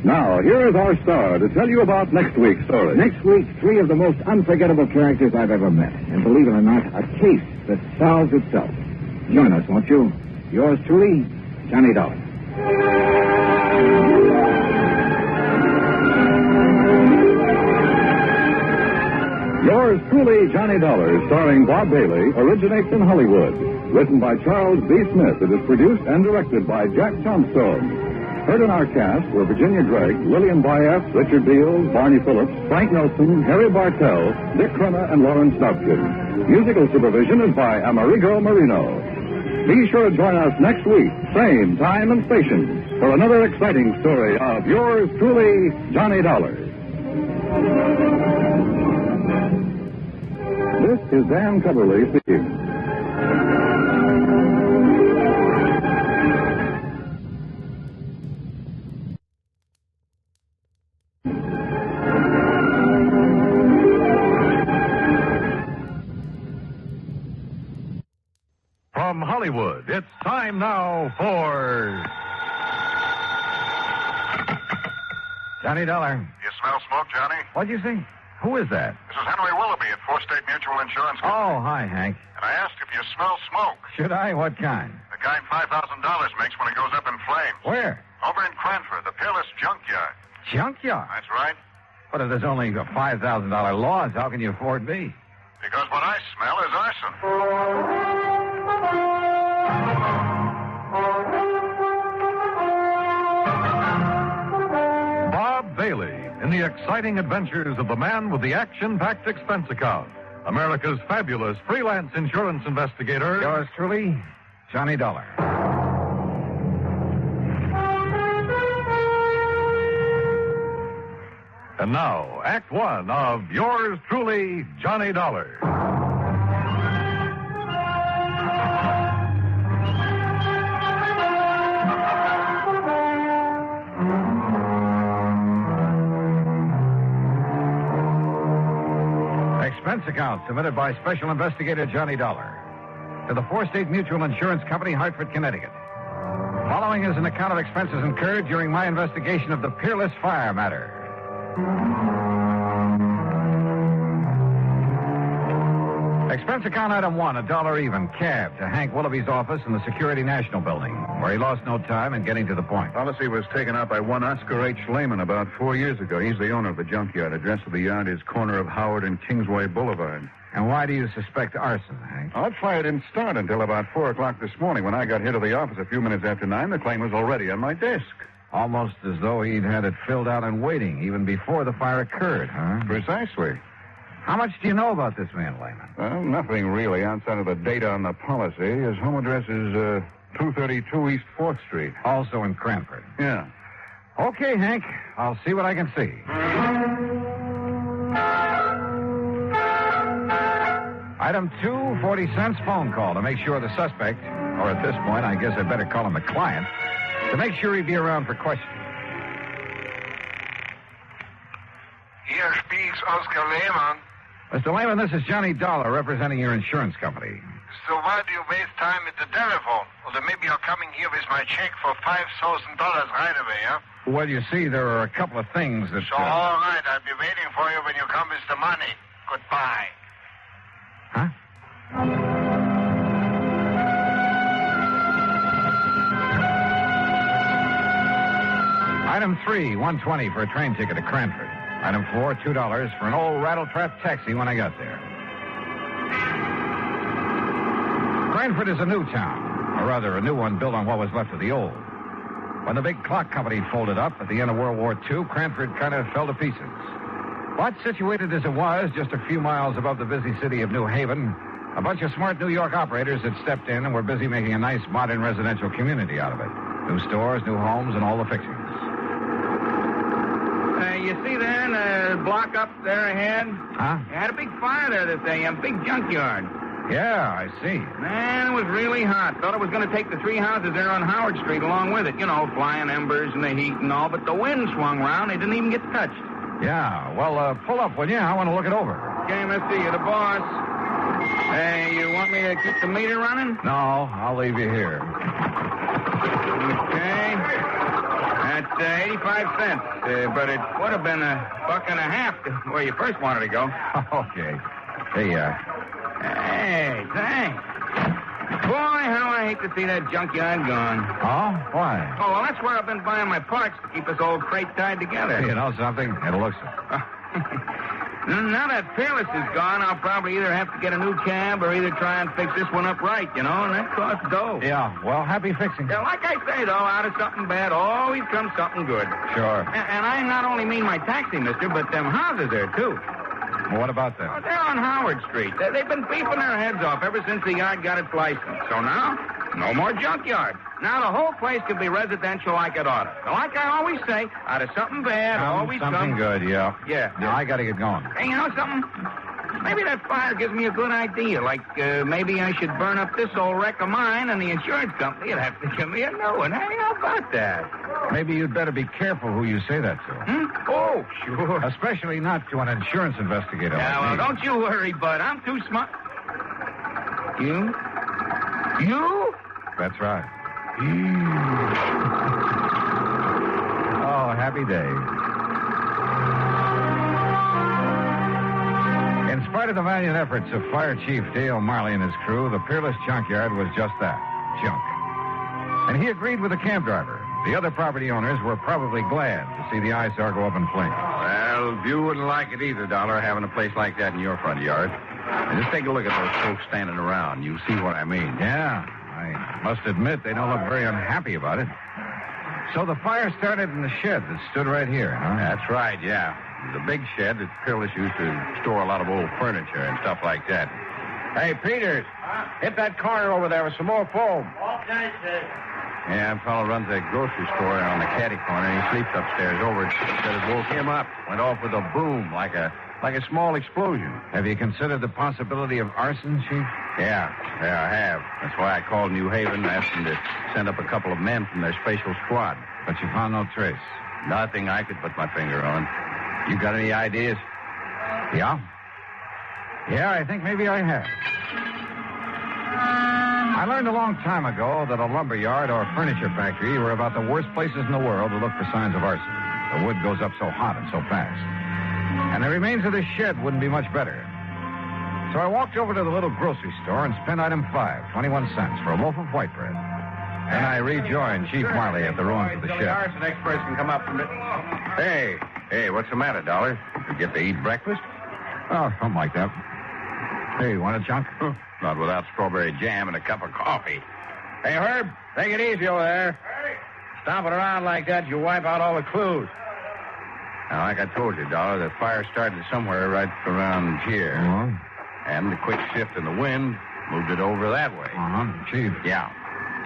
Now, here is our star to tell you about next week's story. Next week, 3 of the most unforgettable characters I've ever met. And believe it or not, a case that solves itself. Join us, won't you? Yours truly, Johnny Dollar. Yours truly, Johnny Dollar, starring Bob Bailey, originates in Hollywood. Written by Charles B. Smith, it is produced and directed by Jack Johnstone. Heard in our cast were Virginia Gregg, Lillian Bayef, Richard Beals, Barney Phillips, Frank Nelson, Harry Bartell, Dick Crenna, and Lawrence Dobkin. Musical supervision is by Amerigo Marino. Be sure to join us next week, same time and station, for another exciting story of yours truly, Johnny Dollar. This is Dan Cubberly speaking. From Hollywood, it's time now for Johnny Dollar. You smell smoke, Johnny? What'd you say? Who is that? This is Henry Willoughby at Four State Mutual Insurance Company. Oh, hi, Hank. And I asked if you smell smoke. Should I? What kind? The kind $5,000 makes when it goes up in flames. Where? Over in Cranford, the Peerless Junkyard. Junkyard? That's right. But if there's only a $5,000 loss, how can you afford me? Because what I smell is arson. Bob Bailey in the exciting adventures of the man with the action-packed expense account. America's fabulous freelance insurance investigator. Yours truly, Johnny Dollar. And now, Act One of yours truly, Johnny Dollar. Expense account submitted by Special Investigator Johnny Dollar to the Four State Mutual Insurance Company, Hartford, Connecticut. Following is an account of expenses incurred during my investigation of the Peerless Fire matter. Expense account item 1, $1 even, cab to Hank Willoughby's office in the Security National Building, where he lost no time in getting to the point. Policy was taken out by one Oscar H. Lehman about 4 years ago. He's the owner of the junkyard. Address of the yard is corner of Howard and Kingsway Boulevard. And why do you suspect arson, Hank? That fire didn't start until about 4 o'clock this morning. When I got here to the office a few minutes after 9, the claim was already on my desk. Almost as though he'd had it filled out and waiting, even before the fire occurred, huh? Precisely. How much do you know about this man, Lehman? Well, nothing really outside of the data on the policy. His home address is 232 East 4th Street. Also in Cranford. Yeah. Okay, Hank. I'll see what I can see. Item 2, 40 cents phone call to make sure the suspect, or at this point, I guess I better call him the client, to make sure he'd be around for questioning. Here speaks Oscar Lehman. Mr. Lehman, this is Johnny Dollar representing your insurance company. So why do you waste time at the telephone? Or then maybe you're coming here with my check for $5,000 right away, huh? Well, you see, there are a couple of things that... So, all right, I'll be waiting for you when you come with the money. Goodbye. Huh? Item 3, $1.20 for a train ticket to Cranford. Item 4, $2 for an old rattle-trap taxi when I got there. Cranford is a new town, or rather a new one built on what was left of the old. When the big clock company folded up at the end of World War II, Cranford kind of fell to pieces. But situated as it was, just a few miles above the busy city of New Haven, a bunch of smart New York operators had stepped in and were busy making a nice modern residential community out of it. New stores, new homes, and all the fixings. You see there in the block up there ahead? Huh? You had a big fire there this day, a big junkyard. Yeah, I see. Man, it was really hot. Thought it was going to take the 3 houses there on Howard Street along with it. You know, flying embers and the heat and all. But the wind swung around. They didn't even get touched. Yeah, well, pull up, will you? I want to look it over. Okay, mister, you're the boss. Hey, you want me to keep the meter running? No, I'll leave you here. Okay. That's 85 cents. But it would have been $1.50 to where you first wanted to go. Okay. Hey, Hey, thanks. Boy, how I hate to see that junkyard gone. Oh? Why? Oh, well, that's where I've been buying my parts to keep this old crate tied together. You know something? It looks it. Now that Peerless is gone, I'll probably either have to get a new cab or either try and fix this one up right, you know, and that costs dough. Yeah, well, happy fixing. Yeah, like I say, though, out of something bad always comes something good. Sure. And I not only mean my taxi, mister, but them houses there, too. Well, what about them? Oh, they're on Howard Street. They've been beefing their heads off ever since the yard got its license. So now, no more junkyard. Now the whole place could be residential like it ought to. So like I always say, out of something bad always something comes... good, yeah. Yeah. Now, I got to get going. Hey, you know something? Maybe that fire gives me a good idea. Like, maybe I should burn up this old wreck of mine and the insurance company would have to give me a new one. Hey, how about that? Maybe you'd better be careful who you say that to. Oh, sure. Especially not to an insurance investigator. Yeah, like well, me. don't you worry, bud. I'm too smart. You? You? That's right. Oh, happy day. In spite of the valiant efforts of Fire Chief Dale Marley and his crew, the Peerless junkyard was just that, junk. And he agreed with the cab driver. The other property owners were probably glad to see the eyesore go up in flames. Well, you wouldn't like it either, Dollar, having a place like that in your front yard. And just take a look at those folks standing around. You'll see what I mean. Yeah, I must admit they don't look very unhappy about it. So the fire started in the shed that stood right here, huh? That's right, yeah. The big shed that Peerless used to store a lot of old furniture and stuff like that. Hey, Peters, hit that corner over there with some more foam. Okay, sir. Yeah, a fellow runs a grocery store on the caddy corner, and he sleeps upstairs over it. Said it woke him up. Went off with a boom, like a small explosion. Have you considered the possibility of arson, Chief? Yeah, I have. That's why I called New Haven and asked them to send up a couple of men from their special squad. But you found no trace? Nothing I could put my finger on. You got any ideas? Yeah? Yeah, I think maybe I have. I learned a long time ago that a lumber yard or a furniture factory were about the worst places in the world to look for signs of arson. The wood goes up so hot and so fast. And the remains of this shed wouldn't be much better. So I walked over to the little grocery store and spent item 5, 21 cents, for a loaf of white bread. Then I rejoined Chief Marley at the ruins of the The shed. arson experts can come up from it. Hey, what's the matter, Dollar? You get to eat breakfast? Oh, something like that. Hey, want a chunk? Not without strawberry jam and a cup of coffee. Hey, Herb, take it easy over there. Stomping around like that, you wipe out all the clues. Now, like I told you, Dollar, the fire started somewhere right around here. And the quick shift in the wind moved it over that way. Chief. Yeah.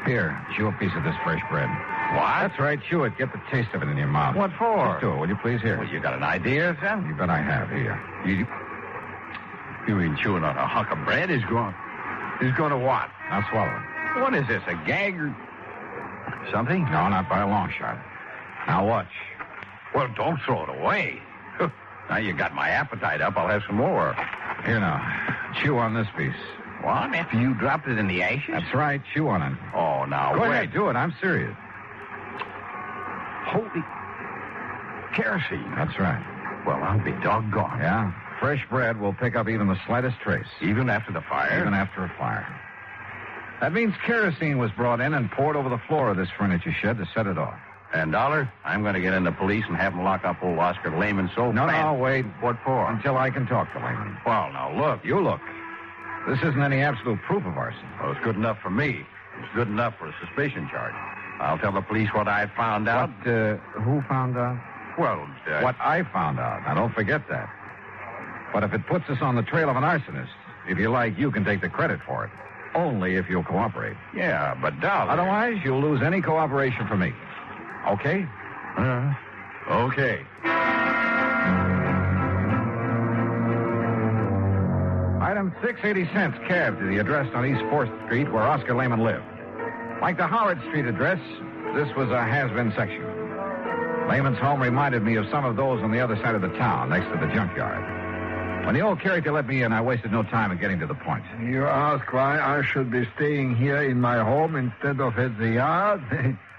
Here, chew a piece of this fresh bread. What? That's right, chew it. Get the taste of it in your mouth. What for? Just do it, will you please? Here. Well, you got an idea, son? You bet I have. Here. You ain't chewing on a hunk of bread? He's going to what? Now swallow it. What is this, a gag or something? No, not by a long shot. Now watch. Well, don't throw it away. Now you got my appetite up. I'll have some more. Here now. Chew on this piece. What? After you dropped it in the ashes? That's right. Chew on it. Oh, now Go wait. ahead, do it. I'm serious. Holy kerosene. That's right. Well, I'll be doggone. Yeah? Fresh bread will pick up even the slightest trace. Even after the fire? Even after a fire. That means kerosene was brought in and poured over the floor of this furniture shed to set it off. And, Dollar, I'm going to get in the police and have them lock up old Oscar Lehman so No, fast. wait. What for? Until I can talk to Lehman. Well, now, look. You look. This isn't any absolute proof of arson. Well, it's good enough for me. It's good enough for a suspicion charge. I'll tell the police what I found out. Who found out? Well, What I found out. Now, don't forget that. But if it puts us on the trail of an arsonist, if you like, you can take the credit for it. Only if you'll cooperate. Yeah, but Dollar... Otherwise, you'll lose any cooperation from me. Okay? Okay. Item 680 cents cab to the address on East 4th Street where Oscar Lehman lived. Like the Howard Street address, this was a has-been section. Lehman's home reminded me of some of those on the other side of the town, next to the junkyard. When the old character let me in, I wasted no time in getting to the point. You ask why I should be staying here in my home instead of at the yard?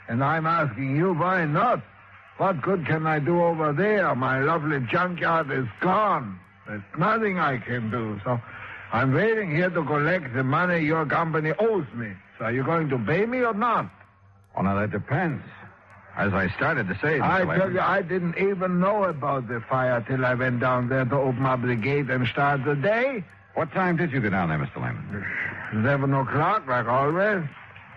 And I'm asking you why not. What good can I do over there? My lovely junkyard is gone. There's nothing I can do. So I'm waiting here to collect the money your company owes me. So are you going to pay me or not? Oh, now, that depends. As I started to say... I tell you, I didn't even know about the fire till I went down there to open up the gate and start the day. What time did you go down there, Mr. Lehman? 11 o'clock, like always.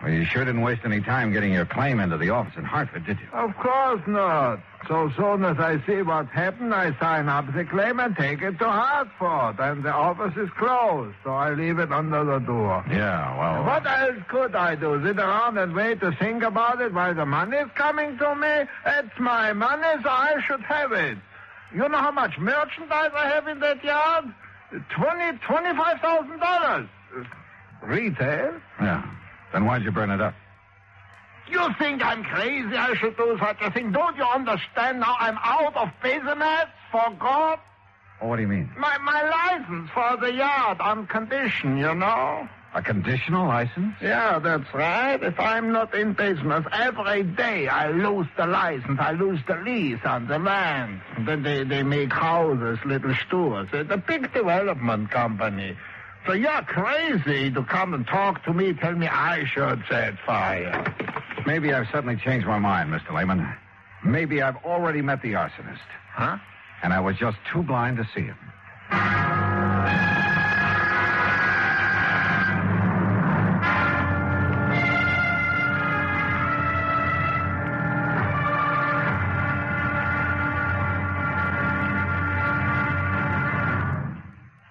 Well, you sure didn't waste any time getting your claim into the office in Hartford, did you? Of course not. So soon as I see what's happened, I sign up the claim and take it to Hartford. And the office is closed, so I leave it under the door. Yeah, well... What else could I do? Sit around and wait to think about it while the money's coming to me? It's my money, so I should have it. You know how much merchandise I have in that yard? $25,000. Retail? Yeah. Then why'd you burn it up? You think I'm crazy I should do such a thing? Don't you understand now I'm out of business, for God? Oh, what do you mean? My license for the yard on condition, you know. A conditional license? Yeah, that's right. If I'm not in business every day, I lose the license. I lose the lease on the land. Then they make houses, little stores. It's a big development company. So you're crazy to come and talk to me, tell me I should set fire. Maybe I've suddenly changed my mind, Mr. Lehman. Maybe I've already met the arsonist. Huh? And I was just too blind to see him.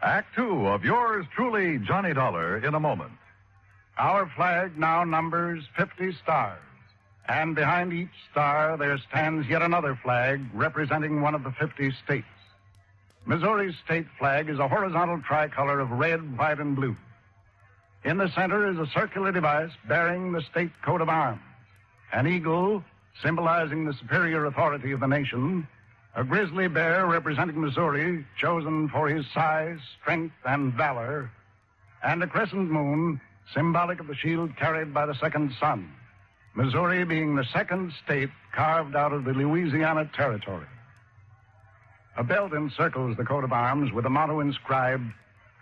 Act two of yours truly, Johnny Dollar, in a moment. Our flag now numbers 50 stars. And behind each star there stands yet another flag representing one of the 50 states. Missouri's state flag is a horizontal tricolor of red, white, and blue. In the center is a circular device bearing the state coat of arms. An eagle, symbolizing the superior authority of the nation. A grizzly bear representing Missouri, chosen for his size, strength, and valor. And a crescent moon, symbolic of the shield carried by the second son. Missouri being the second state carved out of the Louisiana Territory. A belt encircles the coat of arms with a motto inscribed,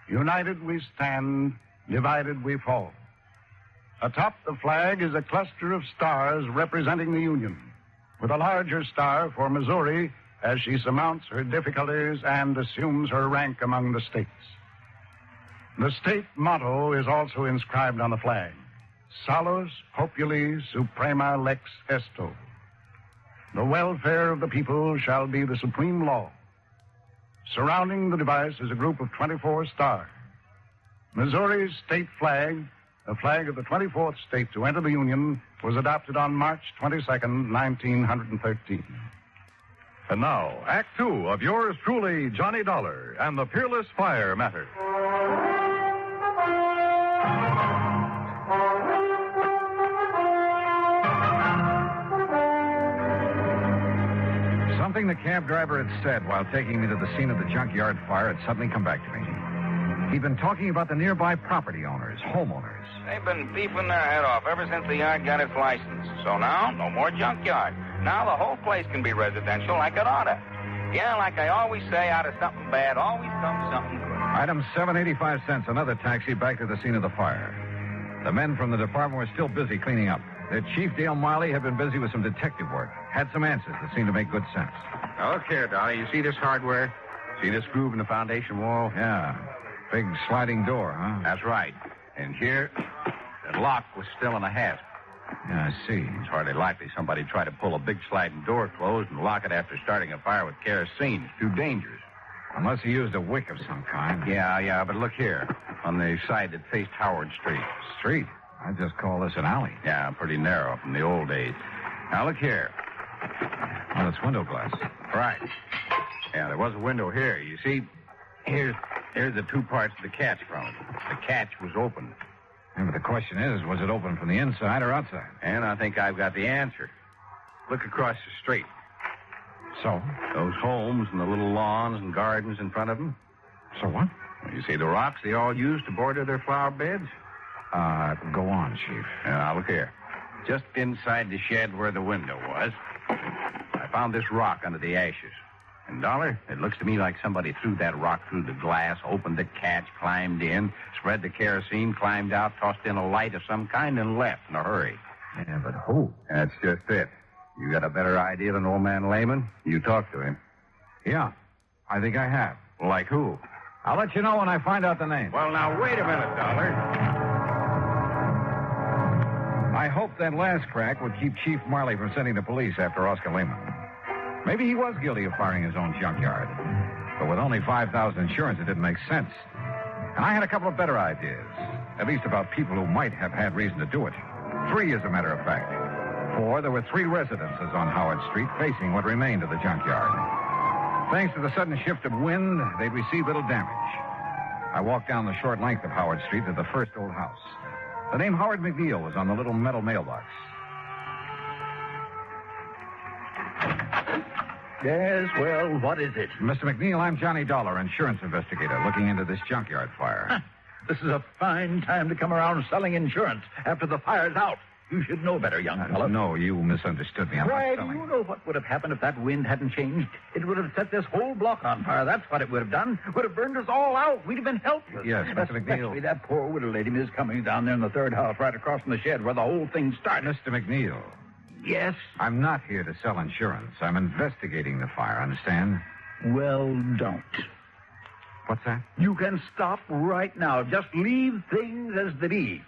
"United we stand, divided we fall." Atop the flag is a cluster of stars representing the Union, with a larger star for Missouri as she surmounts her difficulties and assumes her rank among the states. The state motto is also inscribed on the flag, Salus Populi Suprema Lex Esto. The welfare of the people shall be the supreme law. Surrounding the device is a group of 24 stars. Missouri's state flag, the flag of the 24th state to enter the Union, was adopted on March 22nd, 1913. And now, Act two of yours truly, Johnny Dollar, and the Peerless Fire matter. Something the cab driver had said while taking me to the scene of the junkyard fire had suddenly come back to me. He'd been talking about the nearby property owners, homeowners. They've been beefing their head off ever since the yard got its license. So now, no more junkyard. Now the whole place can be residential like it oughta. Yeah, like I always say, out of something bad always comes something good. Item 785 cents, another taxi back to the scene of the fire. The men from the department were still busy cleaning up. Their chief, Dale Miley, had been busy with some detective work. Had some answers that seemed to make good sense. Now, look here, Dolly. You see this hardware? See this groove in the foundation wall? Yeah. Big sliding door, huh? That's right. And here, the lock was still in the hasp. Yeah, I see. It's hardly likely somebody tried to pull a big sliding door closed and lock it after starting a fire with kerosene. It's too dangerous. Unless he used a wick of some kind. Yeah, but look here. On the side that faced Howard Street. Street? I just call this an alley. Yeah, pretty narrow from the old days. Now, look here. Oh, it's window glass. Right. Yeah, there was a window here. You see, here's the two parts of the catch from it. The catch was open. Yeah, but the question is, was it open from the inside or outside? And I think I've got the answer. Look across the street. So? Those homes and the little lawns and gardens in front of them. So what? Well, you see the rocks they all use to border their flower beds? Go on, Chief. Now, look here. Just inside the shed where the window was, I found this rock under the ashes. And, Dollar, it looks to me like somebody threw that rock through the glass, opened the catch, climbed in, spread the kerosene, climbed out, tossed in a light of some kind, and left in a hurry. Yeah, but who? That's just it. You got a better idea than old man Lehman? You talked to him. Yeah, I think I have. Like who? I'll let you know when I find out the name. Well, now, wait a minute, Dollar. I hoped that last crack would keep Chief Marley from sending the police after Oscar Lehman. Maybe he was guilty of firing his own junkyard. But with only $5,000 insurance, it didn't make sense. And I had a couple of better ideas. At least about people who might have had reason to do it. 3, as a matter of fact. For there were 3 residences on Howard Street facing what remained of the junkyard. Thanks to the sudden shift of wind, they'd received little damage. I walked down the short length of Howard Street to the first old house. The name Howard McNeil was on the little metal mailbox. Yes, well, what is it? Mr. McNeil, I'm Johnny Dollar, insurance investigator, looking into this junkyard fire. This is a fine time to come around selling insurance after the fire's out. You should know better, young fellow. No, you misunderstood me. I'm Why, not do selling. you know what would have happened if that wind hadn't changed? It would have set this whole block on fire. That's what it would have done. Would have burned us all out. We'd have been helpless. Yes, Mr. McNeil. Especially that poor widow lady, Miss Cummings, down there in the third house, right across from the shed where the whole thing started. Mr. McNeil. Yes? I'm not here to sell insurance. I'm investigating the fire, understand? Well, don't. What's that? You can stop right now. Just leave things as they be.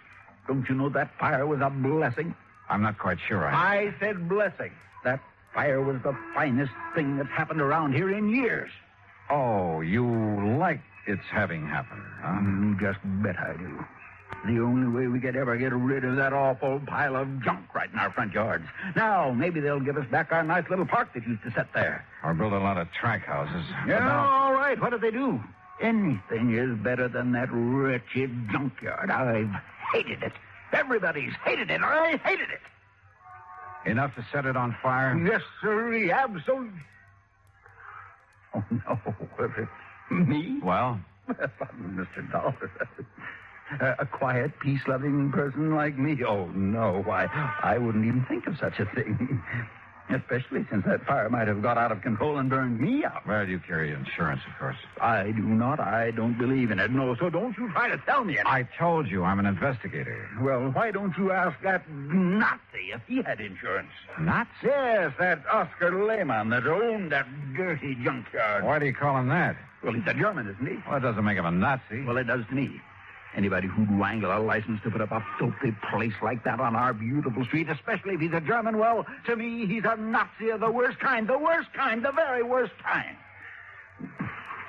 Don't you know that fire was a blessing? I'm not quite sure I said blessing. That fire was the finest thing that's happened around here in years. Oh, you like its having happened, huh? You just bet I do. The only way we could ever get rid of that awful pile of junk right in our front yards. Now, maybe they'll give us back our nice little park that used to sit there. Or build a lot of track houses. Yeah, all right. What did they do? Anything is better than that wretched junkyard. I've hated it. Everybody's hated it. I hated it. Enough to set it on fire? Yes, sir. Absolutely. Oh, no. Me? Well? Mr. Dollar. A quiet, peace-loving person like me? Oh, no. Why, I wouldn't even think of such a thing. Especially since that fire might have got out of control and burned me out. Well, you carry insurance, of course. I do not. I don't believe in it. No, so don't you try to tell me anything. I told you I'm an investigator. Well, why don't you ask that Nazi if he had insurance? Nazi? Yes, that Oscar Lehman that owned that dirty junkyard. Why do you call him that? Well, he's a German, isn't he? Well, it doesn't make him a Nazi. Well, it does to me. Anybody who'd wangle a license to put up a filthy place like that on our beautiful street, especially if he's a German, well, to me, he's a Nazi of the worst kind, the very worst kind.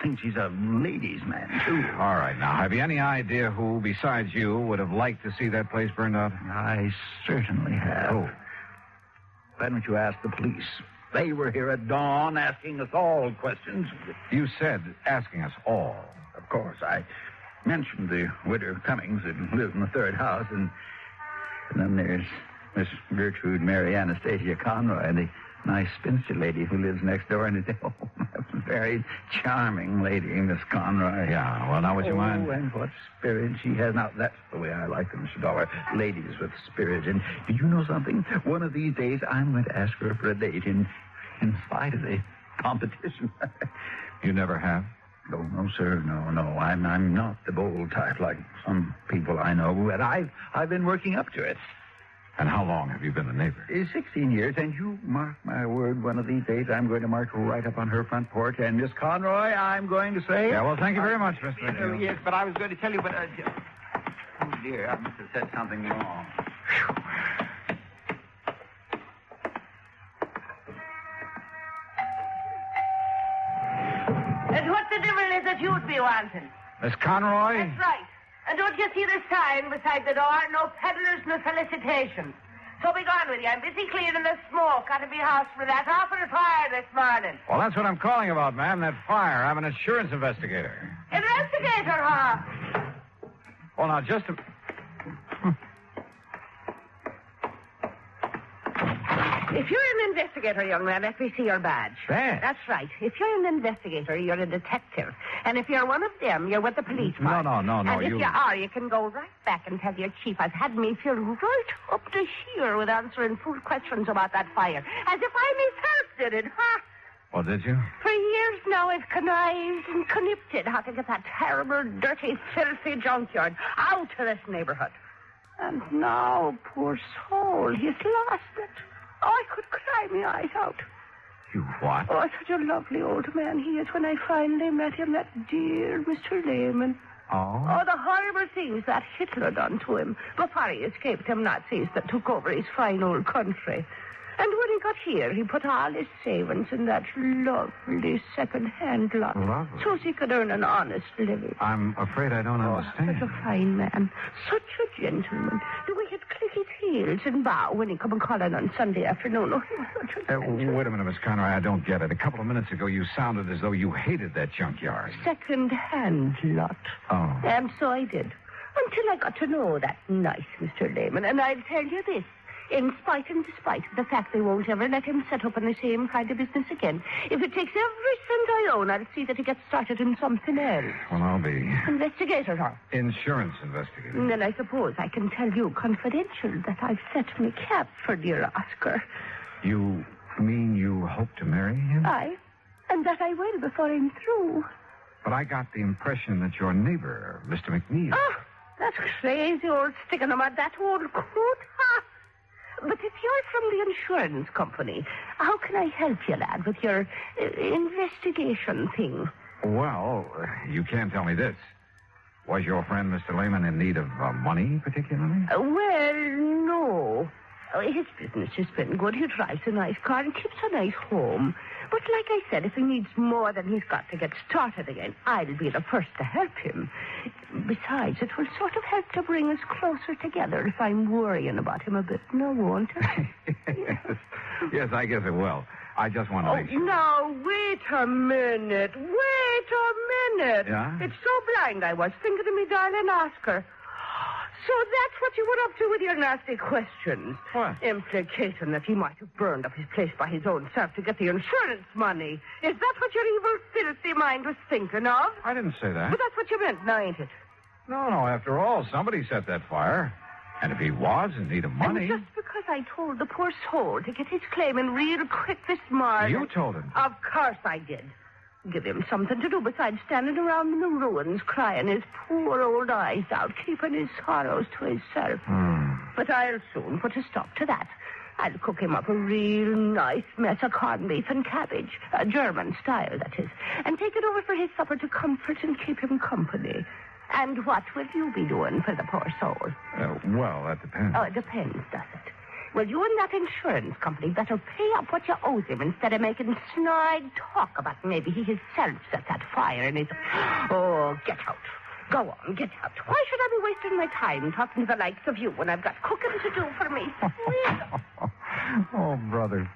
Thinks he's a ladies' man, too. All right, now, have you any idea who, besides you, would have liked to see that place burned out? I certainly have. Who? Why don't you ask the police? They were here at dawn asking us all questions. You said asking us all. Of course, I mentioned the widow Cummings that lives in the third house, and then there's Miss Gertrude Mary Anastasia Conroy, the nice spinster lady who lives next door, and that's a very charming lady, Miss Conroy. Yeah, well, now would you mind? Oh, and what spirit she has. Now, that's the way I like them, Mr. Dollar. Ladies with spirit. And do you know something? One of these days, I'm going to ask her for a date in spite of the competition. You never have? No, sir. No. I'm not the bold type like some people I know, but I've been working up to it. And how long have you been the neighbor? 16 years, and you mark my word, one of these days I'm going to march right up on her front porch, and Miss Conroy, I'm going to say... Yeah, well, thank you very much, Mr. McNeil. Yes, but I was going to tell you, but... oh, dear, I must have said something wrong. And what the devil is it you'd be wanting? Miss Conroy? That's right. And don't you see the sign beside the door? No peddlers, no solicitations. So be gone with you. I'm busy clearing the smoke out of your house for that awful fire this morning. Well, that's what I'm calling about, ma'am, that fire. I'm an insurance investigator. Investigator, huh? Well, now, just a... If you're an investigator, young man, let me see your badge. Badge? That's right. If you're an investigator, you're a detective. And if you're one of them, you're with the police force. No, And if you... you are, you can go right back and tell your chief I've had me filled right up to here with answering fool questions about that fire. As if I myself did it, huh? Well, did you? For years now, I've connived and connipted how to get that terrible, dirty, filthy junkyard out of this neighborhood. And now, poor soul, he's lost it. Oh, I could cry my eyes out. You what? Oh, such a lovely old man he is when I finally met him, that dear Mr. Lehman. Oh? Oh, the horrible things that Hitler done to him before he escaped them Nazis that took over his fine old country. And when he got here, he put all his savings in that lovely second-hand lot. Lovely. So he could earn an honest living. I'm afraid I don't understand. Such a fine man. Such a gentleman. The way he'd click his heels and bow when he come calling on Sunday afternoon. Oh, he was such a gentleman. Wait a minute, Miss Conroy. I don't get it. A couple of minutes ago, you sounded as though you hated that junkyard. Second-hand lot. Oh. And so I did. Until I got to know that nice Mr. Lehman. And I'll tell you this. In spite and despite of the fact they won't ever let him set up in the same kind of business again. If it takes every cent I own, I'll see that he gets started in something else. Well, I'll be... Investigator, huh? Insurance investigator. And then I suppose I can tell you confidential that I've set me cap for dear Oscar. You mean you hope to marry him? Aye. And that I will before I'm through. But I got the impression that your neighbor, Mr. McNeil... Oh, that crazy old sticking him at that old coat, huh? But if you're from the insurance company, how can I help you, lad, with your investigation thing? Well, you can't tell me this. Was your friend, Mr. Lehman, in need of money, particularly? Well, no. His business has been good. He drives a nice car and keeps a nice home. But like I said, if he needs more than he's got to get started again, I'll be the first to help him. Besides, it will sort of help to bring us closer together if I'm worrying about him a bit, no, won't it? Yes, I guess it will. I just want to make sure. Now, wait a minute. Yeah? It's so blind I was thinking of me darling Oscar. So that's what you were up to with your nasty questions. What? Implicating that he might have burned up his place by his own self to get the insurance money. Is that what your evil, filthy mind was thinking of? I didn't say that. But that's what you meant, now ain't it? No, after all, somebody set that fire. And if he was in need of money... And just because I told the poor soul to get his claim in real quick this morning... You told him? Of course I did. Give him something to do besides standing around in the ruins crying his poor old eyes out, keeping his sorrows to himself. But I'll soon put a stop to that. I'll cook him up a real nice mess of corned beef and cabbage, German style, that is, and take it over for his supper to comfort and keep him company. And what will you be doing for the poor soul? Well, that depends. Oh, it depends, does it? Well, you and that insurance company better pay up what you owe him instead of making snide talk about maybe he himself set that fire in his... Oh, get out. Go on, get out. Why should I be wasting my time talking to the likes of you when I've got cooking to do for me? Oh, brother.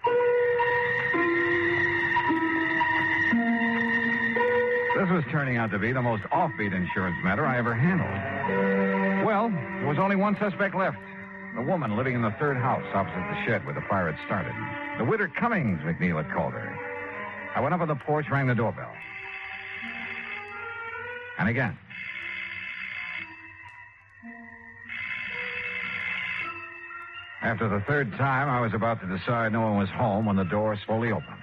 This was turning out to be the most offbeat insurance matter I ever handled. Well, there was only one suspect left. The woman living in the third house opposite the shed where the fire had started. The widow Cummings, McNeil had called her. I went up on the porch, rang the doorbell. And again. After the third time, I was about to decide no one was home when the door slowly opened.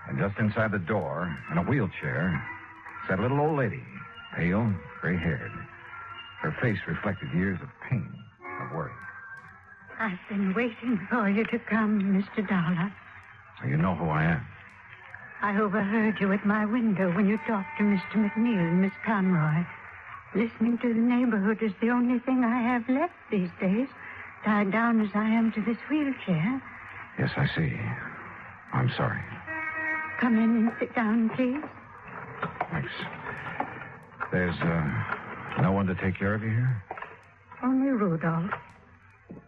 And just inside the door, in a wheelchair, sat a little old lady, pale, gray-haired. Her face reflected years of pain, of worry. I've been waiting for you to come, Mr. Dollar. You know who I am. I overheard you at my window when you talked to Mr. McNeil and Miss Conroy. Listening to the neighborhood is the only thing I have left these days, tied down as I am to this wheelchair. Yes, I see. I'm sorry. Come in and sit down, please. Thanks. There's, no one to take care of you here? Only Rudolph,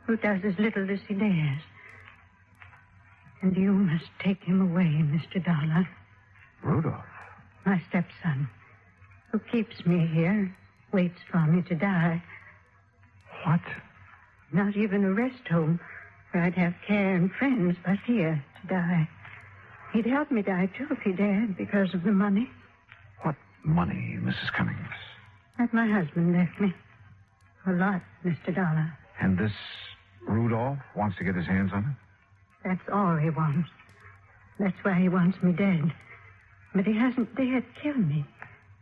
who does as little as he dares. And you must take him away, Mr. Dollar. Rudolph? My stepson, who keeps me here, waits for me to die. What? Not even a rest home where I'd have care and friends, but here to die. He'd help me die, too, if he dared, because of the money. What money, Mrs. Cummings? That my husband left me. A lot, Mr. Dollar. And this Rudolph wants to get his hands on it? That's all he wants. That's why he wants me dead. But he hasn't dared kill me,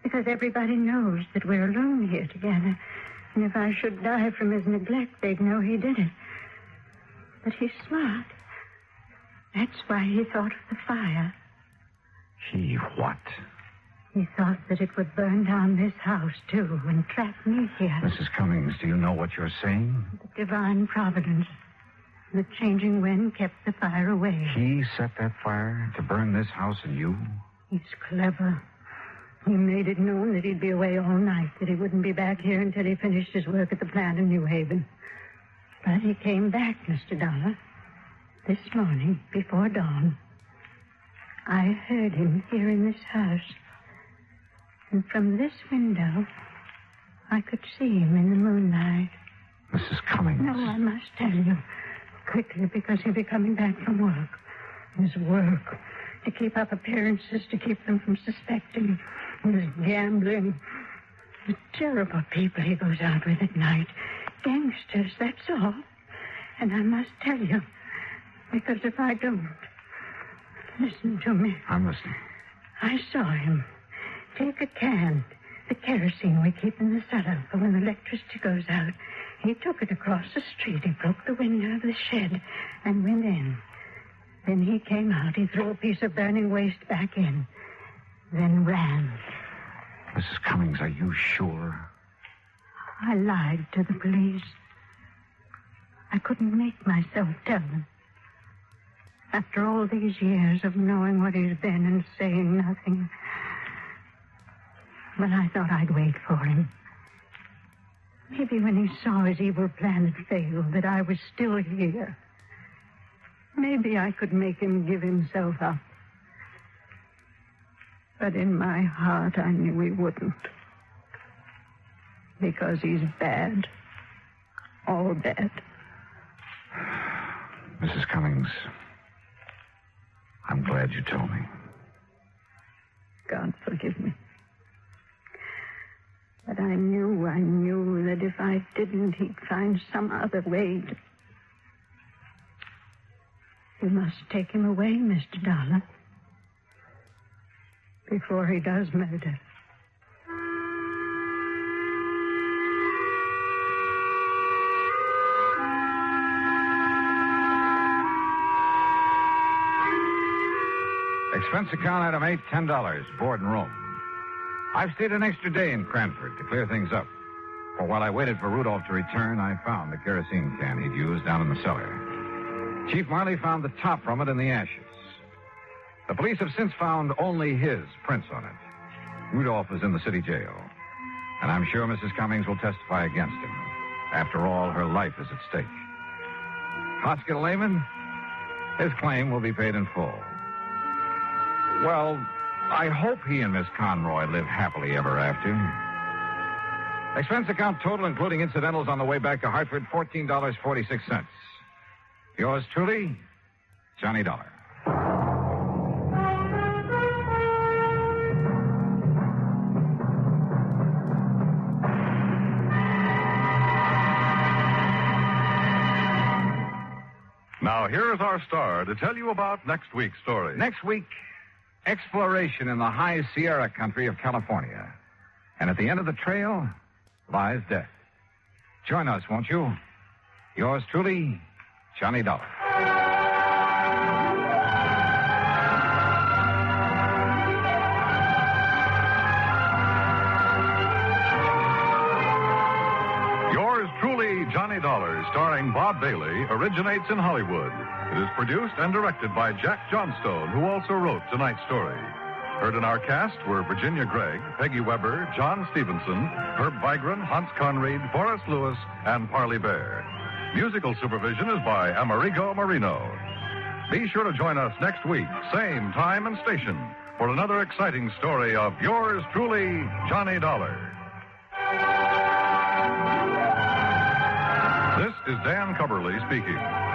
because everybody knows that we're alone here together. And if I should die from his neglect, they'd know he did it. But he's smart. That's why he thought of the fire. He what? He thought that it would burn down this house, too, and trap me here. Mrs. Cummings, do you know what you're saying? The divine providence. The changing wind kept the fire away. He set that fire to burn this house and you? He's clever. He made it known that he'd be away all night, that he wouldn't be back here until he finished his work at the plant in New Haven. But he came back, Mr. Dollar, this morning before dawn. I heard him here in this house. And from this window, I could see him in the moonlight. Mrs. Cummings. No, I must tell you. Quickly, because he'll be coming back from work. His work. To keep up appearances, to keep them from suspecting. His gambling. The terrible people he goes out with at night. Gangsters, that's all. And I must tell you, because if I don't... Listen to me. I'm listening. I saw him take a can, the kerosene we keep in the cellar for when the electricity goes out. He took it across the street. He broke the window of the shed and went in. Then he came out. He threw a piece of burning waste back in. Then ran. Mrs. Cummings, are you sure? I lied to the police. I couldn't make myself tell them. After all these years of knowing what he's been and saying nothing. But I thought I'd wait for him. Maybe when he saw his evil plan had failed, that I was still here. Maybe I could make him give himself up. But in my heart, I knew he wouldn't. Because he's bad. All bad. Mrs. Cummings, I'm glad you told me. God forgive me. But I knew that if I didn't, he'd find some other way to... You must take him away, Mr. Dollar. Before he does murder. Expense account item 8, $10, board and room. I've stayed an extra day in Cranford to clear things up. For while I waited for Rudolph to return, I found the kerosene can he'd used down in the cellar. Chief Marley found the top from it in the ashes. The police have since found only his prints on it. Rudolph is in the city jail. And I'm sure Mrs. Cummings will testify against him. After all, her life is at stake. Hospital layman, his claim will be paid in full. Well, I hope he and Miss Conroy live happily ever after. Expense account total, including incidentals on the way back to Hartford, $14.46. Yours truly, Johnny Dollar. Now, here's our star to tell you about next week's story. Next week, exploration in the high Sierra country of California. And at the end of the trail lies death. Join us, won't you? Yours truly, Johnny Dollar. Yours truly, Johnny Dollar, starring Bob Bailey, originates in Hollywood. It is produced and directed by Jack Johnstone, who also wrote tonight's story. Heard in our cast were Virginia Gregg, Peggy Weber, John Stevenson, Herb Vigran, Hans Conried, Forrest Lewis, and Parley Bear. Musical supervision is by Amerigo Marino. Be sure to join us next week, same time and station, for another exciting story of yours truly, Johnny Dollar. This is Dan Cubberly speaking.